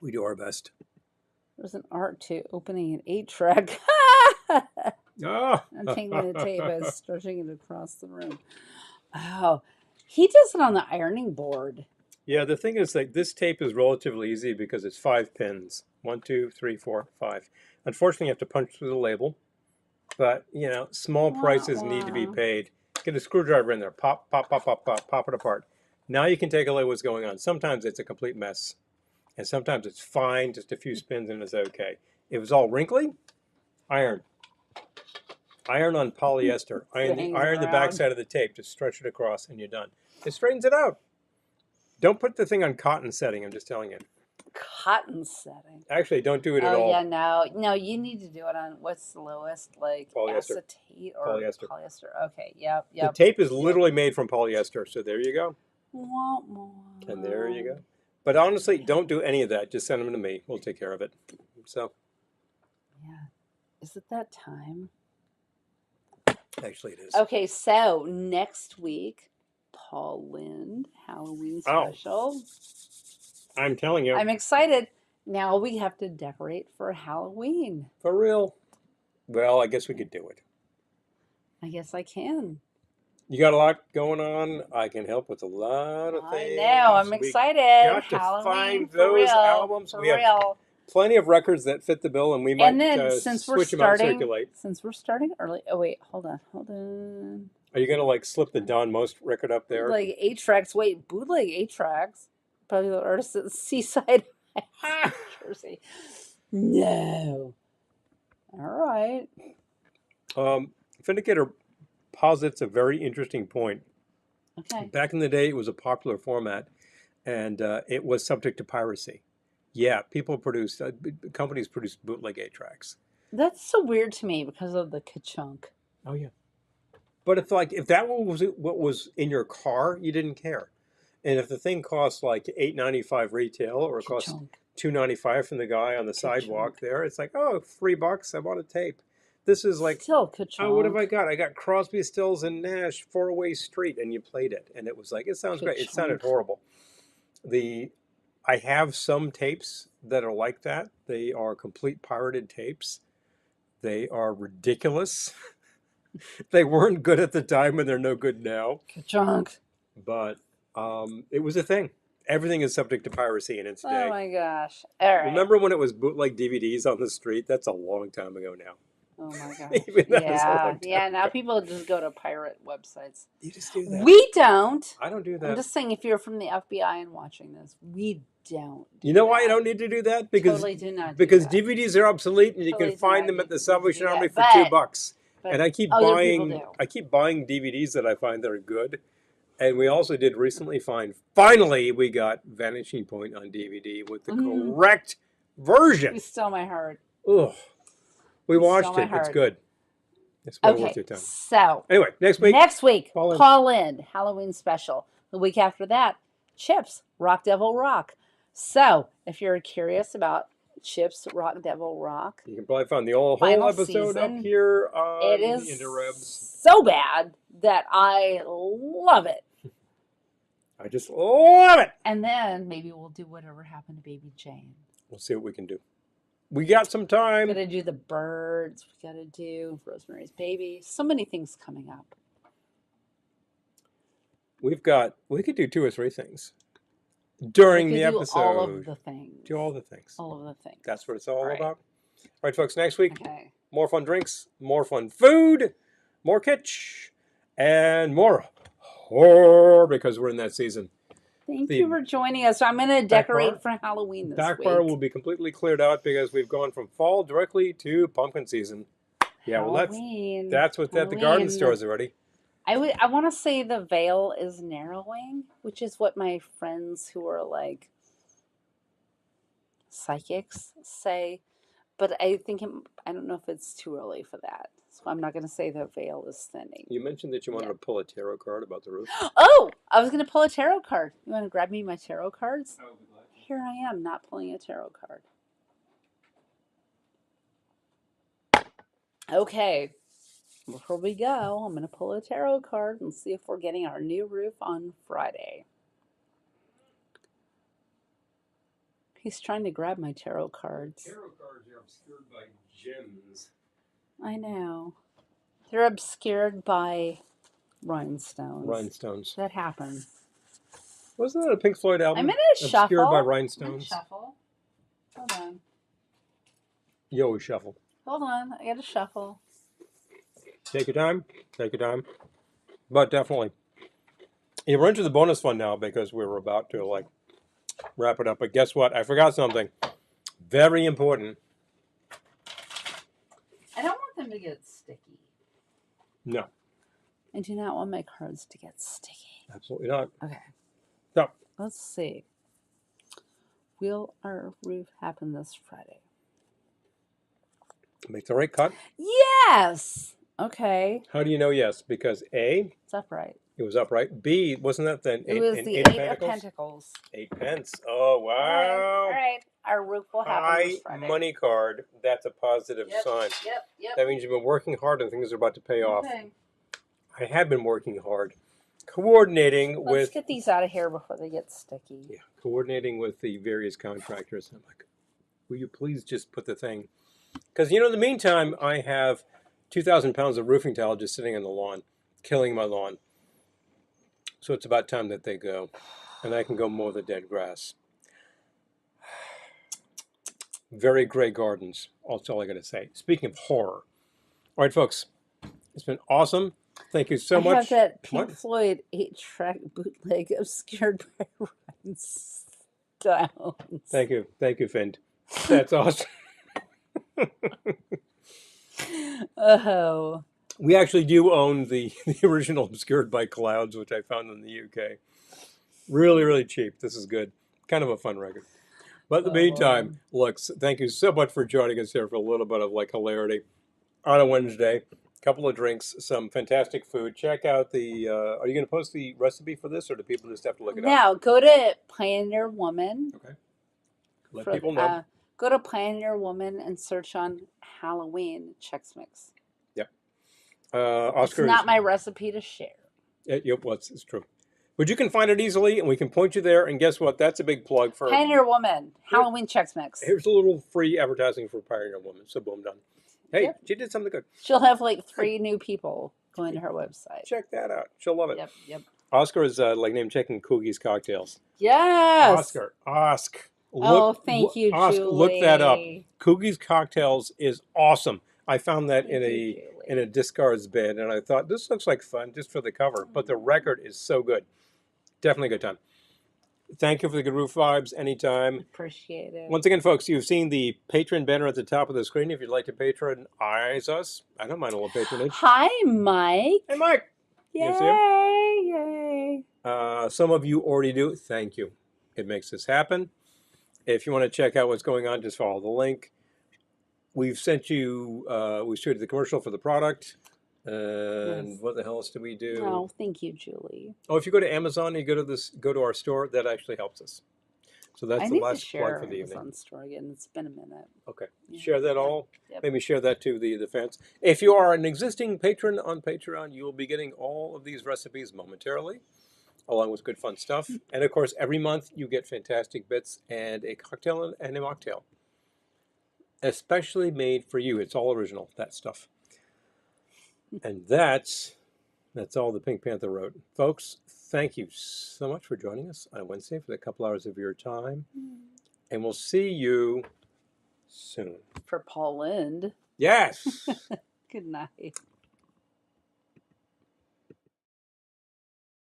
We do our best. There's an art to opening an 8-track. Oh. I'm taking the tape and stretching it across the room. Oh, he does it on the ironing board. Yeah, the thing is that this tape is relatively easy because it's 5 pins. 1, 2, 3, 4, 5. Unfortunately, you have to punch through the label. But, you know, small prices need to be paid. Get a screwdriver in there. Pop, pop, pop, pop, pop, pop it apart. Now you can take a look at what's going on. Sometimes it's a complete mess. And sometimes it's fine, just a few spins and it's okay. If it was all wrinkly, iron. Iron on polyester. Iron the backside of the tape. Just stretch it across and you're done. It straightens it out. Don't put the thing on cotton setting, I'm just telling you. Cotton setting. Actually, don't do it at all. Oh, yeah, no, you need to do it on, what's the lowest, like Polyester. acetate or Polyester. Okay, yep. The tape is literally made from polyester, so there you go. Wah, wah. And there you go. But honestly, don't do any of that. Just send them to me. We'll take care of it. So, Yeah. Is it that time? actually, it is. Okay, so next week, Paul Lind, Halloween special. I'm telling you. I'm excited. Now we have to decorate for Halloween. For real. Well, I guess we could do it. I guess I can. You got a lot going on. I can help with a lot of things. I know. I'm excited. Got to Halloween find for those real, albums. For We have real. plenty of records that fit the bill, and we might And then since we're switch them out and starting, circulate. since we're starting early. Oh wait, hold on. Are you going to like slip the Don Most record up there? Like 8-tracks. Wait, bootleg 8-tracks. Popular artists at Seaside, Jersey. No. All right. Vindicator posits a very interesting point. Okay. Back in the day, it was a popular format, and it was subject to piracy. Yeah, companies produced bootleg 8-tracks. That's so weird to me because of the ka-chunk. Oh yeah. But if that one was what was in your car, you didn't care. And if the thing costs like $8.95 retail, or it costs $2.95 from the guy on the sidewalk there, it's like, oh, $3. I bought a tape. This is like, still oh, what have I got? I got Crosby, Stills, and Nash, 4-Way Street, and you played it, and it was like, it sounds great. It sounded horrible. I have some tapes that are like that. They are complete pirated tapes. They are ridiculous. They weren't good at the time, and they're no good now. Ka-chunk. But it was a thing. Everything is subject to piracy in its day. Oh my gosh. All right. Remember when it was bootleg DVDs on the street? That's a long time ago now. Oh my gosh. Even that was a long time Yeah, now ago. people just go to pirate websites. You just do that. We don't. I don't do that. I'm just saying, if you're from the FBI and watching this, we don't. You know why you don't need to do that? Because totally do not. because DVDs are obsolete, and you Totally can do find not them need at the to Salvation do Army that. for But- $2. but And I keep other people buying. do. I keep buying DVDs that I find that are good. And we also did recently find. Finally, we got Vanishing Point on DVD with the correct version. You stole my heart. Ugh. We You watched stole my it. It's heart. good. It's well worth Okay, your time. so Anyway, next week. next week, Paul Lind. Paul Lind, Halloween special. The week after that, chips, Rock Devil Rock. So if you're curious about chips, Rock Devil Rock, You can probably find the whole Final episode up season, here on it the is interwebs. so bad that I love it. I just love it. And then maybe we'll do Whatever Happened to Baby Jane. We'll see what we can do. We got some time. We gotta do the birds. We gotta do Rosemary's Baby. So many things coming up. We could do 2 or 3 things during We the could do episode. all of the things. Do all the things. All of the things. That's what it's all Right. about. All right, folks, next week, Okay. more fun drinks, more fun food, more kitsch, and more horror because we're in that season. Thank The you for joining us. I'm going to back bar- decorate for Halloween this Back week. bar will be completely cleared out because we've gone from fall directly to pumpkin season. Yeah, well, Halloween. that's what's at the garden Halloween. stores already. I want to say the veil is narrowing, which is what my friends who are like psychics say. But I think I don't know if it's too early for that. So I'm not going to say the veil is thinning. You mentioned that you wanted to pull a tarot card about the roof. Oh, I was going to pull a tarot card. You want to grab me my tarot cards? Here I am, not pulling a tarot card. Okay. Before we go, I'm going to pull a tarot card and see if we're getting our new roof on Friday. He's trying to grab my tarot cards. Tarot cards are obscured by gems. I know. They're obscured by rhinestones. Rhinestones. That happens. Wasn't that a Pink Floyd album? I'm going to Obscured shuffle. by I'm gonna rhinestones. shuffle. Hold on. You always shuffle. Hold on. I got to shuffle. Take your time. Take your time. But definitely. Yeah, we're into the bonus fund now because we were about to like wrap it up. But guess what? I forgot something. Very important. I don't want them to get sticky. No, I do not want my cards to get sticky. absolutely not. Okay. No. Let's see. Will our roof happen this Friday? Make the right cut. Yes! Okay. How do you know yes? Because A, It's upright. it was upright. B, wasn't that then It was the eight of Eight of Pentacles? Pentacles. 8 pence. Oh, wow. All right. Our roof will happen High this Friday. money card. That's a positive Yep, sign. Yep. That means you've been working hard and things are about to pay off. Okay. I have been working hard. Coordinating Let's with... get these out of here before they get sticky. Yeah, coordinating with the various contractors. I'm like, will you please just put the thing... Because, in the meantime, I have 2,000 pounds of roofing tile just sitting on the lawn, killing my lawn. So it's about time that they go, and I can go mow the dead grass. Very gray gardens. That's all I got to say. Speaking of horror. All right, folks. It's been awesome. Thank you so I much. have that Pink What? Floyd 8-track bootleg obscured by rhinestones. Thank you. Thank you, Finn. That's awesome. Oh. We actually do own the original Obscured by Clouds, which I found in the UK. Really, really cheap. This is good. Kind of a fun record. But in the meantime, look, thank you so much for joining us here for a little bit of like hilarity on a Wednesday. A couple of drinks, some fantastic food. Check out the, are you going to post the recipe for this or do people just have to look it up? Now, go to Pioneer Woman. Okay. Let people know. Go to Pioneer Woman and search on Halloween Chex Mix. Yep. Oscar. It's not my recipe to share. Yep, well, it's true. But you can find it easily, and we can point you there. And guess what? That's a big plug for Pioneer Woman Halloween Chex Mix. Here's a little free advertising for Pioneer Woman. So boom, done. Hey, Yep. She did something good. She'll have like 3 new people going to her website. Check that out. She'll love it. Yep. Oscar is like name checking Coogie's Cocktails. Yes. Oscar, Thank you, Oscar, Julie. look that up. Coogie's Cocktails is awesome. I found that Thank you, in a discards bin, and I thought this looks like fun just for the cover. But the record is so good. Definitely a good time. Thank you for the good roof vibes anytime. Appreciate it. Once again, folks, you've seen the patron banner at the top of the screen. If you'd like to patronize us, I don't mind a little patronage. Hi, Mike. Hey, Mike. Yay. Some of you already do. Thank you. It makes this happen. If you want to check out what's going on, just follow the link. We've sent you, we showed you the commercial for the product. And Yes. what the hell else do we do? Oh, thank you, Julie. Oh, if you go to Amazon, you go to our store. That actually helps us. So that's I the need to last plug share for the evening. Amazon store again. It's been a minute. Okay, Yeah. share that Yep. all. Yep. Maybe share that to the fans. If you are an existing patron on Patreon, you will be getting all of these recipes momentarily, along with good fun stuff. And of course, every month you get fantastic bits and a cocktail and a mocktail, especially made for you. It's all original, that stuff. And that's all the Pink Panther wrote. Folks, thank you so much for joining us on Wednesday for the couple hours of your time. And we'll see you soon. For Paul Lind. Yes. Good night.